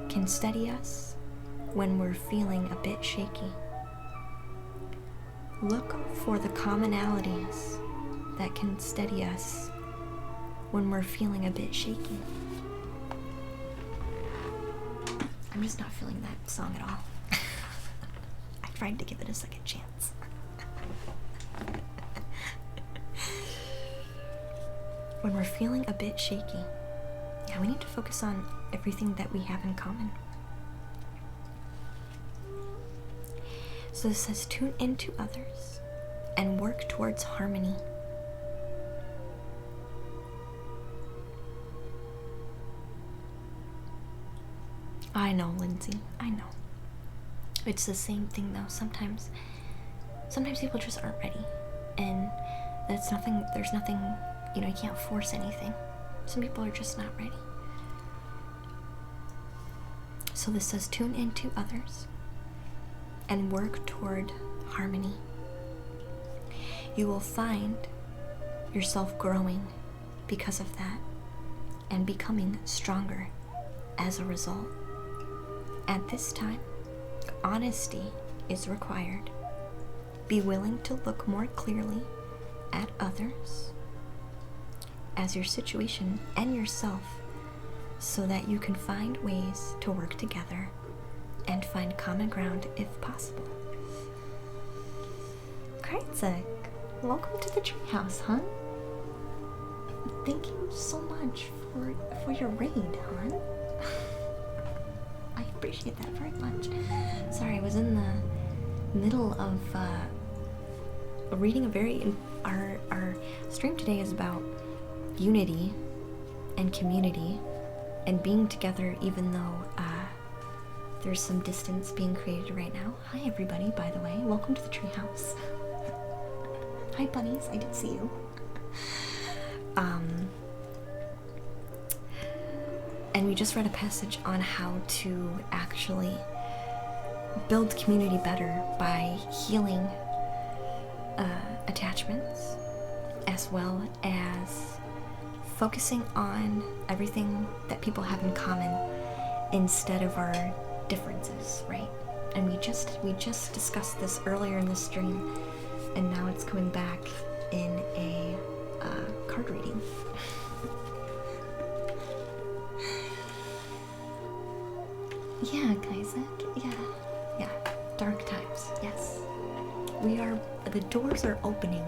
can steady us when we're feeling a bit shaky. Look for the commonalities that can steady us when we're feeling a bit shaky. I'm just not feeling that song at all. I tried to give it a second chance. When we're feeling a bit shaky, yeah, we need to focus on everything that we have in common. So this says, tune into others and work towards harmony. I know, Lindsay, I know. It's the same thing though. Sometimes people just aren't ready, and there's nothing, you can't force anything. Some people are just not ready. So this says, tune into others and work toward harmony. You will find yourself growing because of that and becoming stronger as a result. At this time, honesty is required. Be willing to look more clearly at others as your situation and yourself, so that you can find ways to work together and find common ground if possible. Kraitzek, welcome to the treehouse, hon. Thank you so much for your raid, hon. I appreciate that very much. Sorry, I was in the middle of reading our stream today is about unity and community and being together, even though there's some distance being created right now. Hi everybody, by the way, welcome to the treehouse. Hi bunnies, I did see you. And we just read a passage on how to actually build community better by healing attachments, as well as focusing on everything that people have in common instead of our differences, right? And we just discussed this earlier in the stream, and now it's coming back in a card reading. Yeah, Kaizek, yeah, dark times, yes. The doors are opening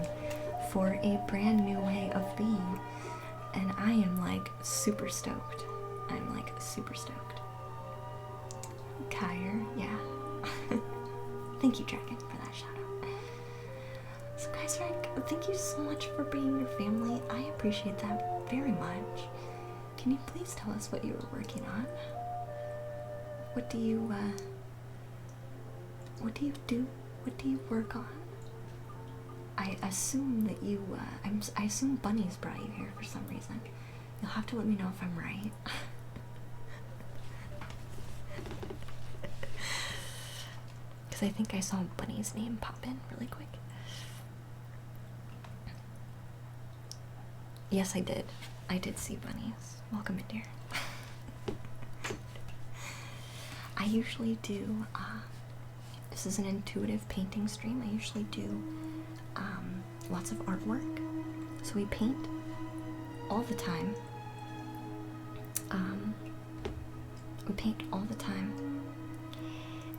for a brand new way of being, and I am like super stoked. Kyre, yeah. Thank you, Dragon, for that shout out. So guys, right thank you so much for bringing your family. I appreciate that very much. Can you please tell us what you were working on? What do you do? What do you work on? I assume that you, I assume Bunnies brought you here for some reason. You'll have to let me know if I'm right. Because I think I saw Bunny's name pop in really quick. Yes, I did. I did see Bunnies. Welcome in, dear. I usually do, this is an intuitive painting stream. I usually do lots of artwork. So we paint all the time. We paint all the time.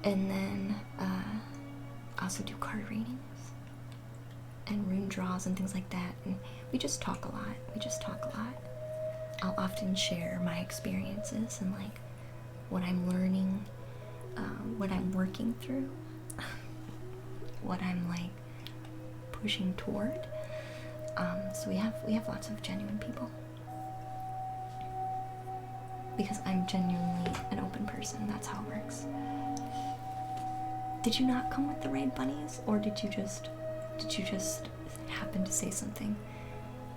And then I also do card readings and rune draws and things like that. And we just talk a lot. I'll often share my experiences and like what I'm learning, what I'm working through, what I'm like pushing toward. So we have lots of genuine people because I'm genuinely an open person. That's how it works. Did you not come with the raid bunnies, or did you just happen to say something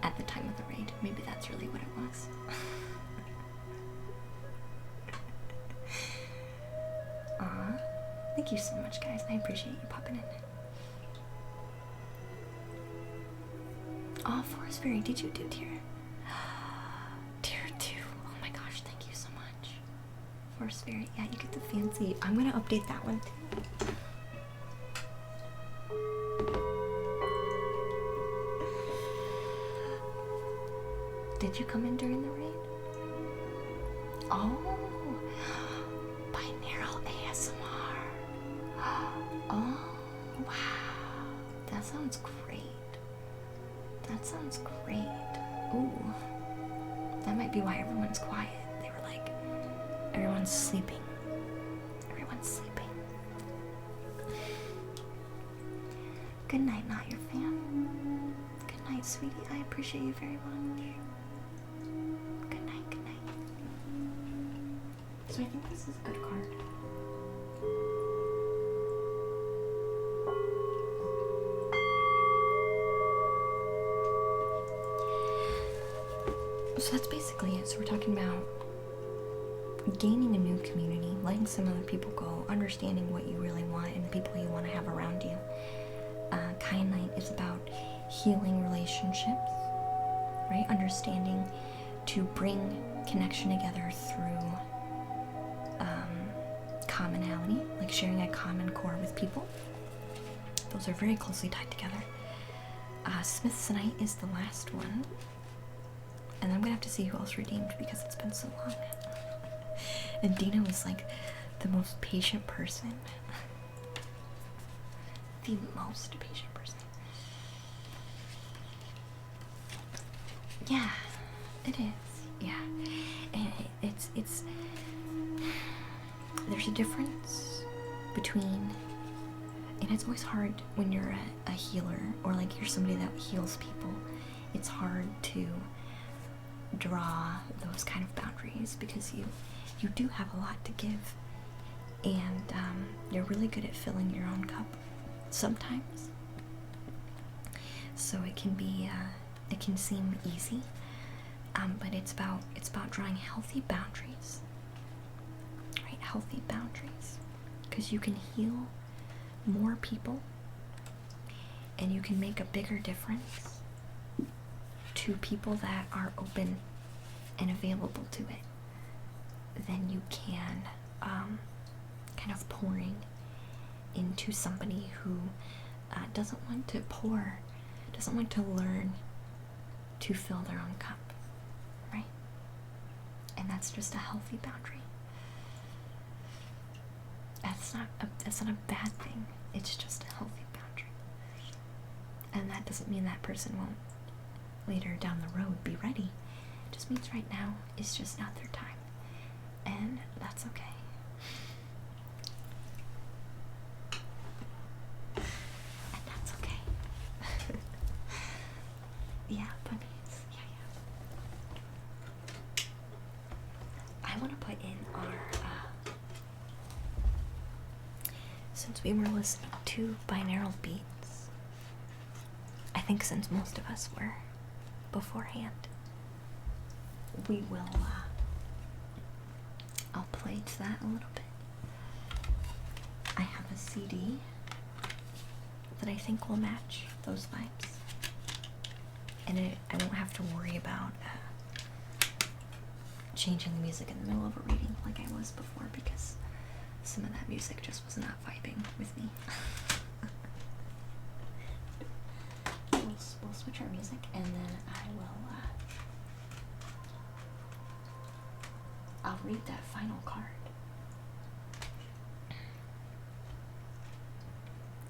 at the time of the raid? Maybe that's really what it was. Aw, thank you so much, guys. I appreciate you popping in. Oh, Forest Fairy, did you do tier? Tier 2. Oh my gosh, thank you so much. Forest Fairy, yeah, you get the fancy. I'm gonna update that one too. Did you come in during the raid? Oh, binaural ASMR. Oh, wow. That sounds great. That sounds great. Ooh. That might be why everyone's quiet. They were like, everyone's sleeping. Everyone's sleeping. Good night, not your fam. Good night, sweetie. I appreciate you very much. Good night, good night. So I think this is a good card. So that's basically it. So we're talking about gaining a new community, letting some other people go, understanding what you really want and the people you want to have around you. Kyanite is about healing relationships, right? Understanding to bring connection together through commonality, like sharing a common core with people. Those are very closely tied together. Smithsonite is the last one. And I'm gonna have to see who else redeemed because it's been so long. And Dina was like the most patient person. The most patient person. Yeah, it is. Yeah. And it's there's a difference between, and it's always hard when you're a healer or like you're somebody that heals people. It's hard to draw those kind of boundaries because you do have a lot to give, and you're really good at filling your own cup sometimes. So it can be it can seem easy, but it's about drawing healthy boundaries, right? Healthy boundaries, because you can heal more people and you can make a bigger difference to people that are open and available to it than you can kind of pouring into somebody who doesn't want to pour, doesn't want to learn to fill their own cup, right? And that's just a healthy boundary. That's not a bad thing. It's just a healthy boundary. And that doesn't mean that person won't later down the road be ready. It just means right now is just not their time, and that's okay. And that's okay. I want to put in our, since we were listening to binaural beats, I think since most of us were beforehand, we will, I'll play to that a little bit. I have a CD that I think will match those vibes. And I won't have to worry about changing the music in the middle of a reading like I was before, because some of that music just was not vibing with me. We'll switch our music, and then I will, I'll read that final card.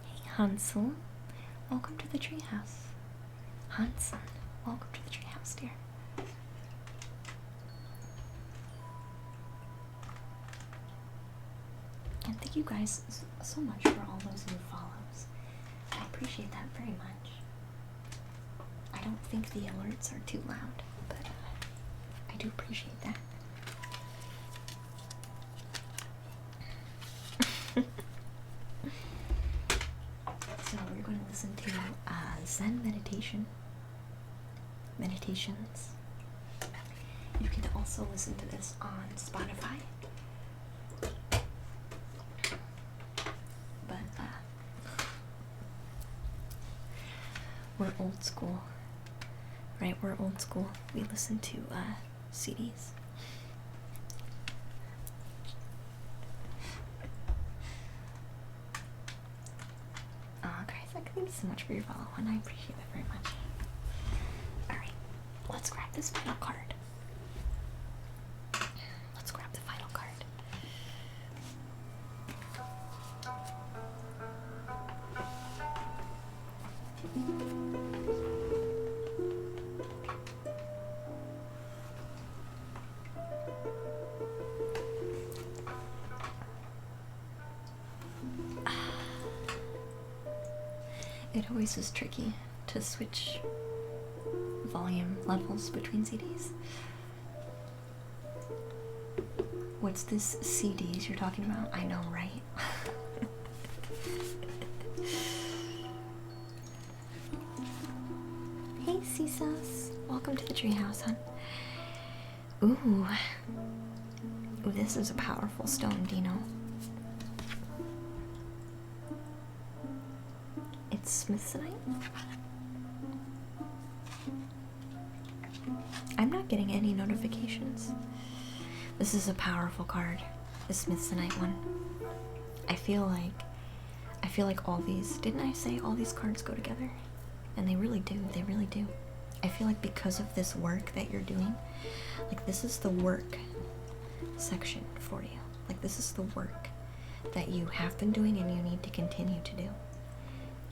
Hey Hansel, welcome to the treehouse. Hansen, welcome to the treehouse, dear. And thank you guys so much for all those new follows. I appreciate that very much. I don't think the alerts are too loud, but I do appreciate that. So we're going to listen to Zen meditations. You can also listen to this on Spotify. But we're old school, right? We're old school. We listen to CDs. Thank you so much for your follow, and I appreciate it very much. Alright, let's grab this final card. Let's grab the final card. It always is tricky to switch volume levels between CDs. What's this CDs you're talking about? I know, right? Hey, Cesas. Welcome to the treehouse, hon. Ooh. Ooh, this is a powerful stone, Dino. It's Smithsonite? I'm not getting any notifications. This is a powerful card, the Smithsonite one. I feel like all these, didn't I say all these cards go together? And they really do, they really do. I feel like because of this work that you're doing, like this is the work section for you. Like this is the work that you have been doing and you need to continue to do.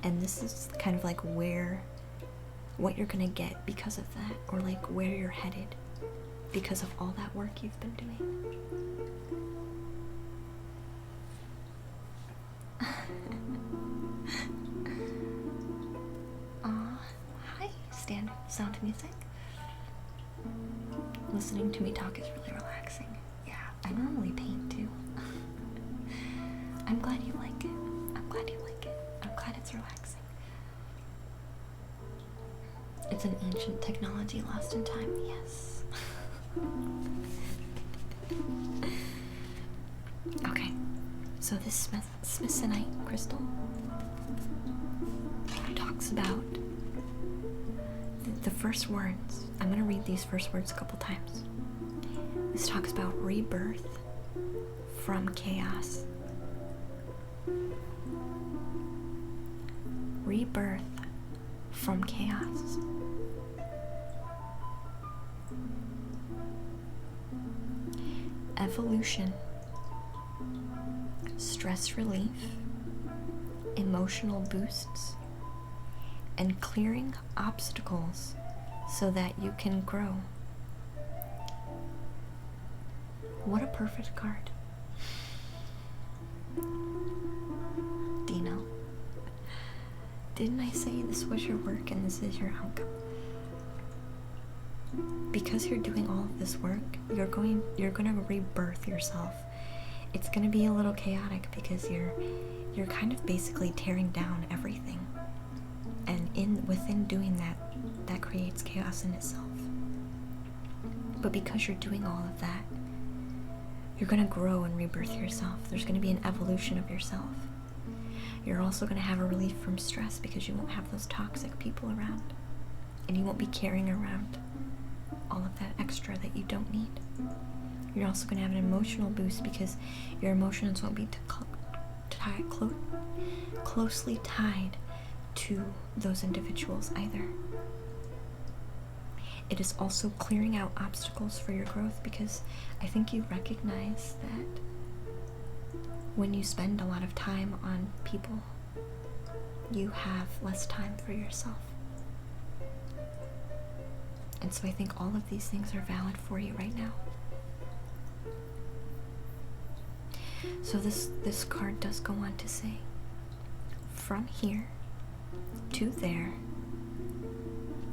And this is kind of like what you're gonna get because of that, or like where you're headed because of all that work you've been doing. Hi, Sound of Music. Listening to me talk is really relaxing. Yeah, I normally paint too. I'm glad you like it. I'm glad you like it. I'm glad it's relaxing. It's an ancient technology lost in time, yes. Okay, so this Smithsonite crystal talks about the first words. I'm going to read these first words a couple times. This talks about rebirth from chaos. Rebirth from chaos. Evolution. Stress relief. Emotional boosts. And clearing obstacles so that you can grow. What a perfect card. Dino. Didn't I say this was your work and this is your outcome? because you're doing all of this work, you're going to rebirth yourself. It's going to be a little chaotic because you're kind of basically tearing down everything. And within doing that creates chaos in itself. But because you're doing all of that, you're going to grow and rebirth yourself. There's going to be an evolution of yourself. You're also going to have a relief from stress because you won't have those toxic people around. And you won't be carrying around all of that extra that you don't need. You're also going to have an emotional boost because your emotions won't be closely tied to those individuals either. It is also clearing out obstacles for your growth because I think you recognize that when you spend a lot of time on people, you have less time for yourself. And so I think all of these things are valid for you right now. So this card does go on to say, from here to there,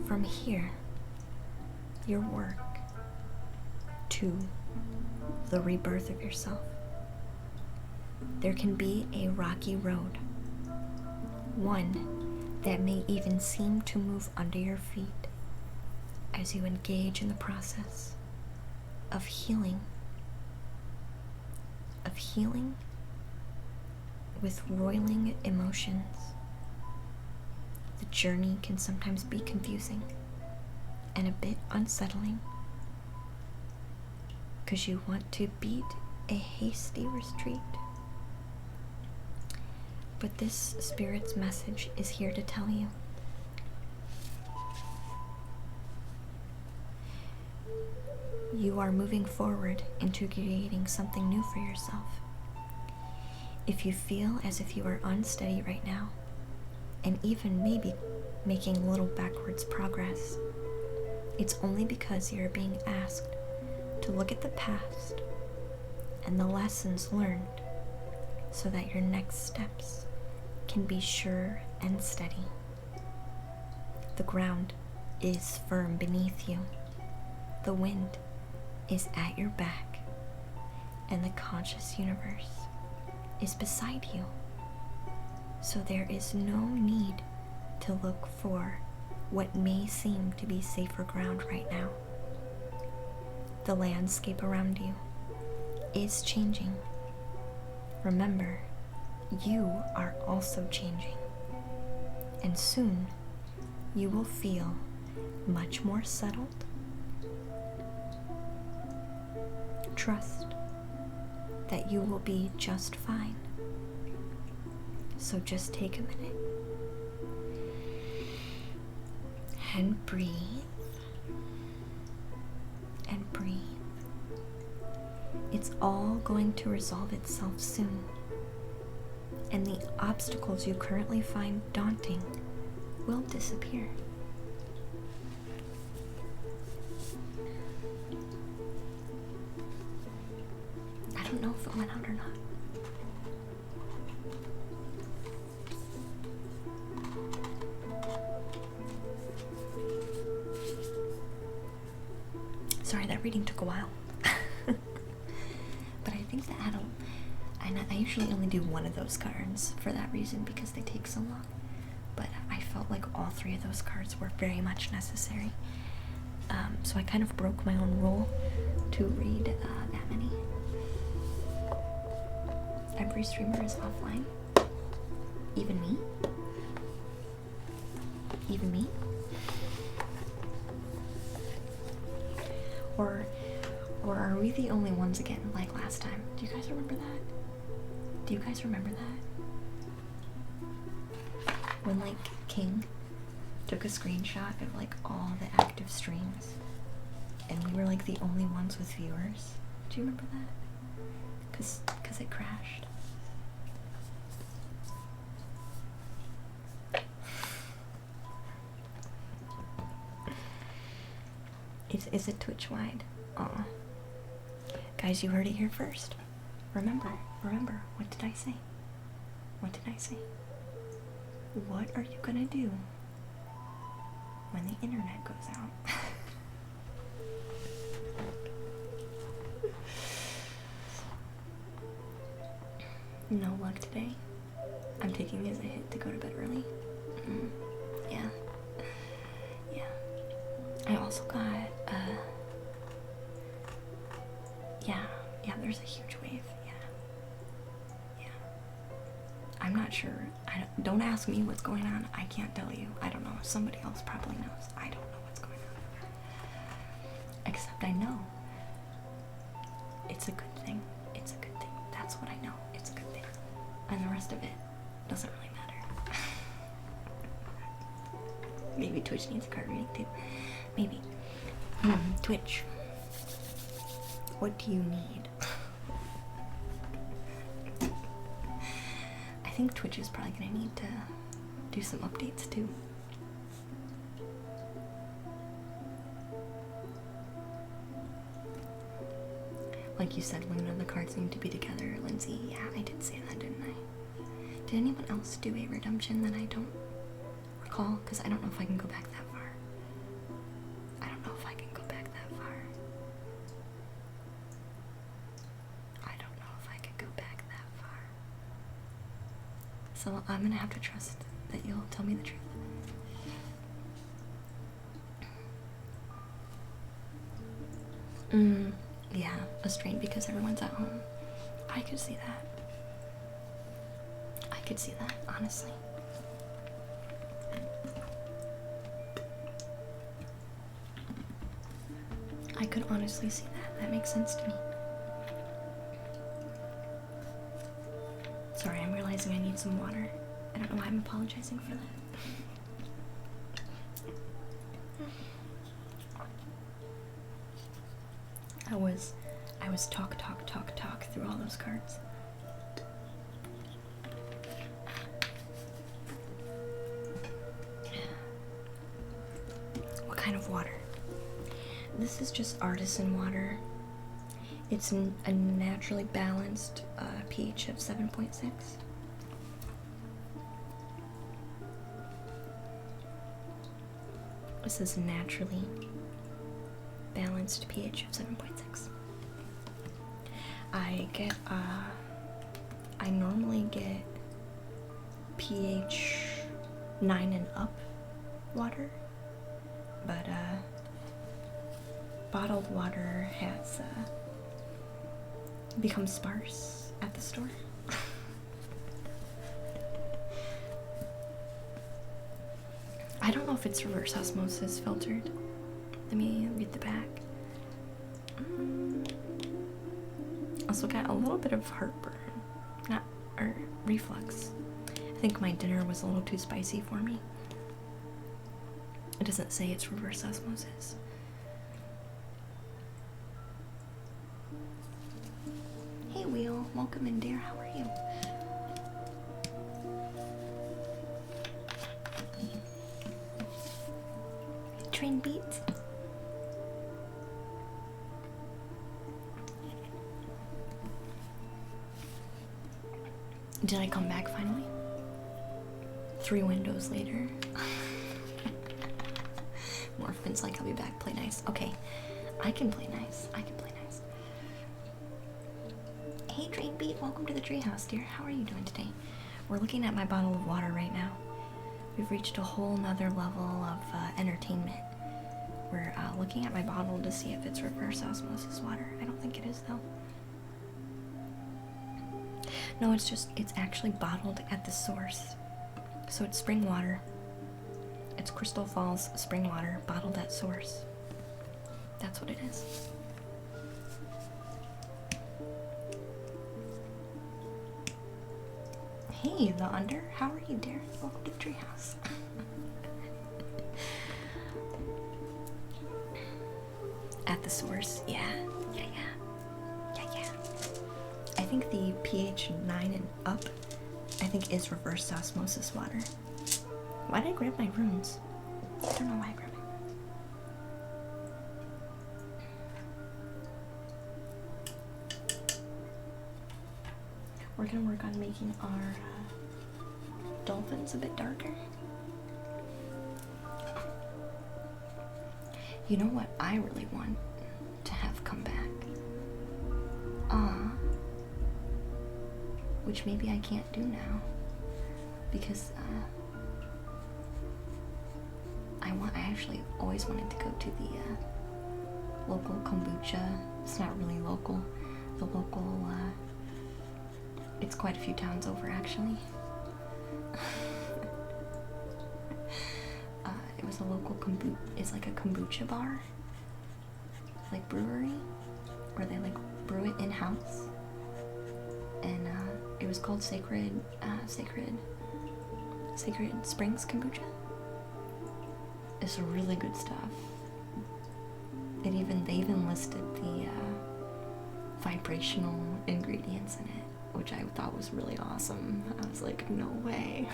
from here, your work, to the rebirth of yourself. There can be a rocky road, one that may even seem to move under your feet as you engage in the process of healing with roiling emotions. The journey can sometimes be confusing and a bit unsettling because you want to beat a hasty retreat. But this Spirit's message is here to tell you you are moving forward into creating something new for yourself. If you feel as if you are unsteady right now, and even maybe making little backwards progress, it's only because you're being asked to look at the past and the lessons learned so that your next steps can be sure and steady. The ground is firm beneath you. The wind is at your back, and the conscious universe is beside you. So there is no need to look for what may seem to be safer ground right now. The landscape around you is changing. Remember, you are also changing. And soon, you will feel much more settled. Trust that you will be just fine. So just take a minute and breathe and breathe. It's all going to resolve itself soon, and the obstacles you currently find daunting will disappear. I don't know if it went out or not. Sorry, that reading took a while. But I think that I usually only do one of those cards for that reason, because they take so long. But I felt like all three of those cards were very much necessary. So I kind of broke my own rule to read that many. Every streamer is offline. Even me. Even me. Or are we the only ones again, like last time? Do you guys remember that? Do you guys remember that? When, like, King took a screenshot of, like, all the active streams, and we were, like, the only ones with viewers. Do you remember that? Cause it crashed. Is it Twitch wide? Aw. Guys, you heard it here first. Remember, what did I say? What did I say? What are you gonna do when the internet goes out? No luck today. I'm taking it as a hit to go to bed early. Yeah. Yeah. I also got, yeah, there's a huge wave. Yeah. I'm not sure. Don't ask me what's going on. I can't tell you. I don't know. Somebody else probably knows. I don't know what's going on. Except I know. It's a good thing. It's a good thing. That's what I know. It's a good thing. And the rest of it doesn't really matter. Maybe Twitch needs a card reading too. Maybe. Twitch. What do you need? I think Twitch is probably gonna need to do some updates too. Like you said, Luna, the cards need to be together. Lindsay, yeah, I did say that, didn't I? Did anyone else do a redemption that I don't recall? Because I don't know if I can go back that far. I don't know if I can go back that far. I don't know if I can go back that far. So I'm gonna have to trust that you'll tell me the truth. Yeah, a strain because everyone's at home. I could see that. I could see that, honestly. I could honestly see that. That makes sense to me. Sorry, I'm realizing I need some water. I don't know why I'm apologizing for that. I was talk through all those cards. What kind of water? This is just artisan water. It's a naturally balanced pH of 7.6. This is naturally balanced pH of 7.6. I normally get pH 9 and up water, but bottled water has become sparse at the store. I don't know if it's reverse osmosis filtered. Let me read the back. Also got a little bit of heartburn, or reflux. I think my dinner was a little too spicy for me. It doesn't say it's reverse osmosis. Hey Wheel, welcome in dear, how are you? Train beats. Did I come back finally? 3 windows later. Morphin's like, I'll be back, play nice. Okay, I can play nice. Hey Train Beat, welcome to the treehouse, dear. How are you doing today? We're looking at my bottle of water right now. We've reached a whole nother level of entertainment. We're looking at my bottle to see if it's reverse osmosis water. I don't think it is though. No, it's actually bottled at the source. So it's spring water. It's Crystal Falls spring water, bottled at source. That's what it is. Hey, the Under, how are you, dear? Welcome to the treehouse. At the source, yeah. I think the pH 9 and up, I think is reverse osmosis water. Why did I grab my runes? I don't know why I grabbed it. We're gonna work on making our dolphins a bit darker. You know what I really want to have come back? which maybe I can't do now because I actually always wanted to go to the local kombucha. It's not really local. The local, it's quite a few towns over actually. It was a local it's like a kombucha bar, like brewery, where they like brew it in-house. And it was called Sacred Springs Kombucha. It's really good stuff. They even listed the vibrational ingredients in it, which I thought was really awesome. I was like, no way.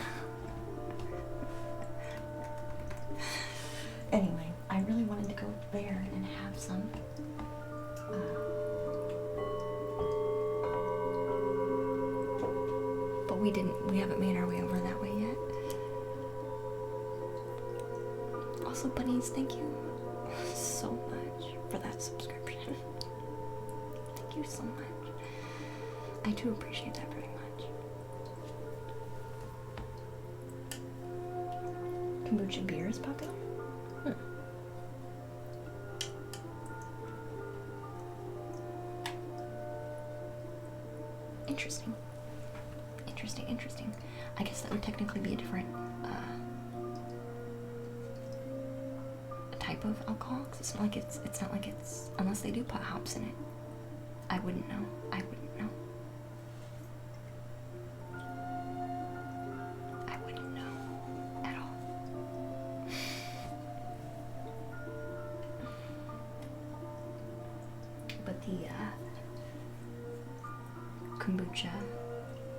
Anyway, I really wanted to go there and have some. But we haven't made our way over that way yet. Also, bunnies, thank you so much for that subscription. Thank you so much. I do appreciate that very much. Kombucha beer is popular? Interesting. Interesting. I guess that would technically be a different type of alcohol, 'cause it's not like it's unless they do put hops in it. I wouldn't know. I wouldn't know at all. But the kombucha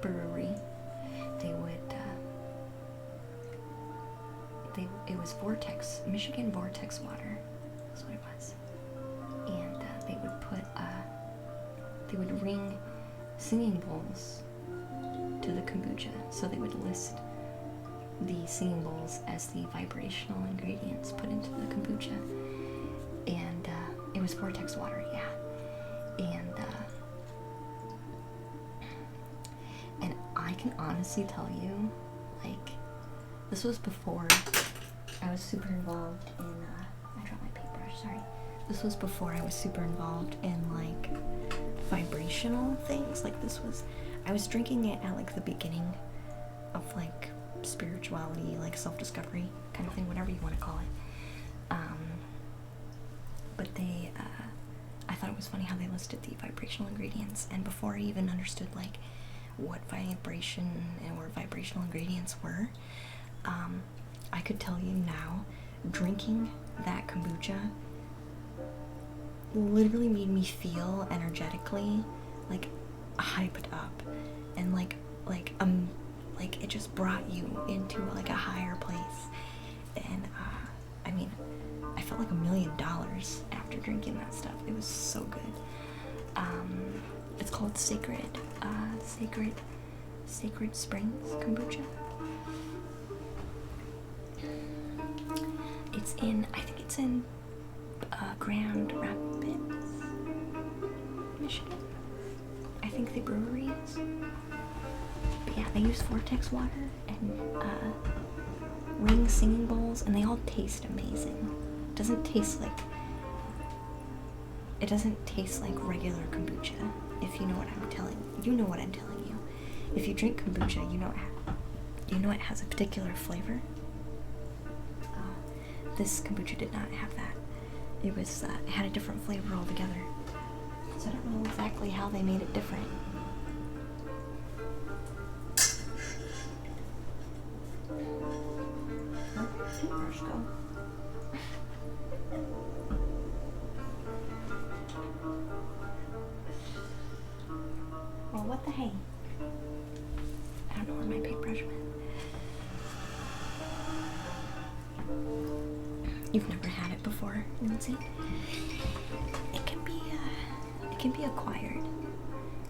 brewery, it was Michigan Vortex water, that's what it was. And they would ring singing bowls to the kombucha, so they would list the singing bowls as the vibrational ingredients put into the kombucha. And it was Vortex water, yeah. And I can honestly tell you, like, this was before I was super involved in, I dropped my paintbrush, sorry. This was before I was super involved in, like, vibrational things. Like, I was drinking it at, like, the beginning of, like, spirituality, like, self-discovery kind of thing, whatever you want to call it. But I thought it was funny how they listed the vibrational ingredients, and before I even understood, like, what vibration and what vibrational ingredients were, I could tell you now, drinking that kombucha literally made me feel energetically, like, hyped up, and like it just brought you into, like, a higher place. And I mean, I felt like $1 million after drinking that stuff. It was so good. It's called Sacred Springs Kombucha. I think it's in Grand Rapids, Michigan. I think the brewery is. But yeah, they use Vortex water and ring singing bowls, and they all taste amazing. It doesn't taste like regular kombucha, if you know what I'm telling you. You know what I'm telling you. If you drink kombucha, you know it has a particular flavor. This kombucha did not have that. It had a different flavor altogether. So I don't know exactly how they made it different. Where'd my paintbrush go? Well, what the hey? I don't know where my paintbrush went. You've never had it before, Lindsay? It can be acquired.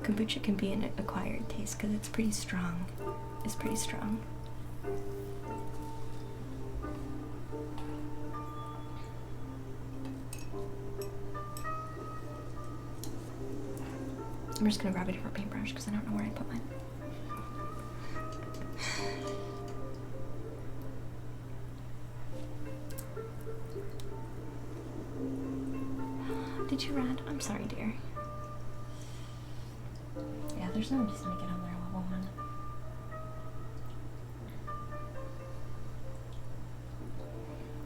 Kombucha can be an acquired taste because it's pretty strong. It's pretty strong. I'm just gonna grab a different paintbrush because I don't know where I put mine. Okay, Rad. I'm sorry, dear. Yeah, there's no reason to get on their level 1.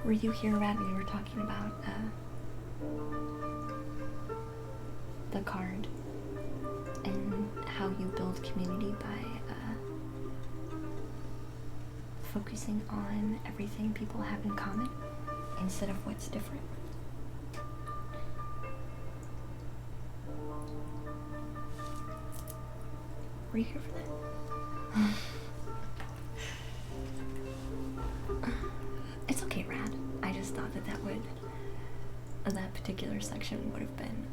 Were you here, Rad, when we were talking about the card and how you build community by focusing on everything people have in common instead of what's different? Were you here for that? It's okay, Rad. I just thought that that particular section would have been,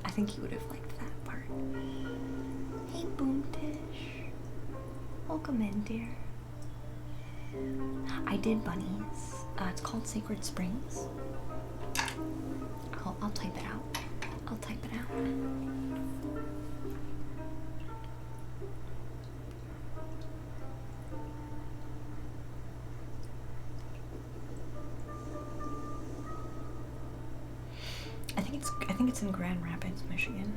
I think you would have liked that part. Hey, Boomtish. Welcome in, dear. I did bunnies. It's called Sacred Springs. I'll type it out. I'll type it out. I think it's in Grand Rapids, Michigan.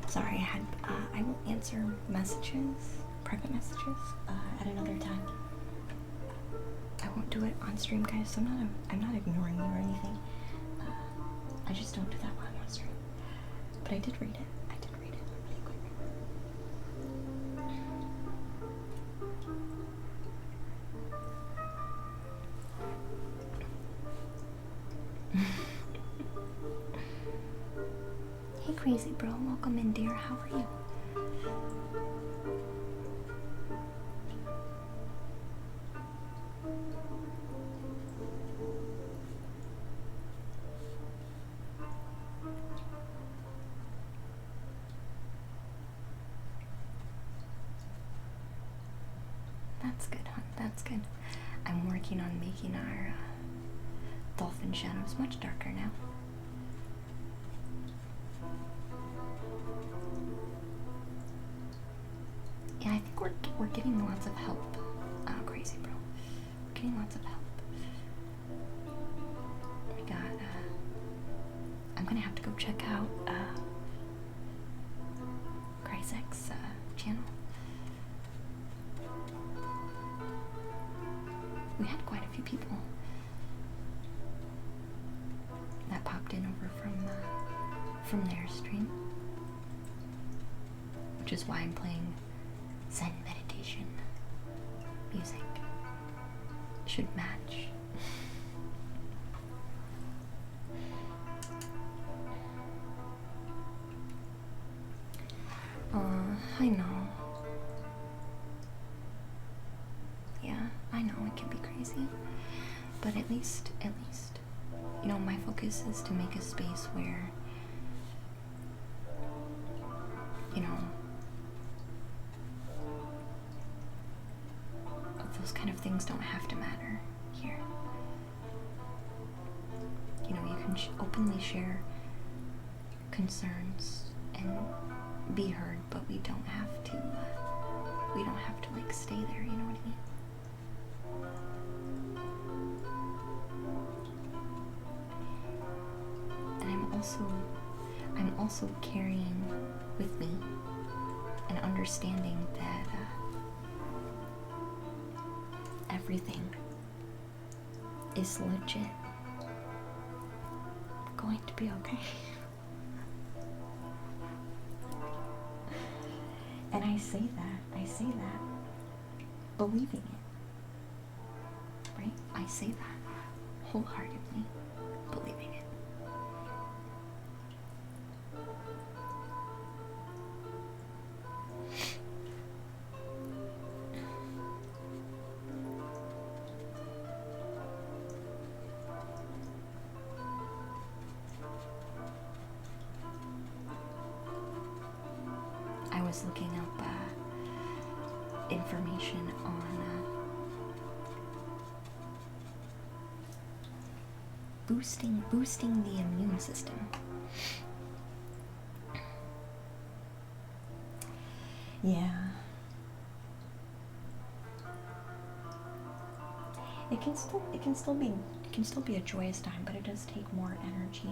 Sorry, I will answer messages, private messages, at another time. I won't do it on stream, guys, so I'm not ignoring you or anything. I just don't do that while I'm on stream. But I did read it. I did read it really quick. Hey, crazy bro, welcome in, dear. How are you? That's good, hon. That's good. I'm working on making our dolphin shadows much darker now. Yeah, I think we're getting lots of help. Crazy bro. We're getting lots of help. We got, I'm gonna have to go check out, Crysek's, channel. We had quite a few people that popped in over from their stream, which is why I'm playing Zen meditation music. Should match. I know. Yeah, I know it can be crazy, but at least, you know, my focus is to make a space where, you know, those kind of things don't have to matter here. You know, you can openly share concerns and be heard, but we don't have to like stay there, you know what I mean? And I'm also carrying with me an understanding that everything is legit going to be okay. And I say that believing it, right? I say that wholeheartedly believing it. was looking up information on boosting the immune system. Yeah. It can still be a joyous time, but it does take more energy.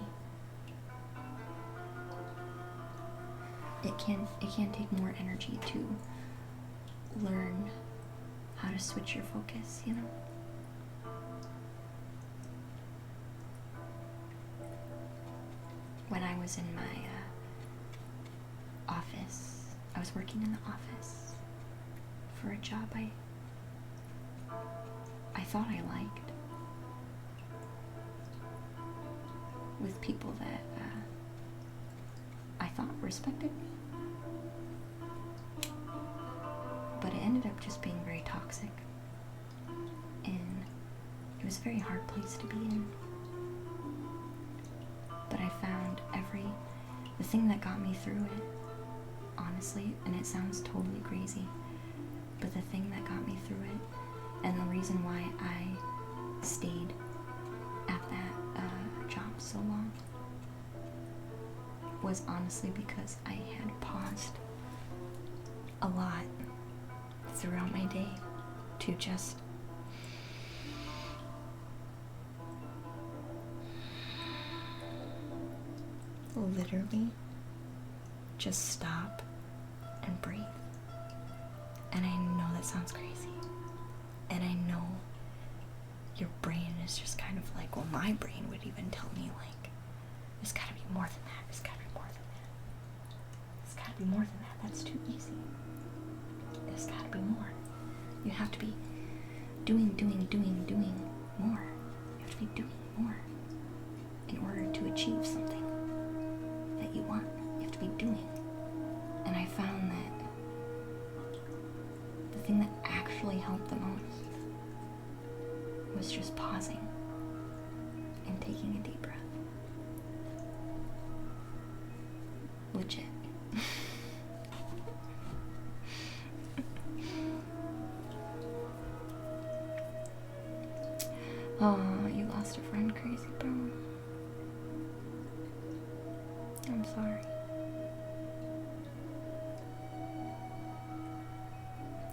It can take more energy to learn how to switch your focus, you know? When I was in my office, I was working in the office for a job I thought I liked, with people that I thought respected me, but it ended up just being very toxic, and it was a very hard place to be in. But I found the thing that got me through it, honestly, and it sounds totally crazy, but the thing that got me through it, and the reason why I stayed at that job so long, was honestly because I had paused a lot throughout my day to just literally just stop and breathe. And I know that sounds crazy. And I know your brain is just kind of like, well, my brain would even tell me, like, there's gotta be more than that. There's gotta be more than that. There's gotta be more than that. That's too easy. There's gotta be more. You have to be doing more. You have to be doing more in order to achieve something that you want. You have to be doing. And I found that the thing that actually helped the most was just pausing and taking a deep breath. Legit. Oh, you lost a friend, crazy bro. I'm sorry.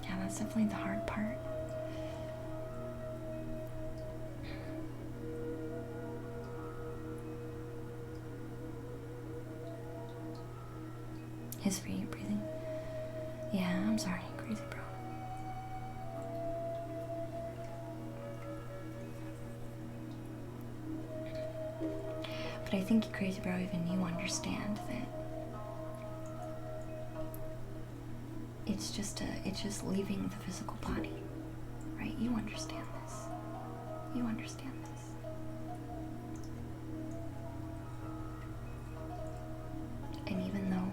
Yeah, that's definitely the hard part. His for you breathing. Yeah, I'm sorry, crazy bro. But I think, crazy bro, even you understand that it's just leaving the physical body, right? You understand this. You understand this. And even though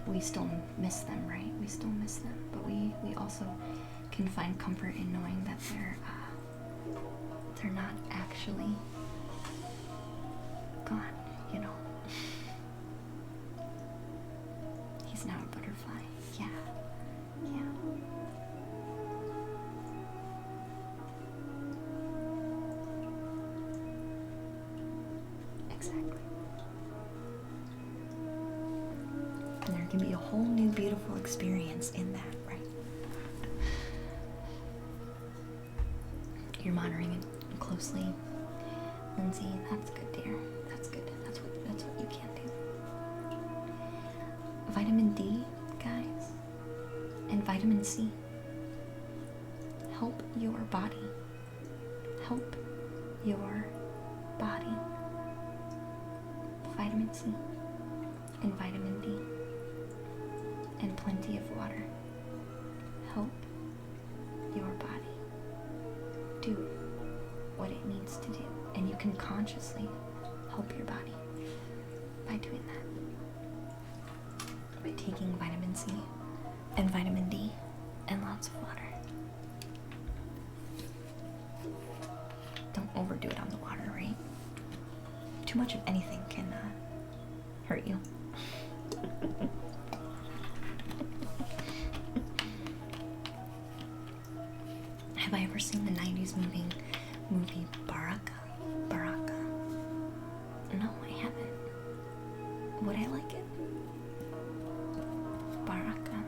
we still miss them, right? We still miss them, but we also can find comfort in knowing that they're not actually gone, you know. He's now a butterfly. Yeah. Yeah. Exactly. And there can be a whole new beautiful experience in that, right? You're monitoring it closely. Lindsay, that's good, dear. That's good. That's what you can do. Vitamin D, guys, and vitamin C help your body. Help your body. Vitamin C and vitamin D and plenty of water help your body do what it needs to do. And you can consciously help your body by doing that. By taking vitamin C and vitamin D and lots of water. Don't overdo it on the water, right? Too much of anything can hurt you. Have I ever seen the 90s movie Baraka? Baraka. No, I haven't. Would I like it? Baraka.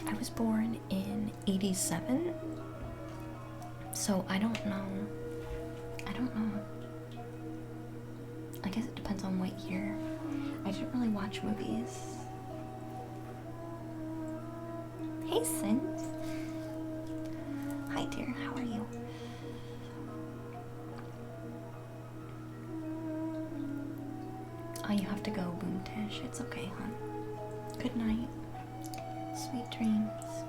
I was born in 87, so I don't know. I guess it depends on what year. I didn't really watch movies. Hey, Sins. Hi, dear. How are you? Oh, you have to go, Boomtish. It's okay, hon. Good night. Sweet dreams.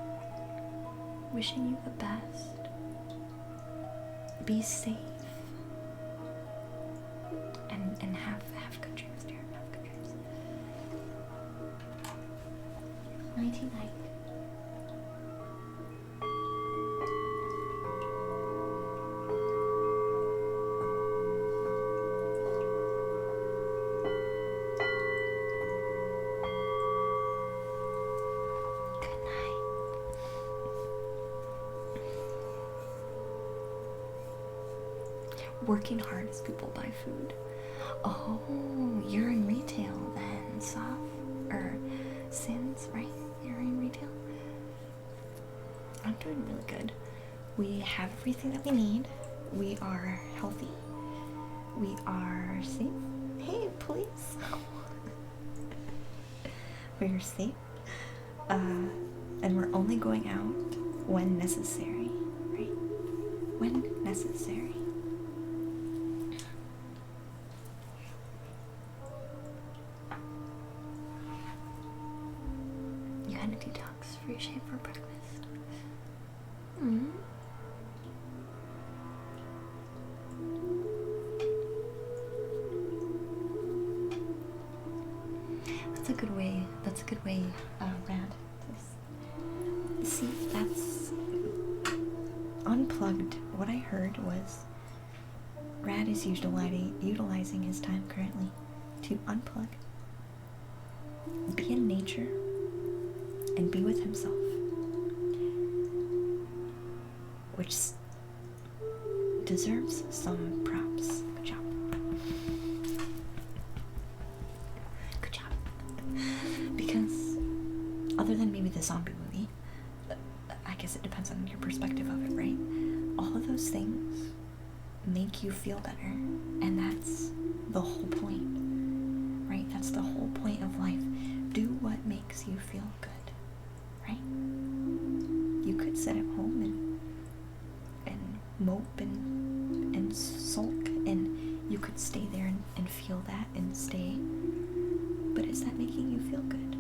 Wishing you the best. Be safe. And have good dreams, dear. Have good dreams. Nighty night. Working hard as people buy food. Oh, you're in retail then, Sins, right? You're in retail? I'm doing really good. We have everything that we need. We are healthy. We are safe. Hey, police. We are safe. And we're only going out when necessary, right? When necessary. Detox for your shape for breakfast. That's a good way. Rad. See, that's unplugged. What I heard was Rad is utilizing his time currently to unplug, be in nature, and be with himself, which deserves some props. Good job. Good job. Because other than maybe the zombie movie, I guess it depends on your perspective of it, right? All of those things make you feel better, and that's the whole point, right? That's the whole point of life. Do what makes you feel good. Right? You could sit at home and mope and sulk, and you could stay there and feel that and stay. But is that making you feel good?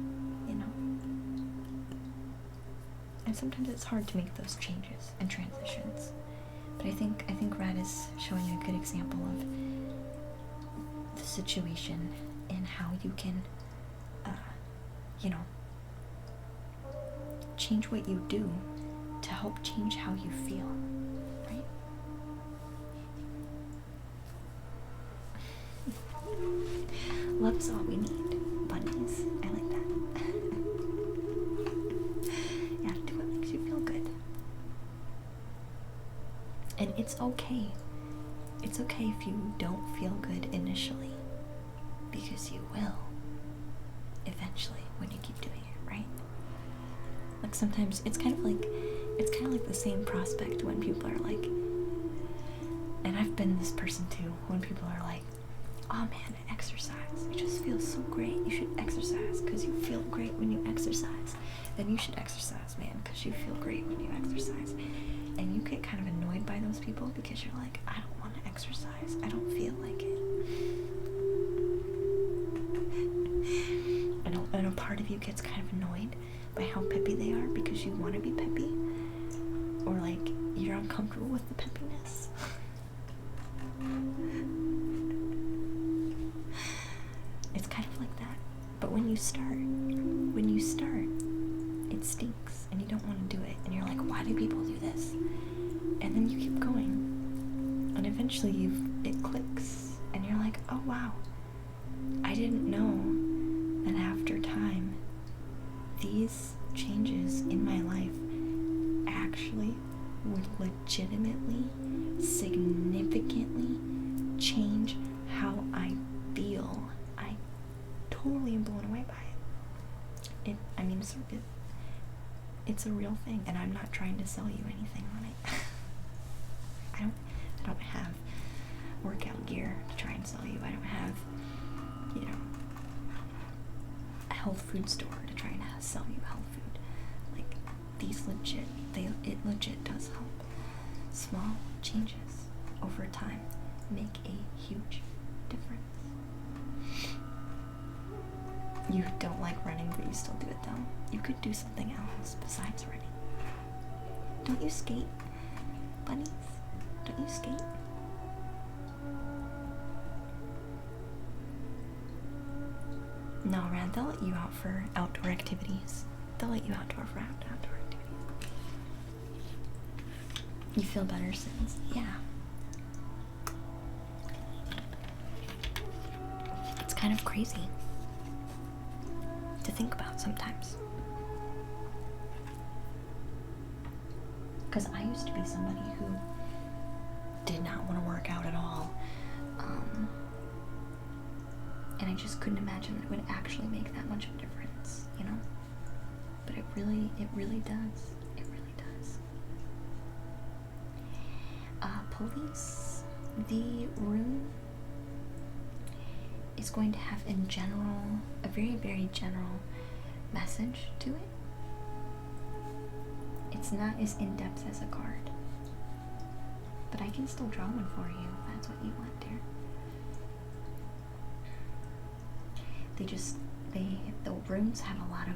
You know? And sometimes it's hard to make those changes and transitions. But I think Rad is showing a good example of the situation and how you can, change what you do to help change how you feel, right? Love's all we need, bunnies. I like that. Yeah, do what makes you feel good. And it's okay. It's okay if you don't feel good initially, because you will eventually when you keep doing it, right? Like sometimes it's kind of like the same prospect when people are like, and I've been this person too, when people are like, oh man, exercise, it just feels so great, you should exercise because you feel great when you exercise. Then you should exercise, man, because you feel great when you exercise. And you get kind of annoyed by those people because you're like, I don't want to exercise, I don't feel like it. And a part of you gets kind of annoyed by how peppy they are because you want to be peppy, or like you're uncomfortable with the peppiness. It's kind of like that. But when you start, it stinks and you don't want to do it, and you're like, why do people do this? And then you keep going, and eventually it clicks, and you're like, oh wow, I didn't know that after time these changes totally blown away by it. I mean, it's a real thing, and I'm not trying to sell you anything on it. I don't have workout gear to try and sell you. I don't have, you know, a health food store to try and sell you health food. Like, it legit does help. Small changes over time make a huge difference. You don't like running, but you still do it though. You could do something else besides running. Don't you skate, bunnies? Don't you skate? No, Rad, they'll let you out for outdoor activities. They'll let you outdoor for outdoor activities. You feel better since? Yeah. It's kind of crazy to think about sometimes. Because I used to be somebody who did not want to work out at all. And I just couldn't imagine that it would actually make that much of a difference, you know? But it really does. It really does. Police, the room is going to have in general, a very, very general message to it. It's not as in-depth as a card. But I can still draw one for you if that's what you want, dear. The rooms have a lot of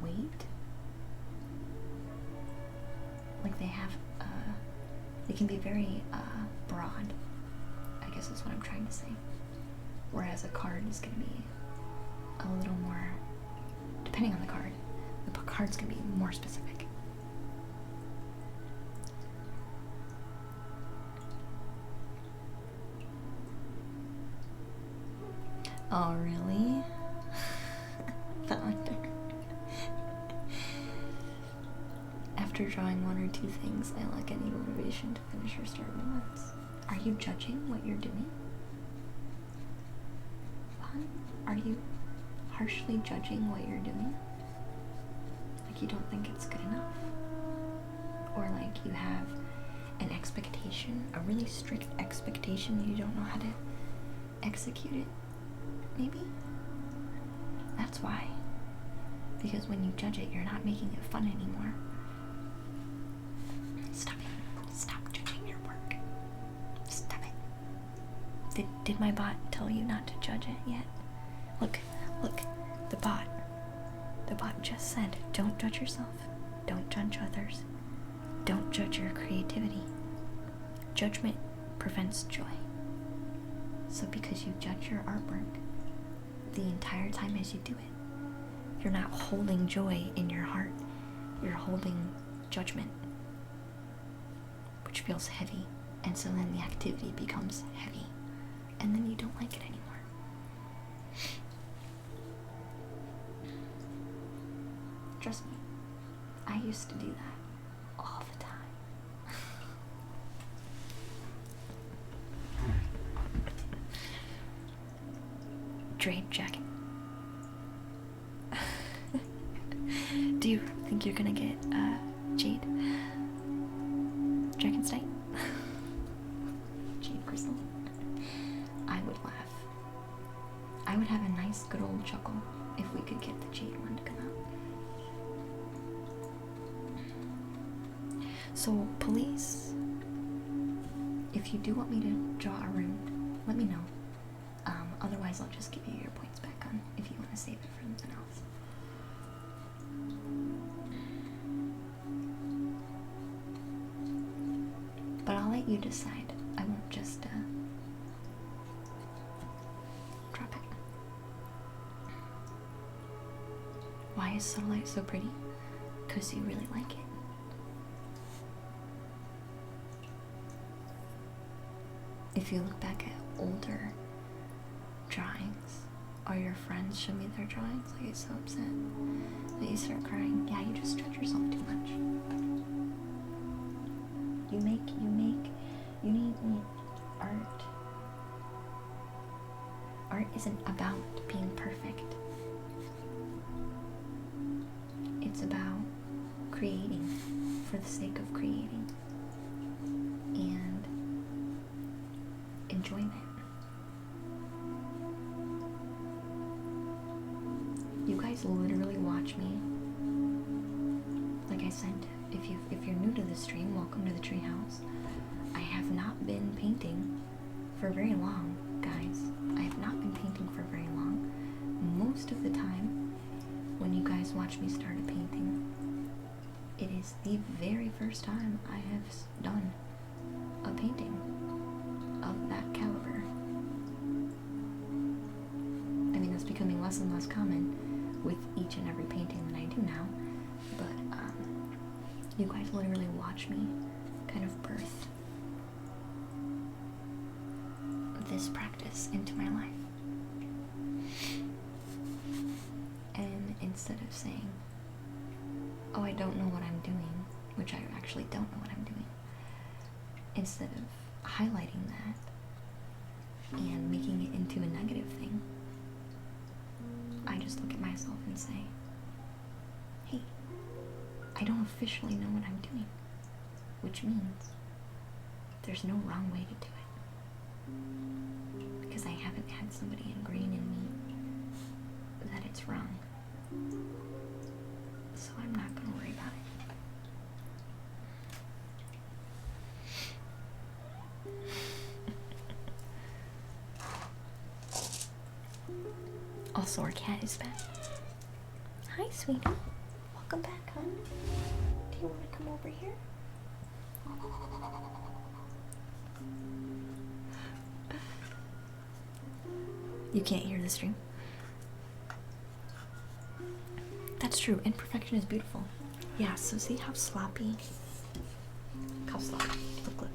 weight. Like they can be very broad, I guess is what I'm trying to say. Whereas a card is going to be a little more, depending on the card's going to be more specific. Oh, really? Founder. After drawing one or two things, I lack any motivation to finish or start new ones. Are you judging what you're doing? Fun? Are you harshly judging what you're doing? Like you don't think it's good enough? Or like you have an expectation, a really strict expectation, and you don't know how to execute it? Maybe? That's why. Because when you judge it, you're not making it fun anymore. Stop it. Stop judging your work. Stop it. Did my bot tell you not to judge it yet? Look, the bot. The bot just said, don't judge yourself. Don't judge others. Don't judge your creativity. Judgment prevents joy. So because you judge your artwork the entire time as you do it, you're not holding joy in your heart. You're holding judgment, which feels heavy. And so then the activity becomes heavy. And then you don't like it anymore. Trust me, I used to do that all the time. Drape jacket. Do you think you're gonna get jade? Dragonstite? Jade crystal? I would laugh. I would have a nice good old chuckle if we could get the jade one to come out. So, police, if you do want me to draw a room, let me know. Otherwise, I'll just give you your points back on if you want to save it for something else. But I'll let you decide. I won't just drop it. Why is Sunlight so pretty? Because you really like it. If you look back at older drawings, or your friends show me their drawings, I get so upset that you start crying. Yeah, you just judge yourself too much. You need art. Art isn't about being creating for the sake of creating and enjoyment. You guys literally watch me. Like I said, if you're new to the stream, welcome to the treehouse. I have not been painting for very long, guys. I have not been painting for very long. Most of the time, when you guys watch me start a painting, it is the very first time I have done a painting of that caliber. I mean, that's becoming less and less common with each and every painting that I do now, but you guys literally watch me kind of birth this practice into my life. And instead of saying, oh, I don't know what I'm doing, which I actually don't know what I'm doing, instead of highlighting that and making it into a negative thing, I just look at myself and say, hey, I don't officially know what I'm doing, which means there's no wrong way to do it, because I haven't had somebody ingrain in me that it's wrong. So I'm not going to worry about it. Also, our cat is back. Hi, sweetie. Welcome back, hon. Do you want to come over here? You can't hear the stream. That's true. Imperfection is beautiful. Yeah, so see how sloppy? Look how sloppy. Look.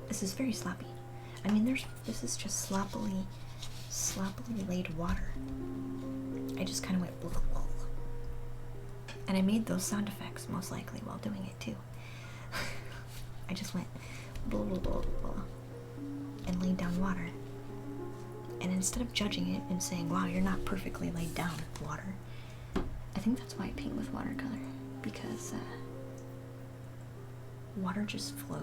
This is very sloppy. I mean, this is just sloppily laid water. I just kind of went blah, blah, blah. And I made those sound effects most likely while doing it too. I just went blah, blah, blah, blah, and laid down water. And instead of judging it and saying, wow, you're not perfectly laid down, water, I think that's why I paint with watercolor, because water just flows,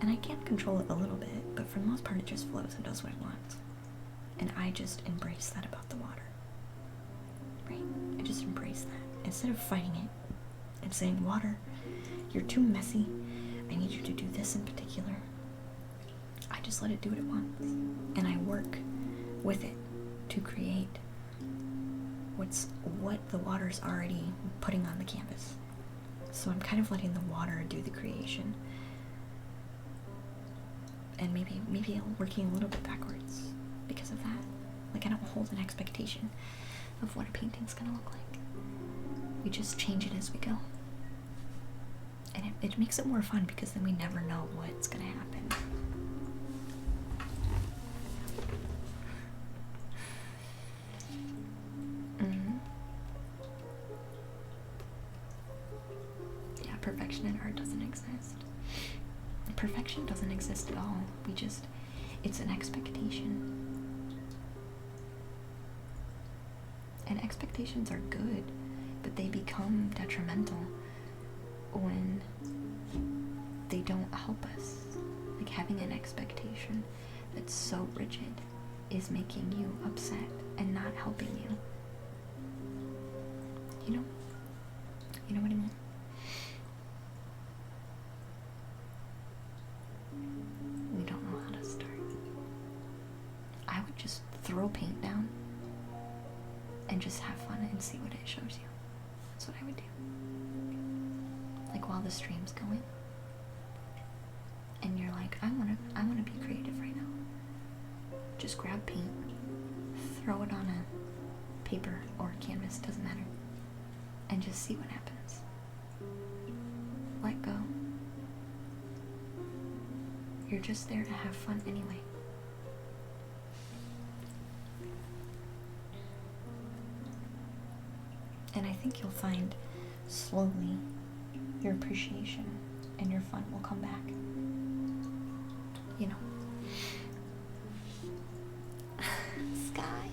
and I can control it a little bit, but for the most part it just flows and does what it wants. And I just embrace that about the water. Right? I just embrace that. Instead of fighting it and saying, water, you're too messy, I need you to do this in particular, I just let it do what it wants. And I work with it to create what the water's already putting on the canvas. So I'm kind of letting the water do the creation. And maybe I'm working a little bit backwards because of that. Like, I don't hold an expectation of what a painting's gonna look like. We just change it as we go. And it makes it more fun because then we never know what's gonna happen. Yeah, perfection in art doesn't exist. Perfection doesn't exist at all. It's an expectation. And expectations are good, but they become detrimental when they don't help us. Like, having an expectation that's so rigid is making you upset and not helping you. You know what I mean? We don't know how to start. I would just throw paint down and just have fun and see what it shows you. That's what I would do. Like, while the stream's going and you're like, I wanna be creative right now. Just grab paint, throw it on a paper or a canvas, doesn't matter, and just see what happens. Let go. You're just there to have fun anyway. And I think you'll find slowly your appreciation and your fun will come back. You know. Sky.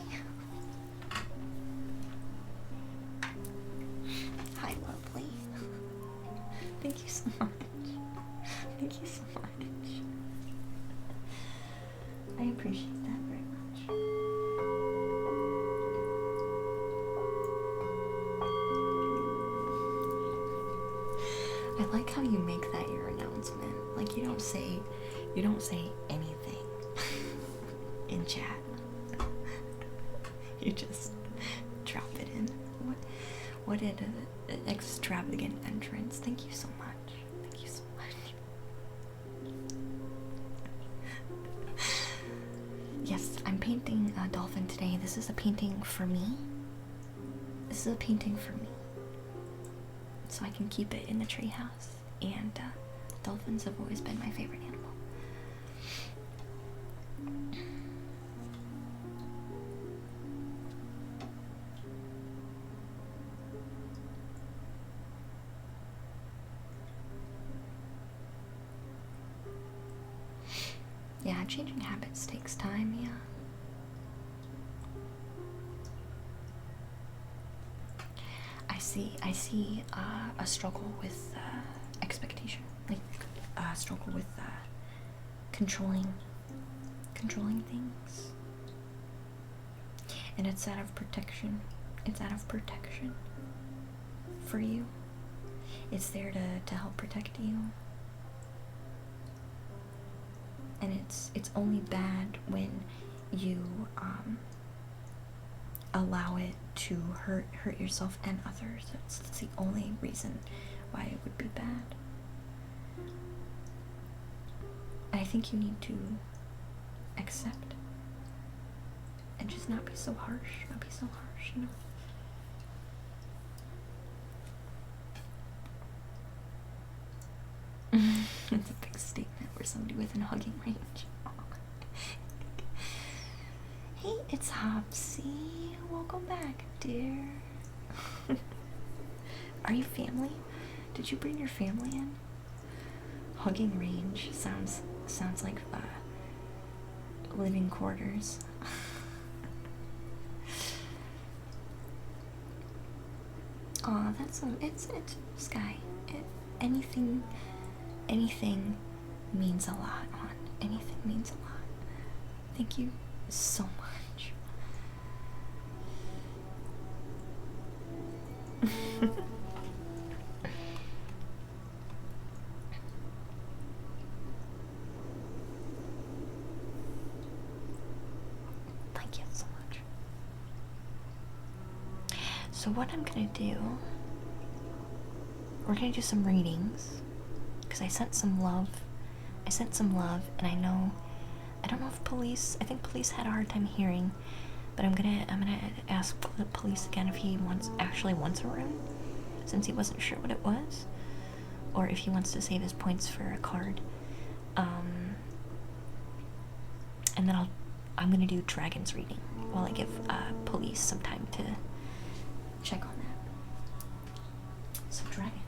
You don't say anything in chat. You just drop it in. What an extravagant entrance. Thank you so much. Thank you so much. Yes, I'm painting a dolphin today. This is a painting for me. This is a painting for me. So I can keep it in the treehouse. And dolphins have always been my favorite animal. Yeah, changing habits takes time, yeah. I see a struggle with expectation, like a struggle with controlling things, and it's out of protection. It's out of protection for you. It's there to help protect you, and it's only bad when you allow it to hurt yourself and others. That's the only reason why it would be bad. And I think you need to accept and just not be so harsh. Not be so harsh, you know. It's a big statement for somebody within hugging range. Hey, it's Hopsy. Welcome back, dear. Are you family? Did you bring your family in? Hugging range sounds like living quarters. Aw, it's Sky. Anything means a lot, hon. Anything means a lot. Thank you so much. Thank you so much. So what I'm gonna do, we're gonna do some readings, because I sent some love, and I don't know if I think police had a hard time hearing, but I'm gonna ask the police again if he actually wants a rune, since he wasn't sure what it was, or if he wants to save his points for a card. And then I'm gonna do Dragon's reading while I give police some time to check on that. So Dragon.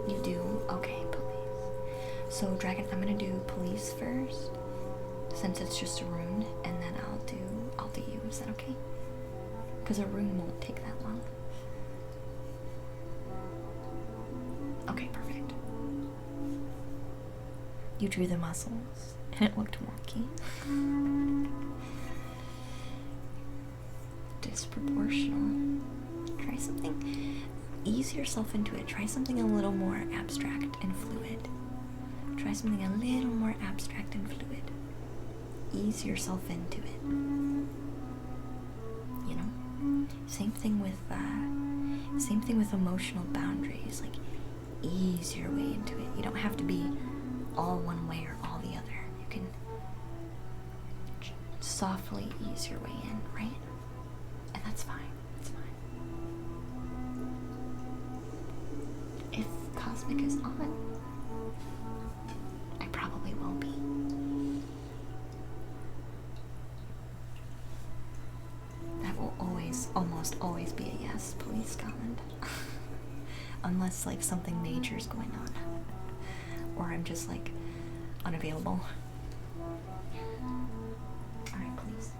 You do? Okay, police. So Dragon, I'm gonna do police first, since it's just a rune, and then I'll do you. Is that okay? Because a rune won't take that long. Okay, perfect. You drew the muscles, and it looked wonky. Disproportional. Try something. Ease yourself into it. Try something a little more abstract and fluid. Try something a little more abstract and fluid. Ease yourself into it. You know? Same thing with emotional boundaries. Like, ease your way into it. You don't have to be all one way or all the other. You can softly ease your way in, right? And that's fine. That's fine. If Cosmic is on, I probably won't be. That will almost always be a yes, please, Scotland. Unless, like, something major is going on. Or I'm just, like, unavailable. Alright, please.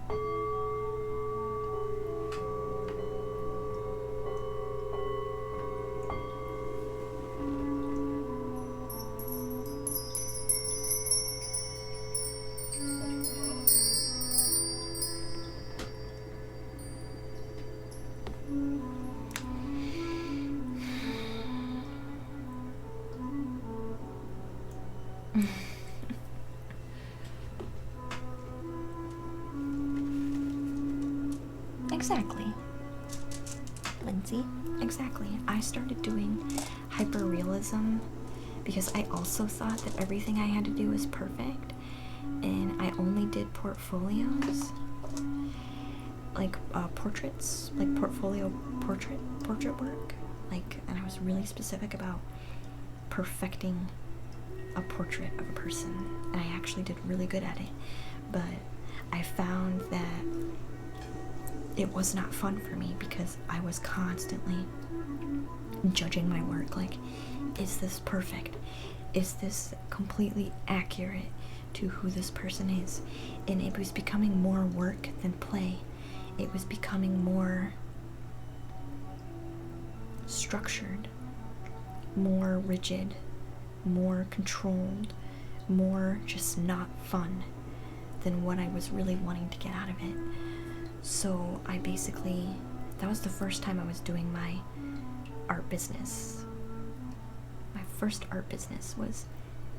Exactly. Lindsay, exactly. I started doing hyperrealism because I also thought that everything I had to do was perfect, and I only did portfolios, like portraits, like portrait work, like, and I was really specific about perfecting a portrait of a person, and I actually did really good at it, but I found that it was not fun for me because I was constantly judging my work, like, is this perfect? Is this completely accurate to who this person is? And it was becoming more work than play. It was becoming more structured, more rigid, more controlled, more just not fun than what I was really wanting to get out of it. So I basically, that was the first time I was doing my art business. My first art business was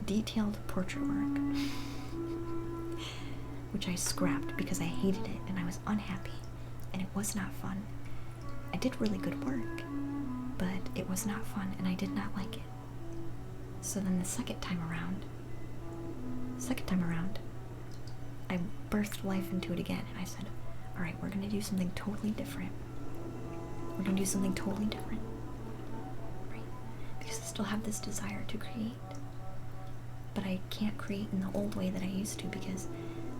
detailed portrait work, which I scrapped because I hated it and I was unhappy and it was not fun. I did really good work, but it was not fun and I did not like it. So then the second time around, I birthed life into it again, and I said, all right, we're gonna do something totally different. We're gonna do something totally different, right? Because I still have this desire to create, but I can't create in the old way that I used to because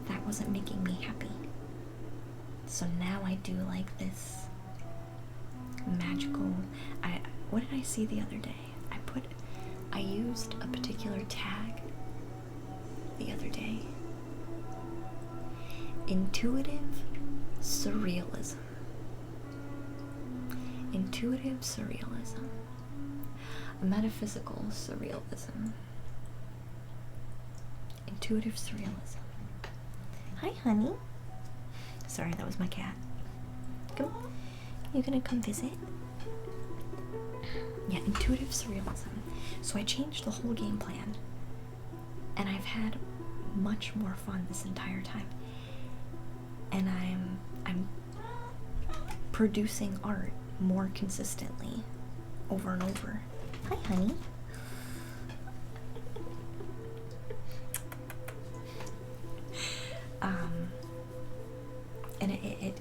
that wasn't making me happy. So now I do like this magical, what did I see the other day? I used a particular tag the other day. Intuitive surrealism. Intuitive surrealism. Metaphysical surrealism. Intuitive surrealism. Hi, honey. Sorry, that was my cat. Come. You gonna come visit? Yeah, intuitive surrealism. So I changed the whole game plan, and I've had much more fun this entire time. And I'm producing art more consistently over and over. Hi, honey. And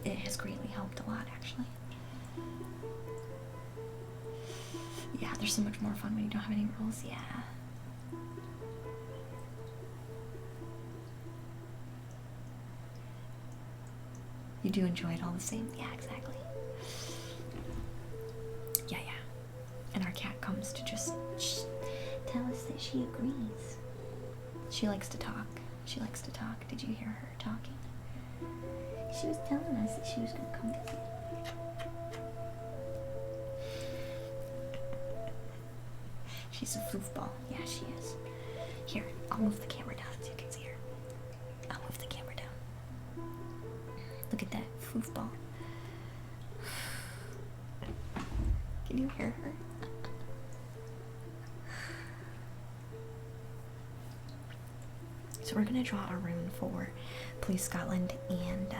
it has greatly helped a lot, actually. Yeah, there's so much more fun when you don't have any rules. Yeah. You do enjoy it all the same. Yeah, exactly. Yeah. And our cat comes to just tell us that she agrees. She likes to talk. Did you hear her talking? She was telling us that she was going to come visit. She's a foofball. Yeah, she is. Here, I'll move the camera down so you can see her. I'll move the camera down. Look at that foofball. Can you hear her? So we're gonna draw a rune for Police Scotland, and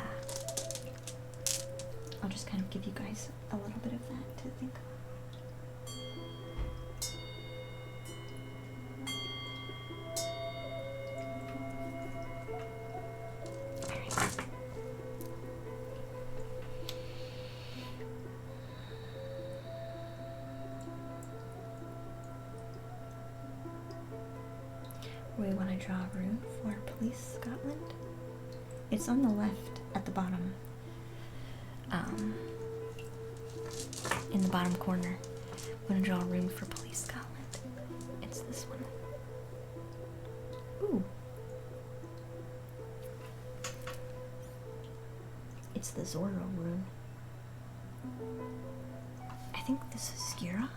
I'll just kind of give you guys a little bit of that to think of. We want to draw a rune for Police Scotland. It's on the left at the bottom, in the bottom corner. We want to draw a rune for Police Scotland. It's this one. Ooh. It's the Zorro rune. I think this is Skira.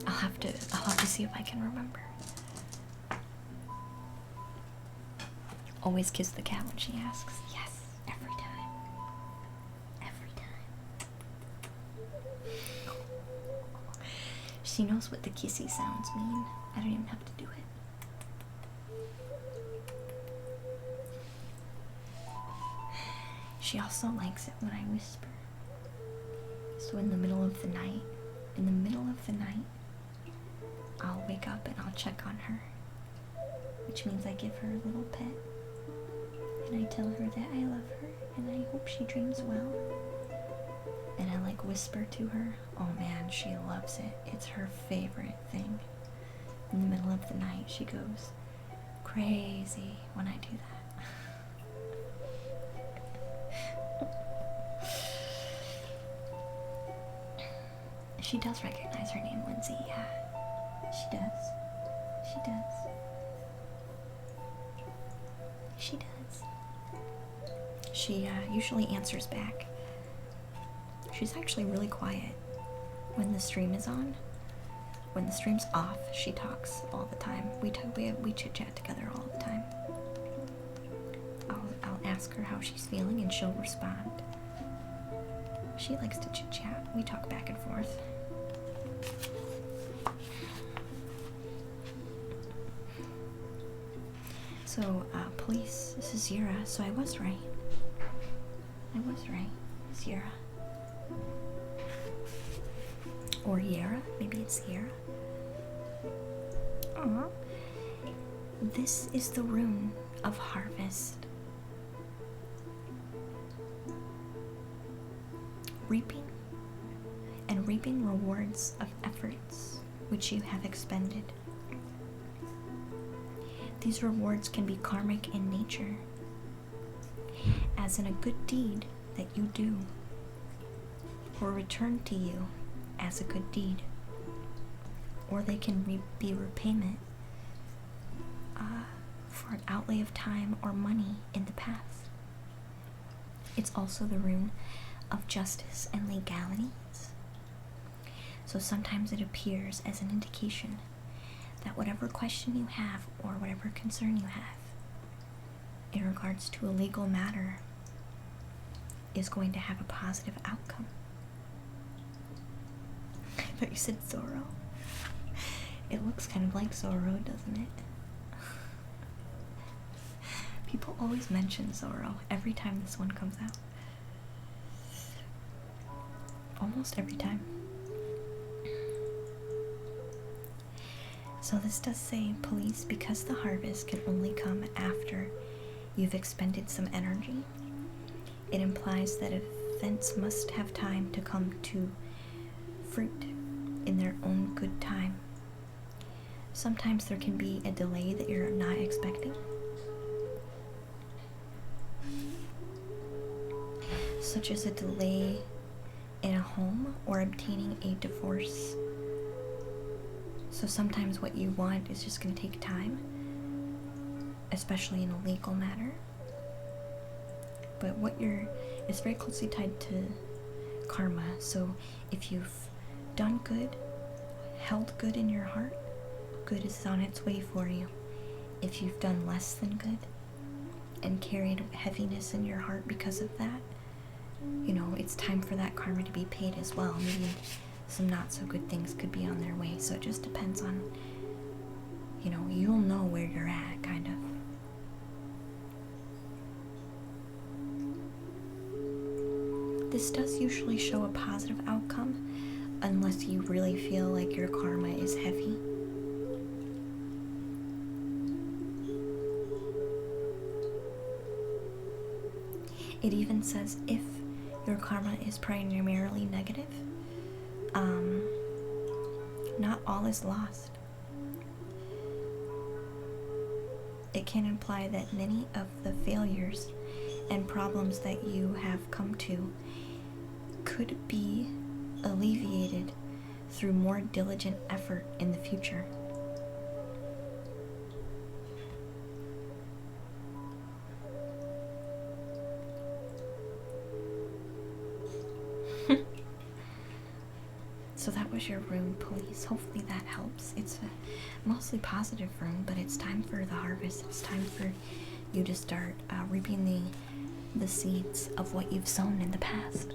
I'll have to see if I can remember. Always kiss the cat when she asks. Yes, every time. Every time. She knows what the kissy sounds mean. I don't even have to do it. She also likes it when I whisper. So in the middle of the night, I'll wake up and I'll check on her. Which means I give her a little pet. And I tell her that I love her and I hope she dreams well. And I like whisper to her. Oh man, she loves it. It's her favorite thing. In the middle of the night, she goes crazy when I do that. She does recognize her name, Lindsay. Yeah, she does. She does. She does. She usually answers back. She's actually really quiet when the stream is on. When the stream's off, she talks all the time. We chit chat together all the time. I'll ask her how she's feeling and she'll respond. She likes to chit chat. We talk back and forth. So, police, this is Zira, so I was right. Zira. Or Yera, maybe it's Yera. Aww. This is the rune of harvest. Reaping and reaping rewards of efforts which you have expended. These rewards can be karmic in nature, as in a good deed that you do, or returned to you as a good deed, or they can be repayment for an outlay of time or money in the past. It's also the rune of justice and legalities. So sometimes it appears as an indication that whatever question you have or whatever concern you have in regards to a legal matter is going to have a positive outcome. I thought you said Zoro. It looks kind of like Zoro, doesn't it? People always mention Zoro every time this one comes out. Almost every time. So this does say, police, because the harvest can only come after you've expended some energy, it implies that events must have time to come to fruit in their own good time. Sometimes there can be a delay that you're not expecting. Such as a delay in a home or obtaining a divorce. So sometimes what you want is just going to take time, especially in a legal matter. But it's very closely tied to karma. So if you've done good, held good in your heart, good is on its way for you. If you've done less than good and carried heaviness in your heart because of that, it's time for that karma to be paid as well. Maybe some not so good things could be on their way. So it just depends on, you'll know where you're at, kind of. This does usually show a positive outcome, unless you really feel like your karma is heavy. It even says if your karma is primarily negative, not all is lost. It can imply that many of the failures and problems that you have come to could be alleviated through more diligent effort in the future. So that was your rune, police. Hopefully that helps. It's a mostly positive rune, but it's time for the harvest. It's time for you to start reaping the seeds of what you've sown in the past.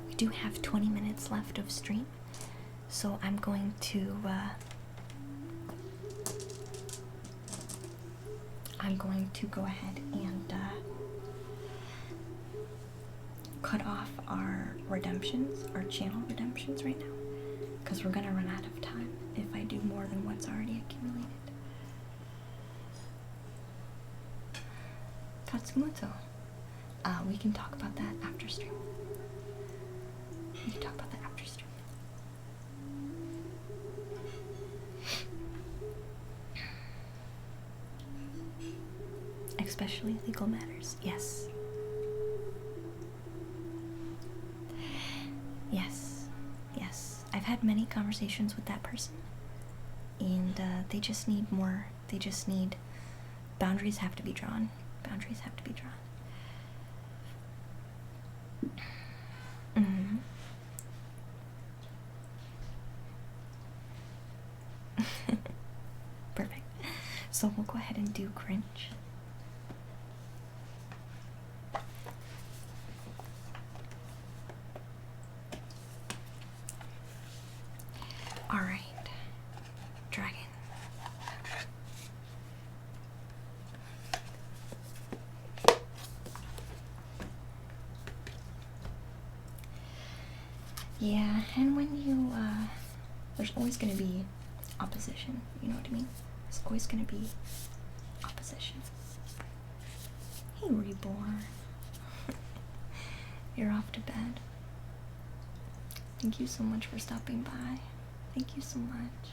We do have 20 minutes left of stream, so I'm going to go ahead and cut off our redemptions, our channel redemptions right now, because we're gonna run out of time if I do more than what's already accumulated. Katsumoto. We can talk about that after stream. We can talk about that after stream. Especially legal matters. Yes. Yes. Yes. I've had many conversations with that person. And they just need more. They just need... Boundaries have to be drawn. Boundaries have to be drawn. Mm-hmm. Perfect. So we'll go ahead and do cringe. Alright. Dragon. Yeah, and when you, there's always gonna be opposition, you know what I mean? There's always gonna be opposition. Hey, Reborn. You're off to bed. Thank you so much for stopping by. Thank you so much.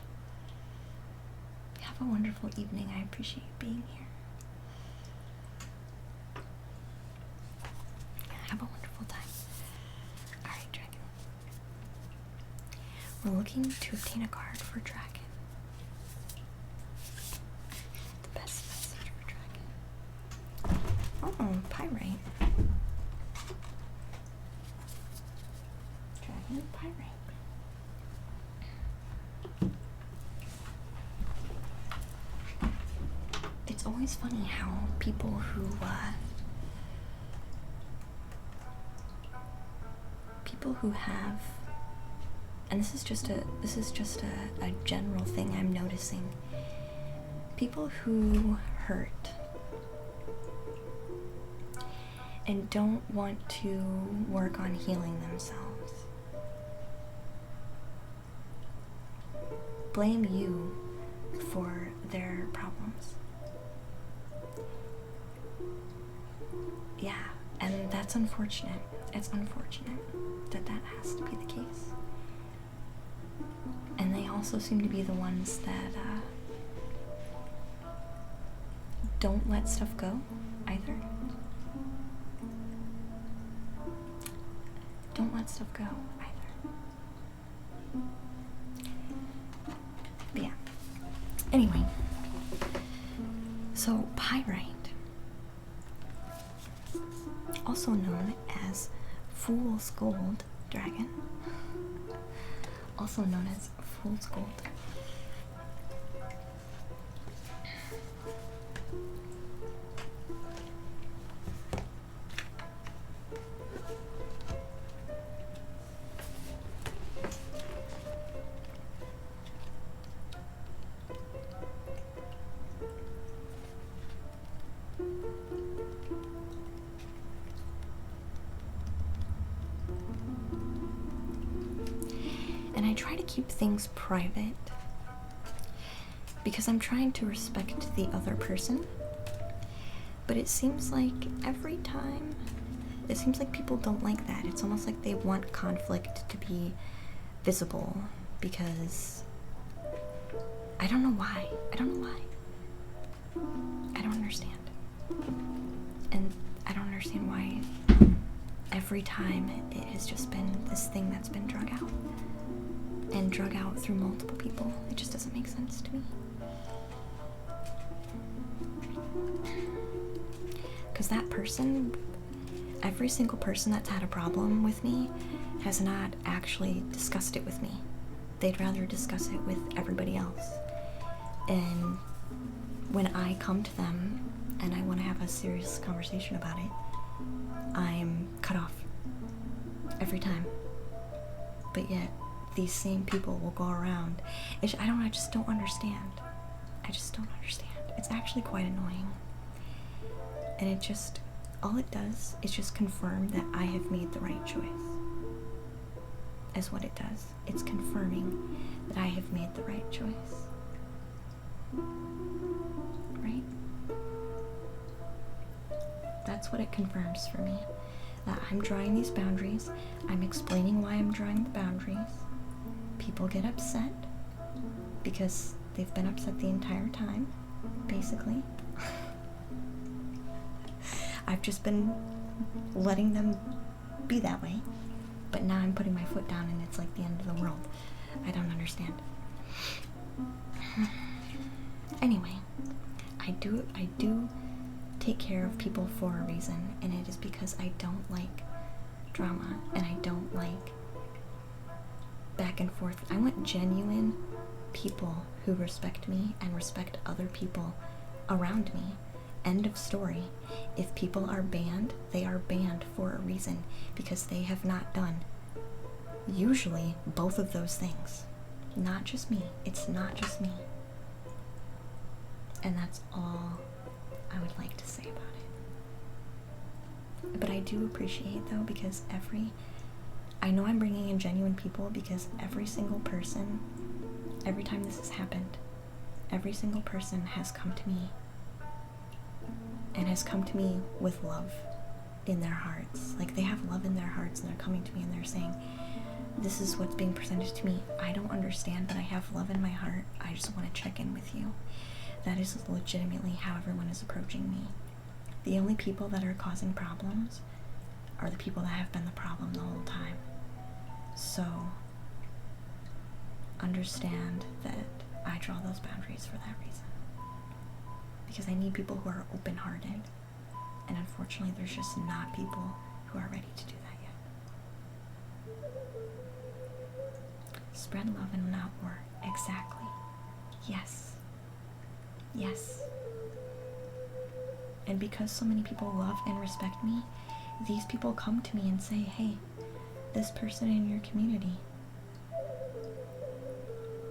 Have a wonderful evening. I appreciate you being here. Have a wonderful time. Alright, Dragon. We're looking to obtain a card for Dragon. The best message for Dragon. Oh, Pyrite. Dragon Pyrite. It's always funny how people who have, and this is just a general thing I'm noticing, people who hurt and don't want to work on healing themselves blame you for their problems. Yeah, and that's unfortunate. It's unfortunate that that has to be the case. And they also seem to be the ones that don't let stuff go either. Don't let stuff go either. But yeah. Anyway, so Pyrite, also known as Fool's Gold Dragon, also known as Fool's Gold. And I try to keep things private because I'm trying to respect the other person. But it seems like every time, it seems like people don't like that. It's almost like they want conflict to be visible because I don't know why. I don't know why. I don't understand. And I don't understand why every time it has just been this thing that's been drug out. And drug out through multiple people. It just doesn't make sense to me. Because that person, every single person that's had a problem with me has not actually discussed it with me. They'd rather discuss it with everybody else. And when I come to them and I want to have a serious conversation about it, I'm cut off every time. but yet these same people will go around. I just don't understand. I just don't understand. It's actually quite annoying. And all it does is just confirm that I have made the right choice. Is what it does. It's confirming that I have made the right choice. Right? That's what it confirms for me. That I'm drawing these boundaries. I'm explaining why I'm drawing the boundaries. People get upset because they've been upset the entire time, basically. I've just been letting them be that way. But now I'm putting my foot down and it's like the end of the world. I don't understand. Anyway, I do take care of people for a reason, and it is because I don't like drama and I don't like back and forth. I want genuine people who respect me and respect other people around me. End of story. If people are banned, they are banned for a reason, because they have not done usually both of those things. Not just me. It's not just me. And that's all I would like to say about it. But I do appreciate, though, because I know I'm bringing in genuine people, because every single person, every time this has happened, every single person has come to me and has come to me with love in their hearts. Like, they have love in their hearts and they're coming to me and they're saying, this is what's being presented to me. I don't understand, but I have love in my heart. I just want to check in with you. That is legitimately how everyone is approaching me. The only people that are causing problems are the people that have been the problem the whole time. So, understand that I draw those boundaries for that reason. Because I need people who are open-hearted. And unfortunately, there's just not people who are ready to do that yet. Spread love and not war. Exactly. Yes. Yes. And because so many people love and respect me, these people come to me and say, hey, this person in your community,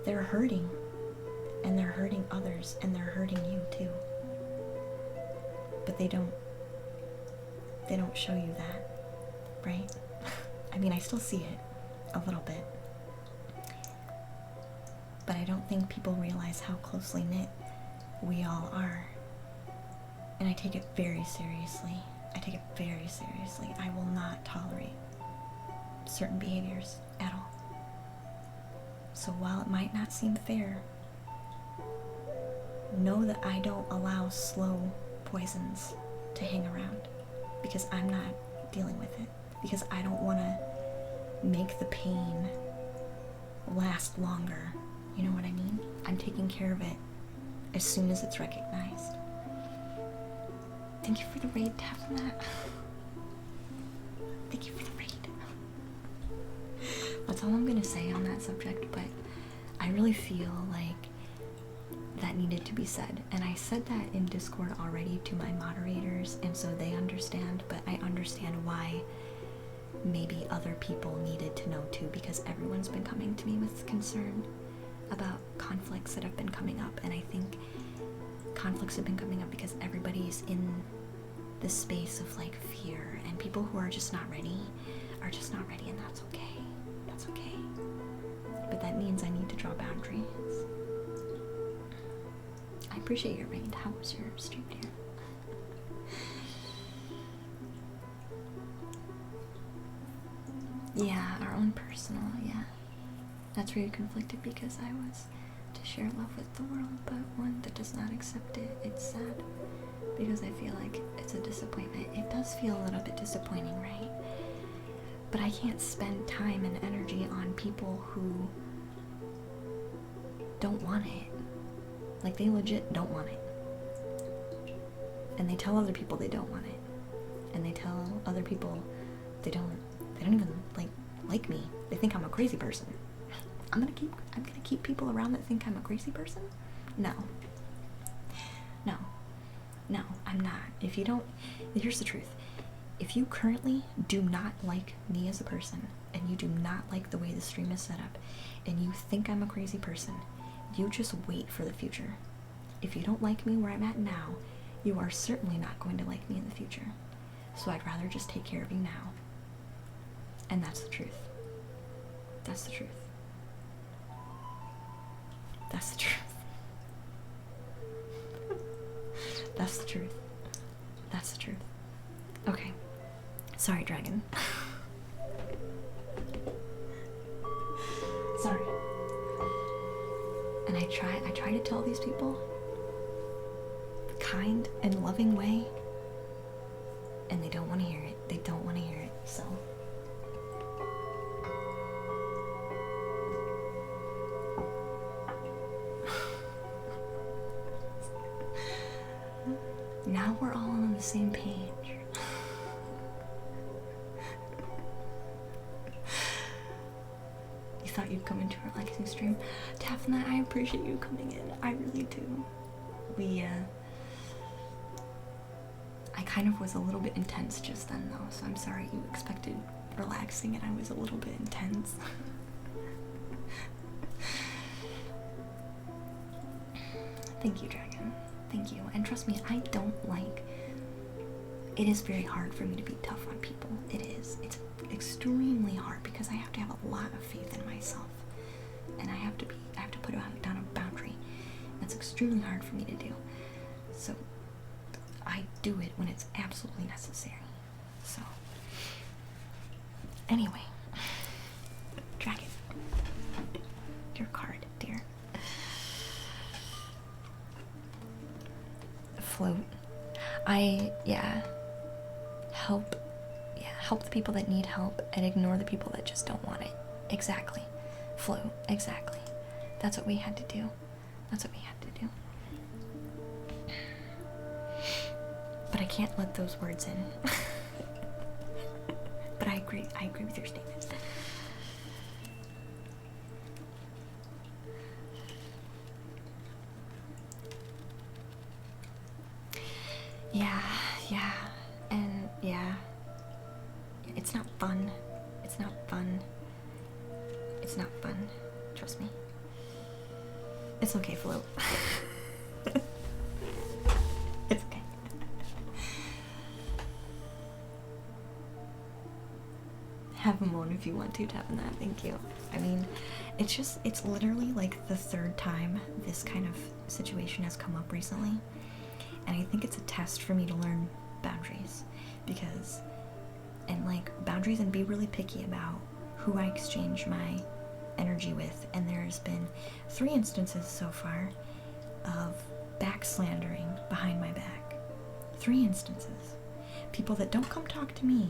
they're hurting. And they're hurting others, and they're hurting you too. But they don't show you that, right? I mean, I still see it a little bit. But I don't think people realize how closely knit we all are. And I take it very seriously. I take it very seriously. I will not tolerate certain behaviors at all. So while it might not seem fair, know that I don't allow slow poisons to hang around, because I'm not dealing with it, because I don't want to make the pain last longer. You know what I mean? I'm taking care of it as soon as it's recognized. Thank you for the raid, tap on that. Thank you for the raid. That's all I'm gonna say on that subject, but I really feel like that needed to be said. And I said that in Discord already to my moderators, and so they understand, but I understand why maybe other people needed to know too, because everyone's been coming to me with concern about conflicts that have been coming up, and I think conflicts have been coming up because everybody's in this space of like fear, and people who are just not ready are just not ready, and that's okay. That's okay. But that means I need to draw boundaries. I appreciate your raid. How was your stream, dear? Yeah, our own personal, yeah. That's where you're conflicted, because I was to share love with the world, but one that does not accept it. It's sad, because I feel like it's a disappointment. It does feel a little bit disappointing, right? But I can't spend time and energy on people who don't want it. Like, they legit don't want it. And they tell other people they don't want it. And they tell other people they don't even like me. They think I'm a crazy person. I'm gonna keep people around that think I'm a crazy person? No, I'm not. Here's the truth. if you currently do not like me as a person, and you do not like the way the stream is set up, and you think I'm a crazy person, you just wait for the future. If you don't like me where I'm at now, you are certainly not going to like me in the future. So I'd rather just take care of you now. And that's the truth. That's the truth. That's the truth. That's the truth. That's the truth. Okay. Sorry, dragon. Sorry. And I try to tell these people the kind and loving way, and they don't want to hear it. They don't want to hear it. So now we're all on the same page. You thought you'd come into our legacy stream? Daphne, I appreciate you coming in. I really do. I kind of was a little bit intense just then though, so I'm sorry you expected relaxing and I was a little bit intense. Thank you, Dragon. Thank you. And trust me, I don't like... It is very hard for me to be tough on people. It is. It's extremely hard because I have to have a lot of faith in myself. And I have to put down a boundary. That's extremely hard for me to do. So I do it when it's absolutely necessary. So anyway, Dragon, your card, dear. Float. Help the people that need help and ignore the people that just don't want it. Exactly. Float. Exactly. That's what we had to do. That's what we had to do. But I can't let those words in. But I agree with your statement. Yeah. It's not fun. It's not fun. It's not fun. Trust me. It's okay, Float. It's okay. Have a moan if you want to, tap on that. Thank you. I mean, it's literally like the third time this kind of situation has come up recently. And I think it's a test for me to learn boundaries. Boundaries and be really picky about who I exchange my energy with. And there's been 3 instances so far of backslandering behind my back. 3 instances. People that don't come talk to me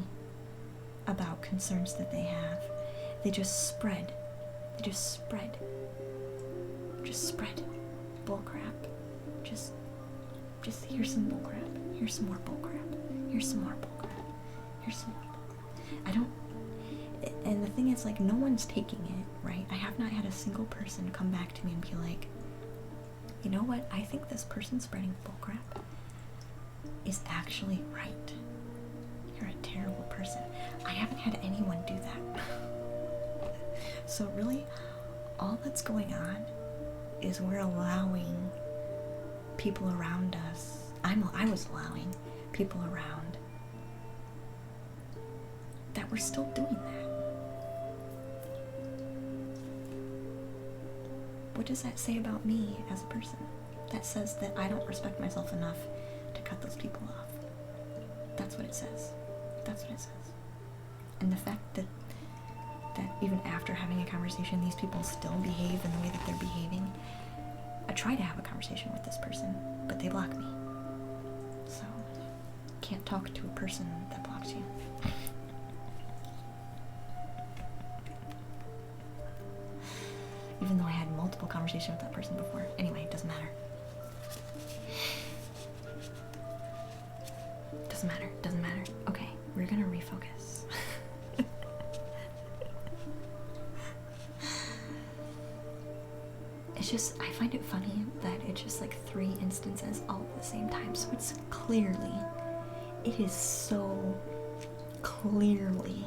about concerns that they have. They just spread. Just spread bullcrap. Just here's some bullcrap. Here's some more bullcrap. Here's some more bullcrap. Here's some more bullcrap. And the thing is, like, no one's taking it, right? I have not had a single person come back to me and be like, you know what, I think this person spreading bullcrap is actually right. You're a terrible person. I haven't had anyone do that. So really, all that's going on is we're allowing people around us, I was allowing people around that we're still doing that. What does that say about me as a person? That says that I don't respect myself enough to cut those people off. That's what it says. That's what it says. And the fact that even after having a conversation, these people still behave in the way that they're behaving. I try to have a conversation with this person, but they block me. So, can't talk to a person that blocks you. Even though I had multiple conversations with that person before. Anyway, it doesn't matter. Doesn't matter. Doesn't matter. Okay, we're gonna refocus. It's just, I find it funny that it's just like 3 instances all at the same time. So it's clearly, it is so clearly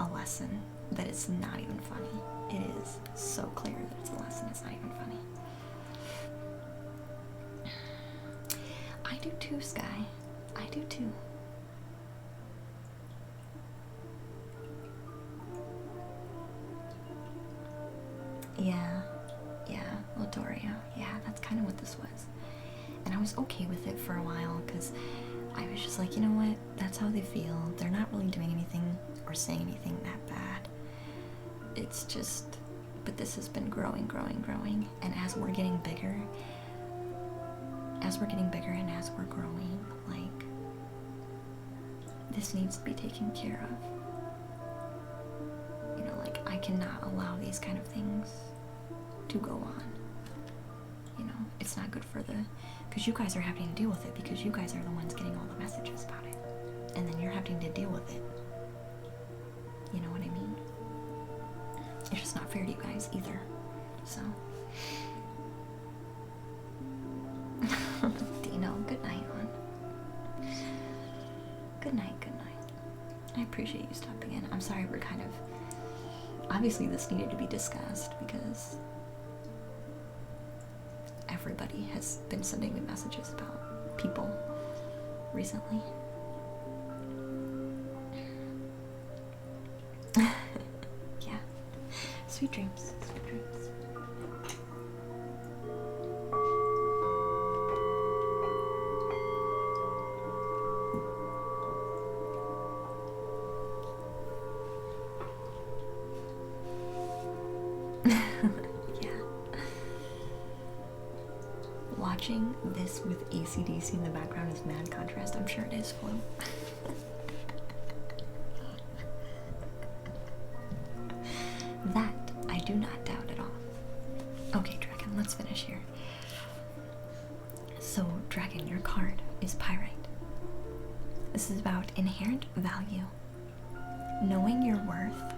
a lesson that it's not even funny. It is so clear that it's a lesson, it's not even funny. I do too, Sky. I do too. Yeah, Lodoria. Yeah, that's kind of what this was. And I was okay with it for a while because I was just like, you know what? That's how they feel. They're not really doing anything or saying anything that bad. It's just, but this has been growing. And as we're getting bigger, and as we're growing, like, this needs to be taken care of. You know, like, I cannot allow these kind of things to go on. You know, it's not good for because you guys are having to deal with it because you guys are the ones getting all the messages about it. And then you're having to deal with it. You know what I mean? It's just not fair to you guys either. So. Dino, good night, hon. Good night. I appreciate you stopping in. I'm sorry we're kind of... Obviously this needed to be discussed because everybody has been sending me messages about people recently. Yeah. Sweet dreams. Watching this with AC/DC in the background is mad contrast. I'm sure it is, Flo. That I do not doubt at all. Okay, Dragon, let's finish here. So, Dragon, your card is Pyrite. This is about inherent value, knowing your worth,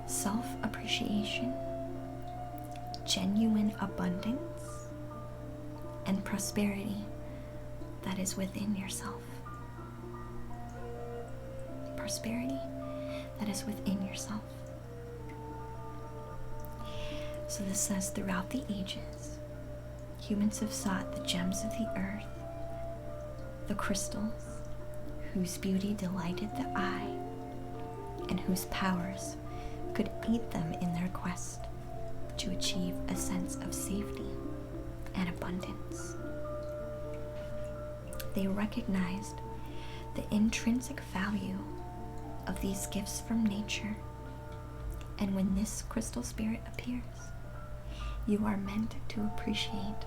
self-appreciation, genuine abundance, and prosperity that is within yourself. Prosperity that is within yourself. So this says, throughout the ages, humans have sought the gems of the earth, the crystals, whose beauty delighted the eye, and whose powers could aid them in their quest to achieve a sense of safety and abundance. They recognized the intrinsic value of these gifts from nature, and when this crystal spirit appears, you are meant to appreciate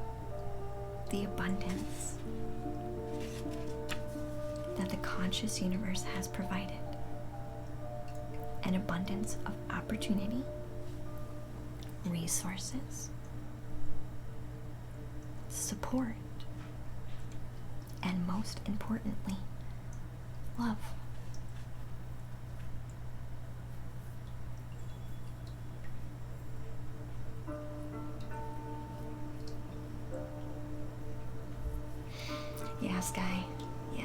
the abundance that the conscious universe has provided, an abundance of opportunity, resources, support, and most importantly, love. Yeah, Sky. Yeah.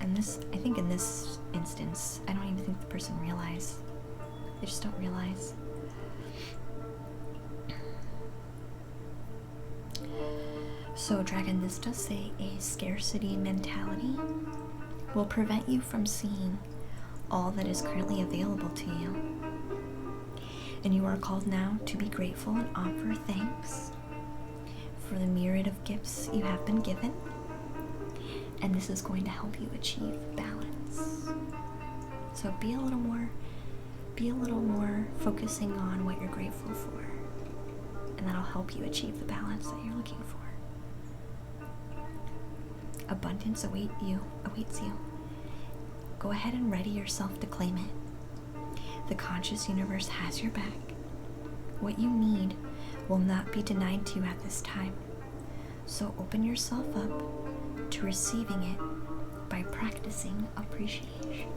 And this, I think in this instance, I don't even think the person realized. They just don't realize. So, Dragon, this does say a scarcity mentality will prevent you from seeing all that is currently available to you. And you are called now to be grateful and offer thanks for the myriad of gifts you have been given. And this is going to help you achieve balance. So be a little more focusing on what you're grateful for. And that'll help you achieve the balance that you're looking for. Abundance awaits you. Go ahead and ready yourself to claim it. The conscious universe has your back. What you need will not be denied to you at this time. So open yourself up to receiving it by practicing appreciation.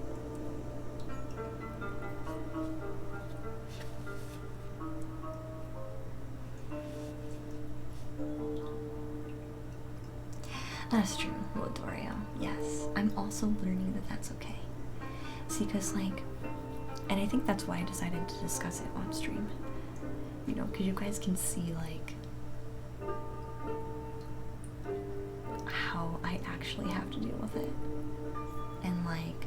That's true, Lodorio. Yes, I'm also learning that that's okay. See, because, like, and I think that's why I decided to discuss it on stream. You know, because you guys can see, like, how I actually have to deal with it. And, like,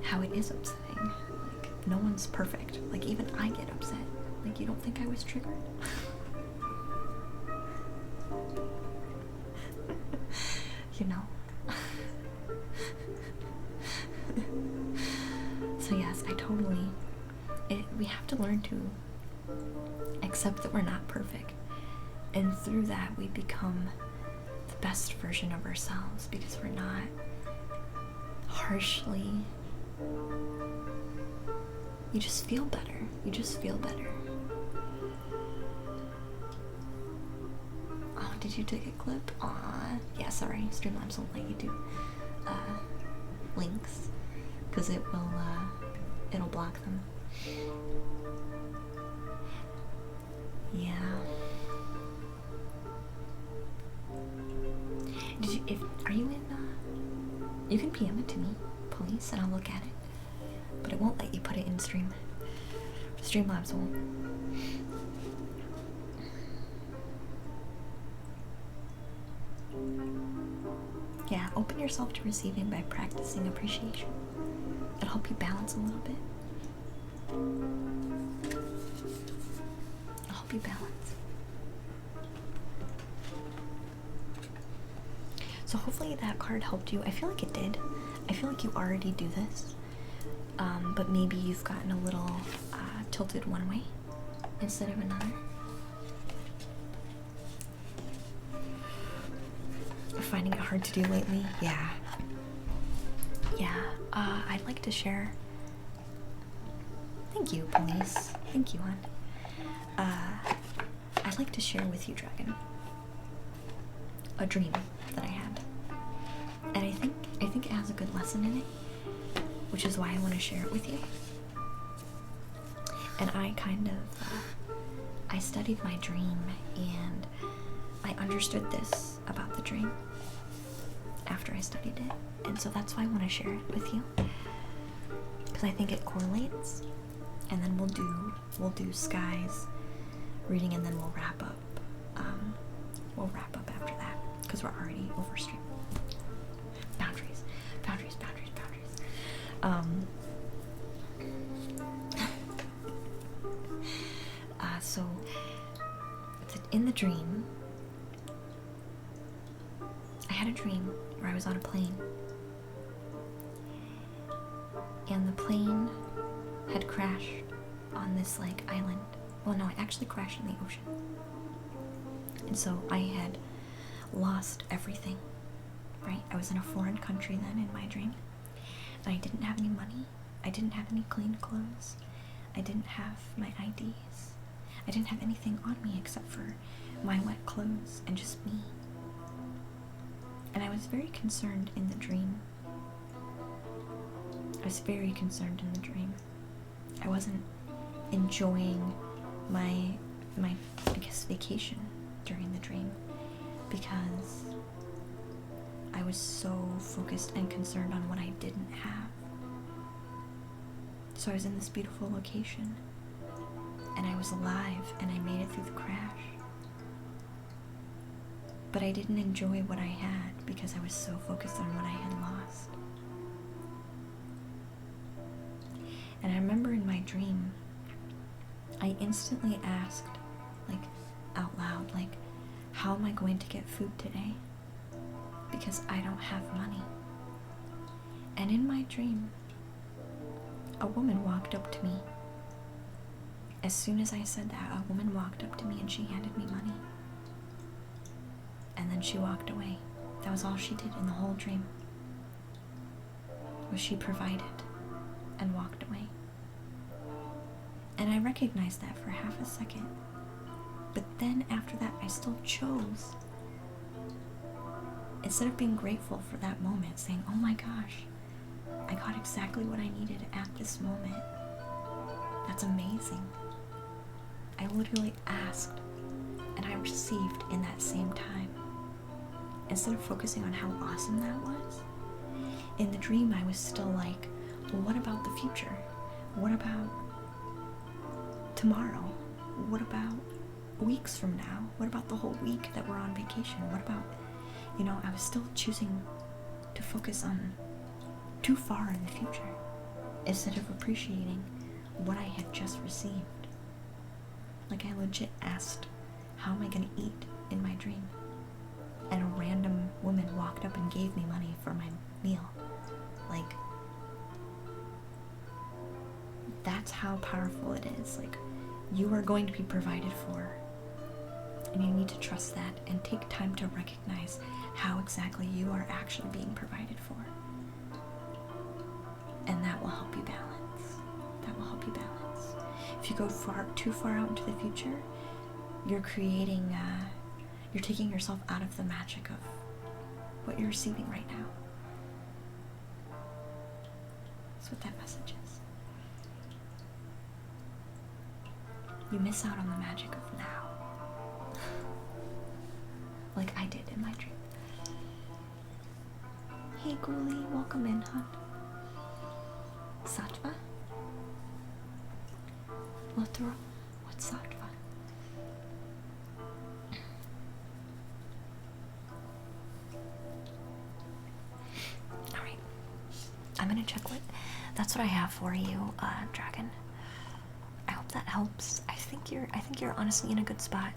how it is upsetting. Like, no one's perfect. Like, even I get upset. Like, you don't think I was triggered? You know? So yes, I totally... we have to learn to accept that we're not perfect. And through that, we become the best version of ourselves because we're not harshly... You just feel better. You just feel better. Oh, did you take a clip? Aw. Yeah, sorry. Streamlabs won't let you do links because it will, it'll block them. Yeah. Are you in, you can PM it to me, please, and I'll look at it. But it won't let you put it in stream. Streamlabs won't. Yeah, open yourself to receiving by practicing appreciation. It'll help you balance a little bit. It'll help you balance. So hopefully that card helped you. I feel like it did. I feel like you already do this. But maybe you've gotten a little tilted one way instead of another. Finding it hard to do lately? Yeah. Yeah. I'd like to share. Thank you, police. Thank you, hon. I'd like to share with you, Dragon, a dream that I had. And I think it has a good lesson in it, which is why I want to share it with you. And I kind of, I studied my dream and I understood this about the dream after I studied it. And so that's why I want to share it with you. Because I think it correlates. And then we'll do Sky's reading and then we'll wrap up. We'll wrap up after that because we're already over stream. Boundaries. So in the dream, I had a dream where I was on a plane, and the plane had crashed on this like island. Well, no, it actually crashed in the ocean. And so I had lost everything, right? I was in a foreign country then in my dream, and I didn't have any money. I didn't have any clean clothes. I didn't have my IDs. I didn't have anything on me except for my wet clothes and just me. And I was very concerned in the dream. I was very concerned in the dream. I wasn't enjoying my I guess vacation during the dream because I was so focused and concerned on what I didn't have. So I was in this beautiful location and I was alive and I made it through the crash. But I didn't enjoy what I had because I was so focused on what I had lost. And I remember in my dream, I instantly asked, like, out loud, like, how am I going to get food today? Because I don't have money. And in my dream, a woman walked up to me. As soon as I said that, a woman walked up to me and she handed me money. And then she walked away. That was all she did in the whole dream. Was she provided and walked away. And I recognized that for half a second. But then after that, I still chose, instead of being grateful for that moment, saying, oh my gosh, I got exactly what I needed at this moment. That's amazing. I literally asked and I received in that same time. instead of focusing on how awesome that was, in the dream I was still like, well, what about the future? What about tomorrow? What about weeks from now? What about the whole week that we're on vacation? What about, I was still choosing to focus on too far in the future instead of appreciating what I had just received. Like, I legit asked, how am I gonna eat in my dream? And a random woman walked up and gave me money for my meal. Like, that's how powerful it is. Like, you are going to be provided for, and you need to trust that and take time to recognize how exactly you are actually being provided for. And that will help you balance. That will help you balance. If you go too far out into the future, you're creating, you're taking yourself out of the magic of what you're receiving right now. That's what that message is. You miss out on the magic of now. Like I did in my dream. Hey Ghoulie, welcome in, hon. Sattva? Lothra? What's Sattva? Alright. I'm gonna check what... That's what I have for you, Dragon. I hope that helps. I think you're honestly in a good spot.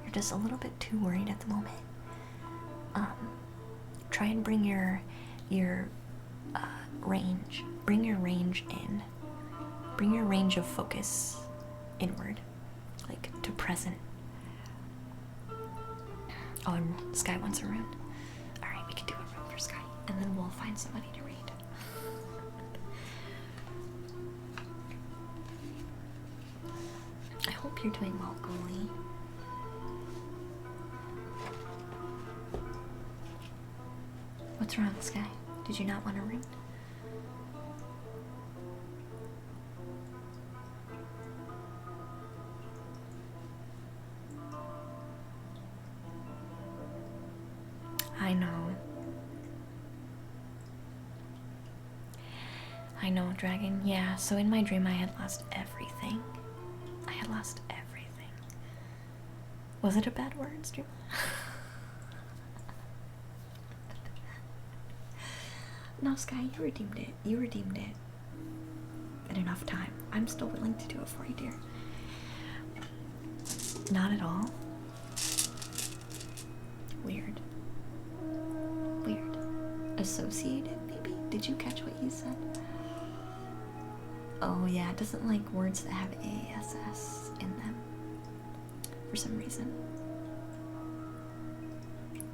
You're just a little bit too worried at the moment. Try and bring your range. Bring your range in. Bring your range of focus inward, like to present. Oh, and Sky wants a rune. Alright, we can do a rune for Sky, and then we'll find somebody to read. I hope you're doing well, Ghoulie. What's wrong, Sky? Did you not want to read? I know, Dragon. Yeah, so in my dream I had lost everything. I had lost everything. Was it a bad word, stream? No, Sky, you redeemed it. You redeemed it in enough time. I'm still willing to do it for you, dear. Not at all. Weird. Weird. Associated, maybe? Did you catch what you said? Oh yeah, it doesn't like words that have ASS in them for some reason.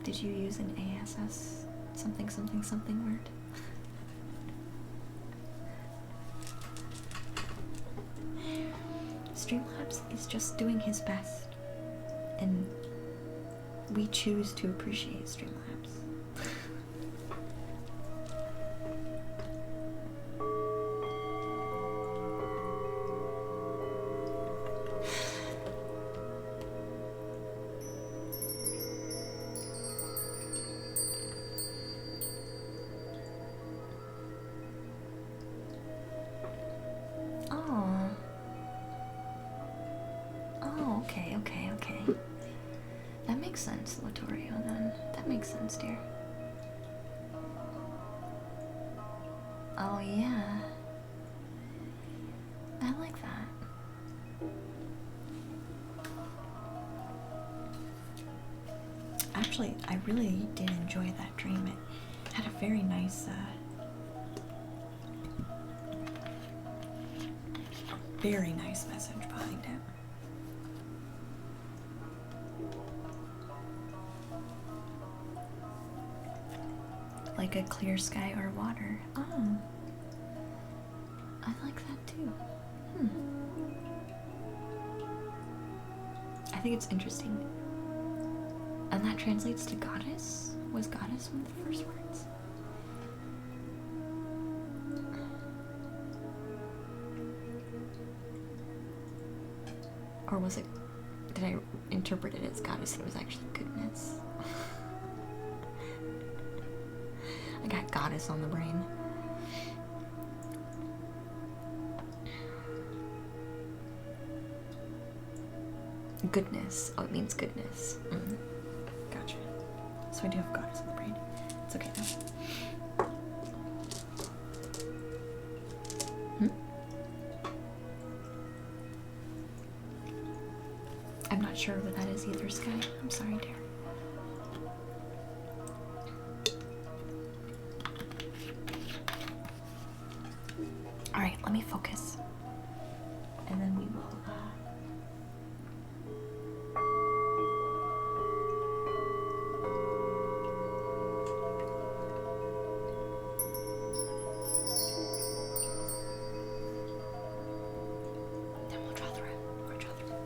Did you use an ASS something something something word? Streamlabs is just doing his best, and we choose to appreciate Streamlabs. Okay. That makes sense, Lotorio, then. That makes sense, dear. Oh, yeah. I like that. Actually, I really did enjoy that dream. It had a very nice, message behind it. Like a clear sky or water. Oh. I like that too. I think it's interesting. And that translates to goddess? Was goddess one of the first words? Or was it, did I interpret it as goddess and it was actually goodness? that goddess on the brain. Goodness. Oh, it means goodness. Gotcha. So I do have goddess on the brain. It's okay now. I'm not sure what that is either, Sky. I'm sorry, dear. Alright, let me focus. And then we will, then we'll draw the room. We'll draw the room.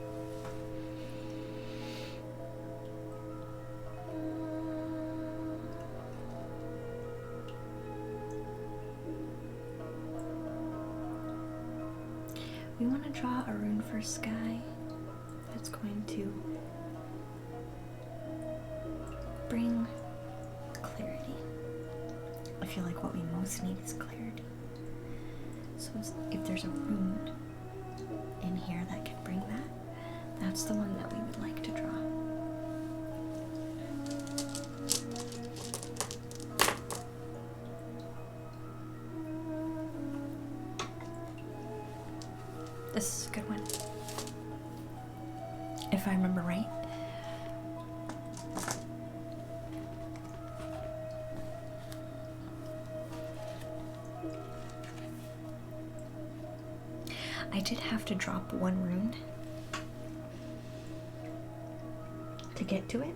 We want to draw a rune for Sky that's going to bring clarity. I feel like what we most need is clarity. So if there's a rune in here that can bring that, that's the one that we would like to draw. This is a good one. If I remember right. I did have to drop one rune to get to it.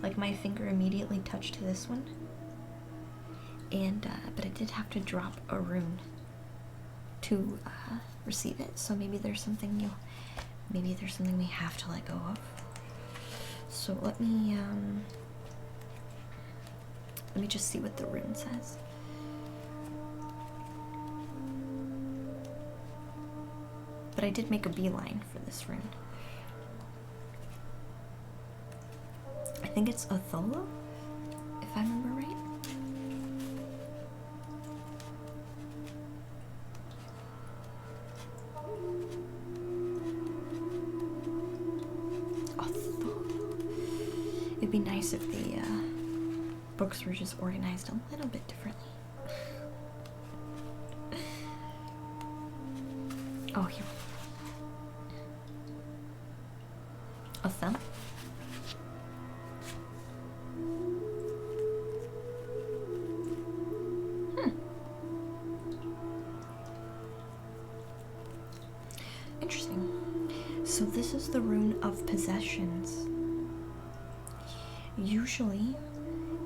Like my finger immediately touched to this one. And but I did have to drop a rune to receive it. So maybe there's something we have to let go of. So let me just see what the rune says. But I did make a beeline for this rune. I think it's Othello, if I remember right. It'd be nice if the books were just organized a little bit differently. Oh, here. Othello? Interesting. So this is the rune of possessions. Usually,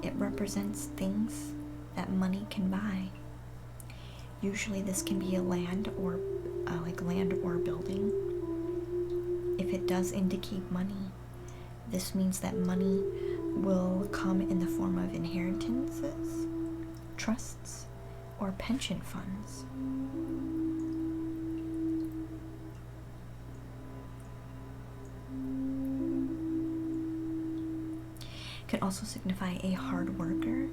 it represents things that money can buy. Usually this can be a land or building. If it does indicate money, this means that money will come in the form of inheritances, trusts, or pension funds. Could also signify a hard worker,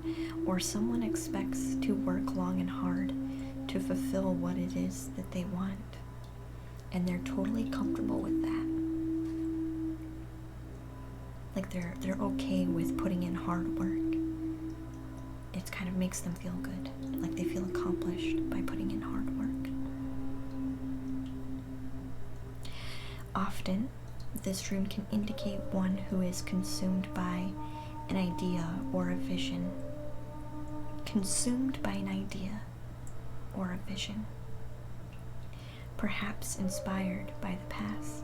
or someone expects to work long and hard to fulfill what it is that they want, and they're totally comfortable with that. Like they're okay with putting in hard work. It kind of makes them feel good, like they feel accomplished by putting in hard work. Often, this rune can indicate one who is consumed by an idea or a vision. Consumed by an idea or a vision. Perhaps inspired by the past.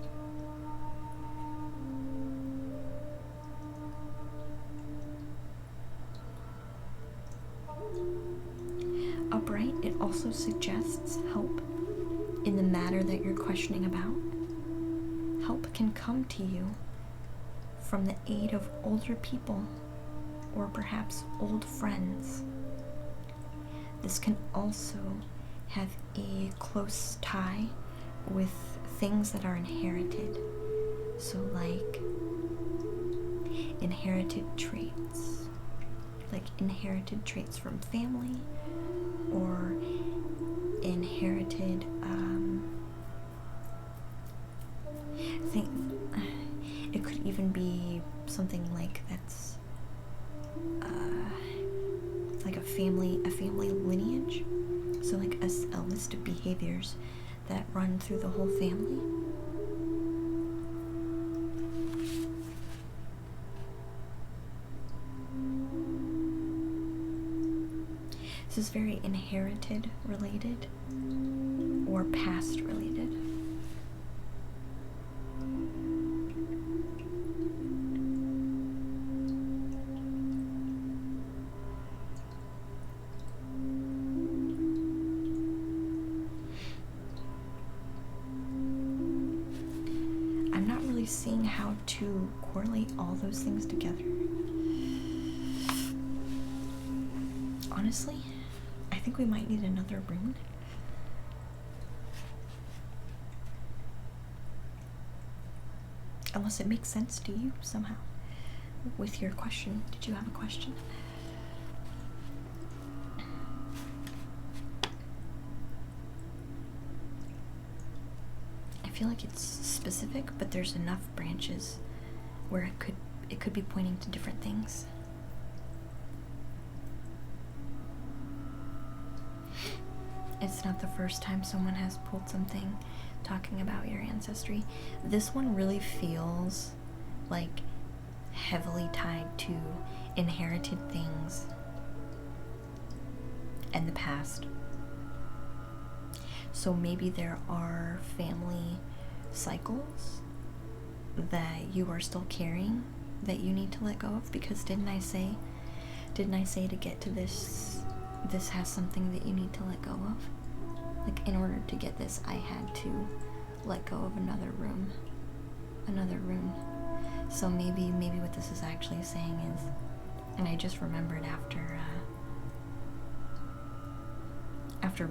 Upright, it also suggests help in the matter that you're questioning about. Help can come to you from the aid of older people or perhaps old friends. This can also have a close tie with things that are inherited. So like inherited traits, like inherited traits from family, or inherited thing. It could even be something like that's like a family lineage. So like a list of behaviors that run through the whole family. This is very inherited related or past related. I'm not really seeing how to correlate all those things together. Honestly, I think we might need another rune. Unless it makes sense to you somehow. With your question, did you have a question? I feel like it's specific, but there's enough branches where it could be pointing to different things. It's not the first time someone has pulled something talking about your ancestry. This one really feels like heavily tied to inherited things and the past. So maybe there are family cycles that you are still carrying that you need to let go of, because didn't I say to get to this has something that you need to let go of? Like, in order to get this, I had to let go of another rune. So maybe what this is actually saying is, and I just remembered after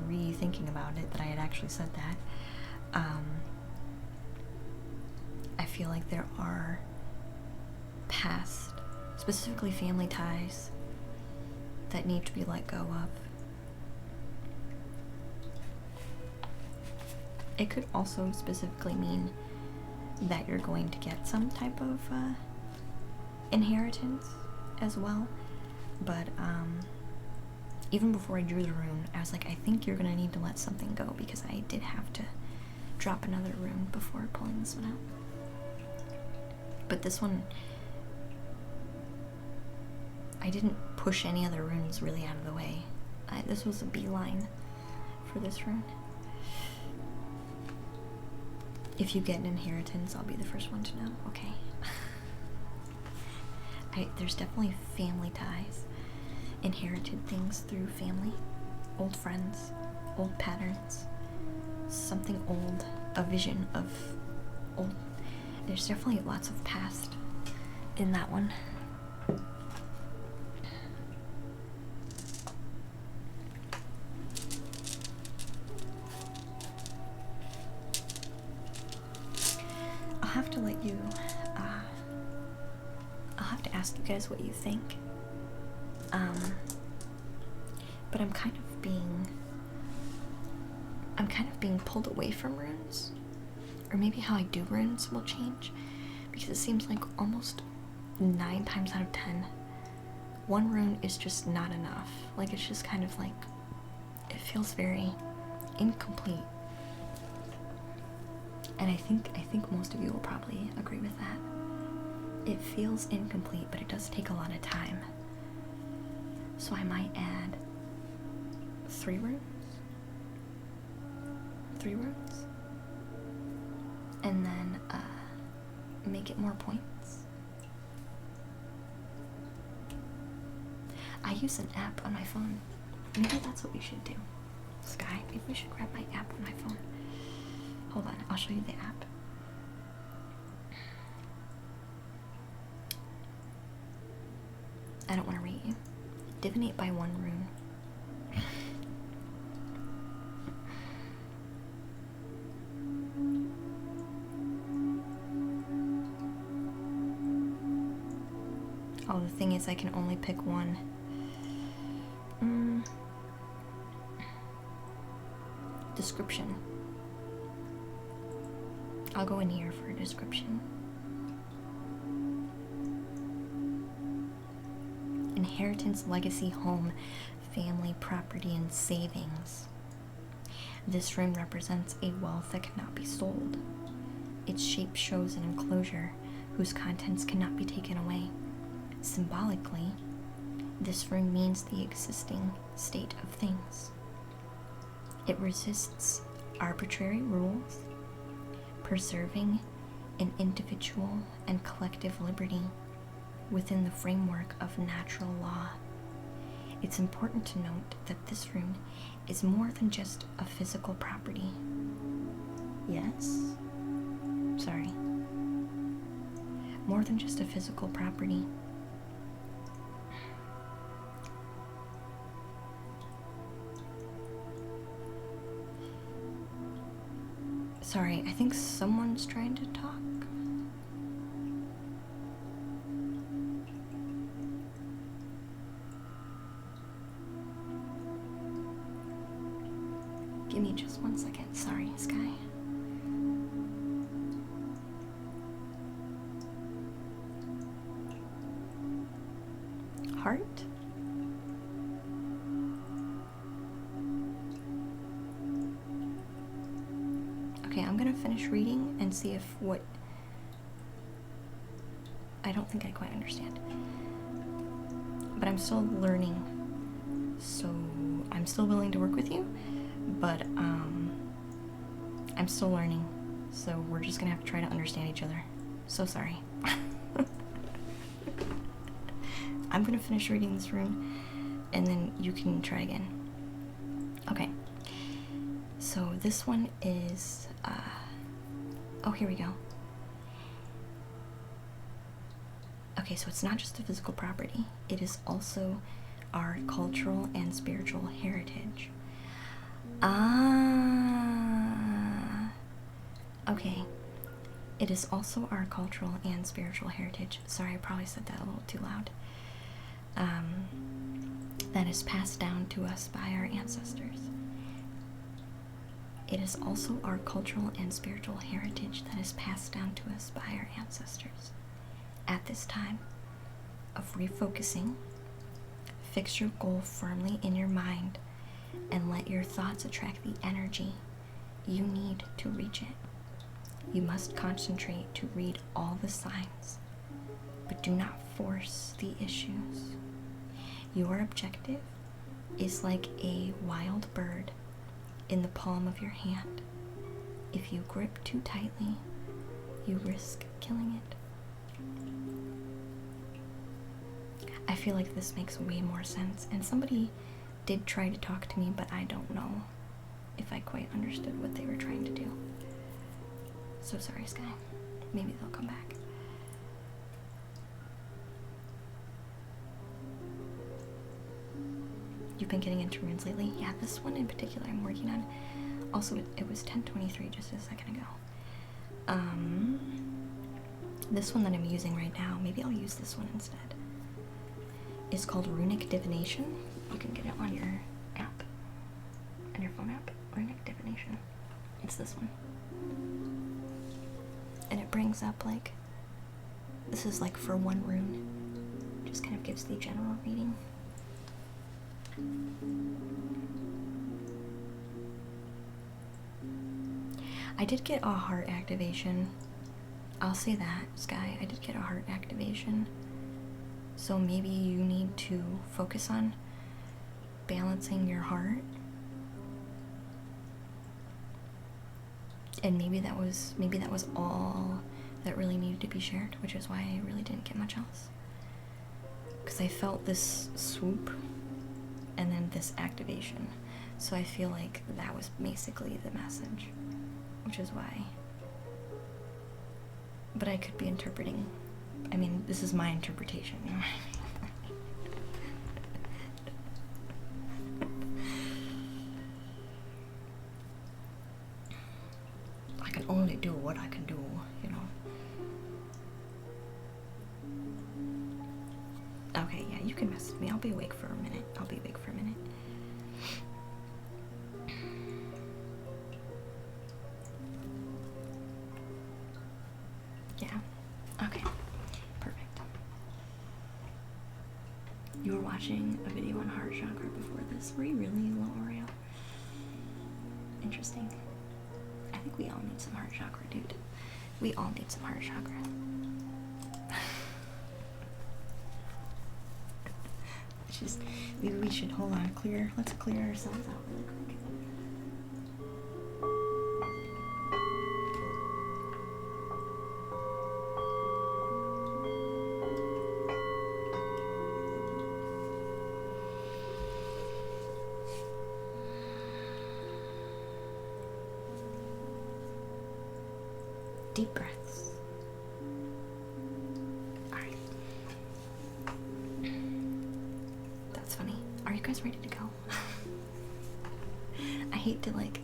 rethinking about it that I had actually said that. I feel like there are past, specifically family ties, that need to be let go of. It could also specifically mean that you're going to get some type of inheritance as well. But even before I drew the rune, I was like, I think you're gonna need to let something go, because I did have to drop another rune before pulling this one out. But this one, I didn't push any other runes really out of the way. This was a beeline for this rune. If you get an inheritance, I'll be the first one to know. Okay. There's definitely family ties. Inherited things through family. Old friends. Old patterns. Something old. A vision of old. There's definitely lots of past in that one. I'll have to let you, I'll have to ask you guys what you think. But I'm kind of being pulled away from runes. Or maybe how I do runes will change. Because it seems like almost 9 times out of 10, one rune is just not enough. Like, it's just kind of like, it feels very incomplete. And I think most of you will probably agree with that. It feels incomplete, but it does take a lot of time. So I might add 3 runes. 3 runes. And then make it more points. I use an app on my phone. Maybe that's what we should do. Sky, maybe we should grab my app on my phone. Hold on, I'll show you the app. I don't want to rate you. Divinate by 1 rune. means I can only pick one. Description. I'll go in here for a description. Inheritance, legacy, home, family, property, and savings. This room represents a wealth that cannot be sold. Its shape shows an enclosure whose contents cannot be taken away. Symbolically, this room means the existing state of things. It resists arbitrary rules, preserving an individual and collective liberty within the framework of natural law. It's important to note that this room is more than just a physical property. Yes? Sorry. More than just a physical property. Sorry, I think someone's trying to talk. Give me just 1 second. Sorry, Sky. Heart? Okay, I'm gonna finish reading and see if what... I don't think I quite understand. But I'm still learning, so I'm still willing to work with you, but I'm still learning, so we're just gonna have to try to understand each other. So sorry. I'm gonna finish reading this rune, and then you can try again. Okay. So this one is, oh, here we go. Okay, so it's not just a physical property. It is also our cultural and spiritual heritage. Okay. It is also our cultural and spiritual heritage. Sorry, I probably said that a little too loud. That is passed down to us by our ancestors. It is also our cultural and spiritual heritage that is passed down to us by our ancestors. At this time of refocusing, fix your goal firmly in your mind and let your thoughts attract the energy you need to reach it. You must concentrate to read all the signs, but do not force the issues. Your objective is like a wild bird in the palm of your hand. If you grip too tightly, you risk killing it. I feel like this makes way more sense, and somebody did try to talk to me, but I don't know if I quite understood what they were trying to do. So sorry, Sky. Maybe they'll come back. You've been getting into runes lately? Yeah, this one in particular I'm working on. Also, it was 10:23 just a second ago. This one that I'm using right now, maybe I'll use this one instead. It's called Runic Divination. You can get it on your app, on your phone app. Runic Divination. It's this one. And it brings up like, this is like for one rune. Just kind of gives the general reading. I did get a heart activation. I'll say that, Sky. I did get a heart activation. So maybe you need to focus on balancing your heart. And maybe that was all that really needed to be shared, which is why I really didn't get much else. Because I felt this swoop and then this activation. So I feel like that was basically the message, which is why. But I could be interpreting. I mean, this is my interpretation, you know what I mean? I can only do what I can do, you know. Okay, yeah, you can mess with me. I'll be awake for a minute. Yeah. Okay. Perfect. You were watching a video on heart chakra before this. Were you really, little Oreo? Interesting. I think we all need some heart chakra, dude. We all need some heart chakra. Just, maybe we should, hold on, let's clear ourselves out really quick. Deep breaths. Alright. That's funny. Are you guys ready to go? I hate to like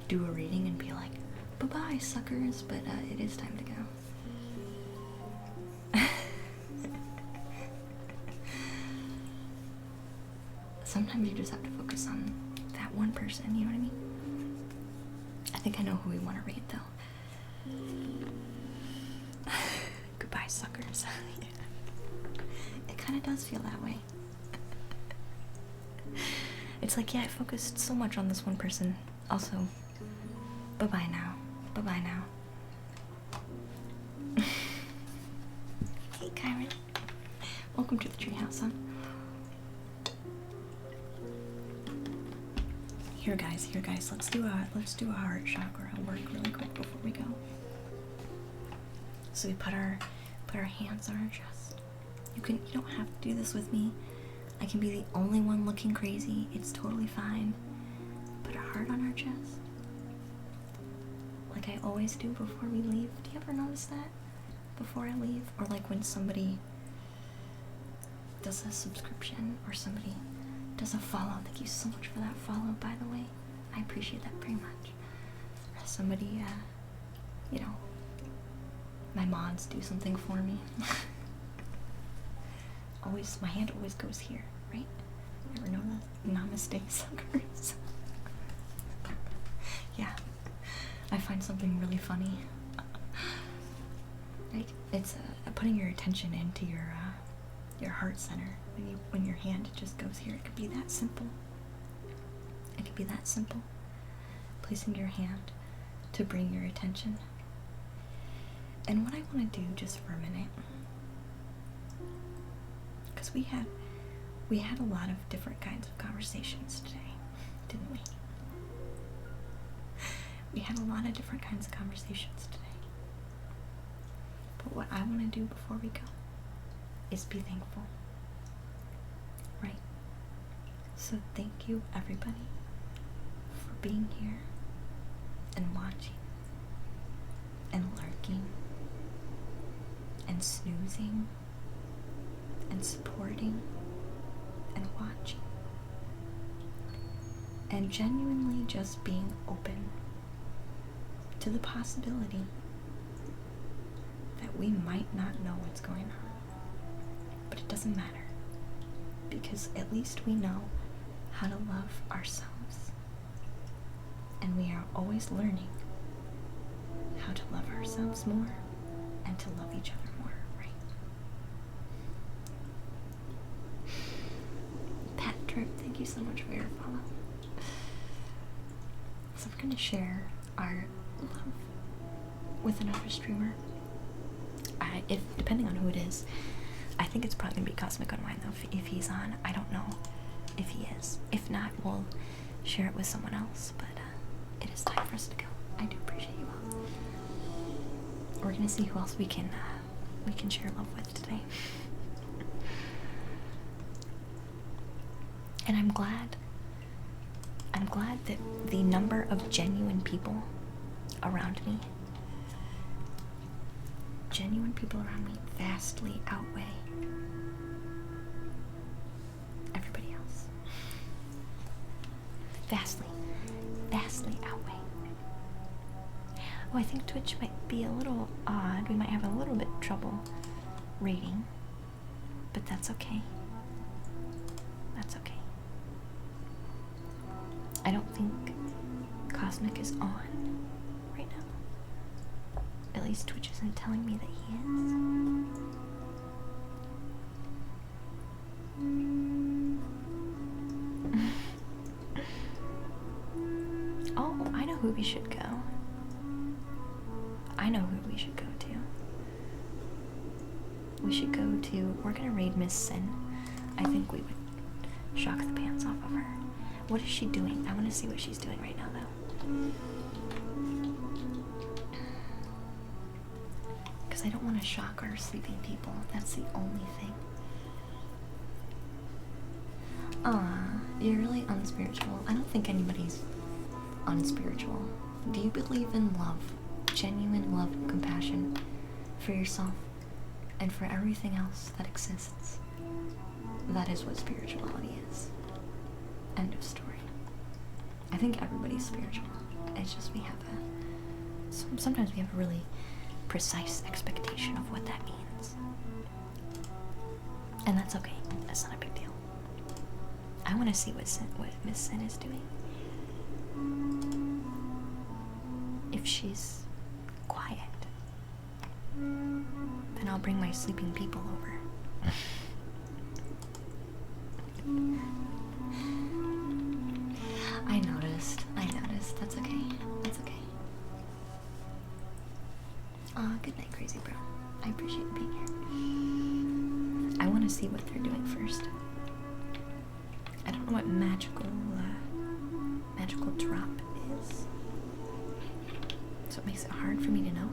do a reading and be like, bye-bye suckers, but it is time to go. Sometimes you just have to focus on that one person, you know what I mean? I think I know who we want to read though. Goodbye, suckers. Yeah. It kind of does feel that way. It's like, yeah, I focused so much on this one person. Also, bye-bye now. Bye-bye now. Hey, Kyron. Welcome to the treehouse, huh? Here, guys. Let's do a heart chakra work really quick before we go. So we put our hands on our chest. You don't have to do this with me. I can be the only one looking crazy. It's totally fine. Put a heart on our chest. Like I always do before we leave. Do you ever notice that? Before I leave? Or like when somebody does a subscription or somebody does a follow. Thank you so much for that follow, by the way. I appreciate that very much. Or somebody, you know, my mods do something for me. Always, my hand always goes here, right? Ever know that? Namaste, suckers. Yeah, I find something really funny. Right? It's putting your attention into your heart center. When your hand just goes here, it could be that simple. It could be that simple. Placing your hand to bring your attention. And what I want to do just for a minute, because we had a lot of different kinds of conversations today, didn't we? We had a lot of different kinds of conversations today. But what I want to do before we go is be thankful. Right? So thank you, everybody, for being here and watching and lurking and snoozing and supporting and watching and genuinely just being open to the possibility that we might not know what's going on. But it doesn't matter, because at least we know how to love ourselves, and we are always learning how to love ourselves more and to love each other more, right? Pat Trip, thank you so much for your follow. So we're gonna share our love with another streamer. If depending on who it is, I think it's probably gonna be Cosmic Unwind though. If he's on, I don't know if he is. If not, we'll share it with someone else. But it is time for us to go. I do appreciate you all. We're gonna see who else we can share love with today. And I'm glad that the number of genuine people around me vastly outweigh everybody else. Vastly outweigh. Oh, I think Twitch might be a little odd. We might have a little bit trouble rating. But that's okay. That's okay. I don't think Cosmic is on right now. At least Twitch isn't telling me that he is. Oh, I know who we should go. I know who we should go to. We should go to. We're gonna raid Miss Sin. I think we would shock the pants off of her. What is she doing? I want to see what she's doing right now, though. Because I don't want to shock our sleeping people. That's the only thing. You're really unspiritual. I don't think anybody's unspiritual. Do you believe in love? Genuine love and compassion for yourself and for everything else that exists. That is what spirituality is. End of story. I think everybody's spiritual. It's just we have sometimes we have a really precise expectation of what that means. And that's okay. That's not a big deal. I want to see what Miss Sin is doing. If she's quiet, then I'll bring my sleeping people over. I noticed. That's okay. That's okay. Good night, Crazy Bro. I appreciate being here. I want to see what they're doing first. I don't know what magical drop is. So it makes it hard for me to know.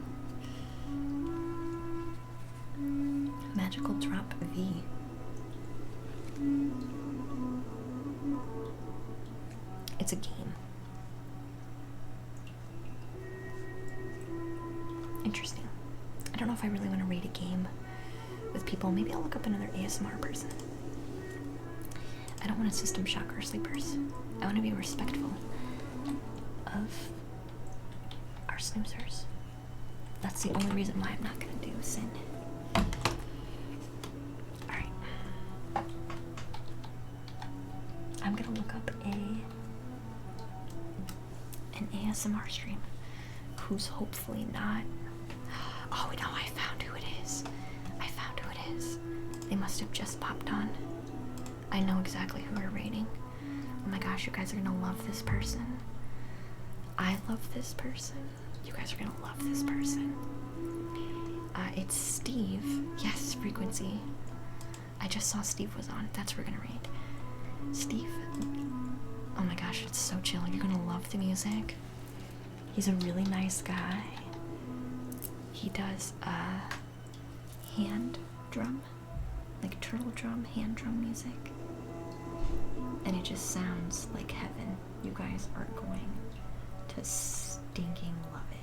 Magical drop V. It's a game. Interesting. I don't know if I really want to raid a game with people. Maybe I'll look up another ASMR person. I don't want to system shock our sleepers. I want to be respectful of our snoozers. That's the only reason why I'm not going to do Sin. Alright. I'm going to look up an ASMR stream who's hopefully not. Oh no, I found who it is. They must have just popped on. I know exactly who we're rating. Oh my gosh, you guys are gonna love this person. I love this person. You guys are gonna love this person. It's Steve. Yes, Frequency. I just saw Steve was on. That's who we're gonna raid. Steve. Oh my gosh, it's so chill. You're gonna love the music. He's a really nice guy. He does hand drum, like turtle drum, hand drum music. And it just sounds like heaven. You guys are going to stinking love it.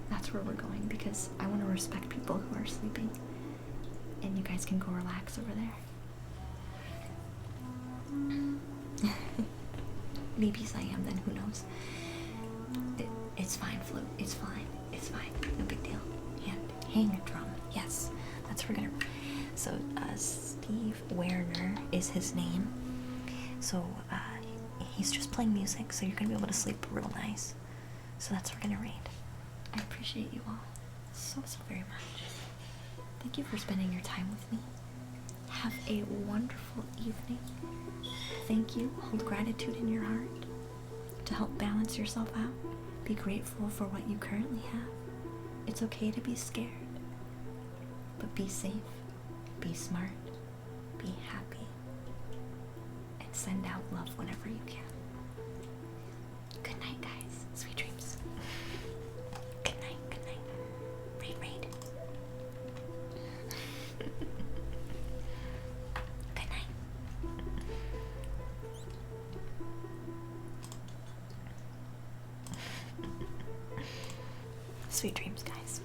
That's where we're going because I want to respect people who are sleeping. And you guys can go relax over there. Maybe I am, then who knows? It's fine, Flute. It's fine. It's fine. No big deal. Hang drum. Yes. That's what we're gonna. So, Steve Werner is his name. So, he's just playing music, so you're gonna be able to sleep real nice. So that's what we're gonna raid. I appreciate you all so very much. Thank you for spending your time with me. Have a wonderful evening. Thank you. Hold gratitude in your heart to help balance yourself out. Be grateful for what you currently have. It's okay to be scared, but be safe, be smart, be happy, and send out love whenever you can. Good night, guys. Sweet dreams. Good night, good night. Raid. Good night. Sweet dreams, guys.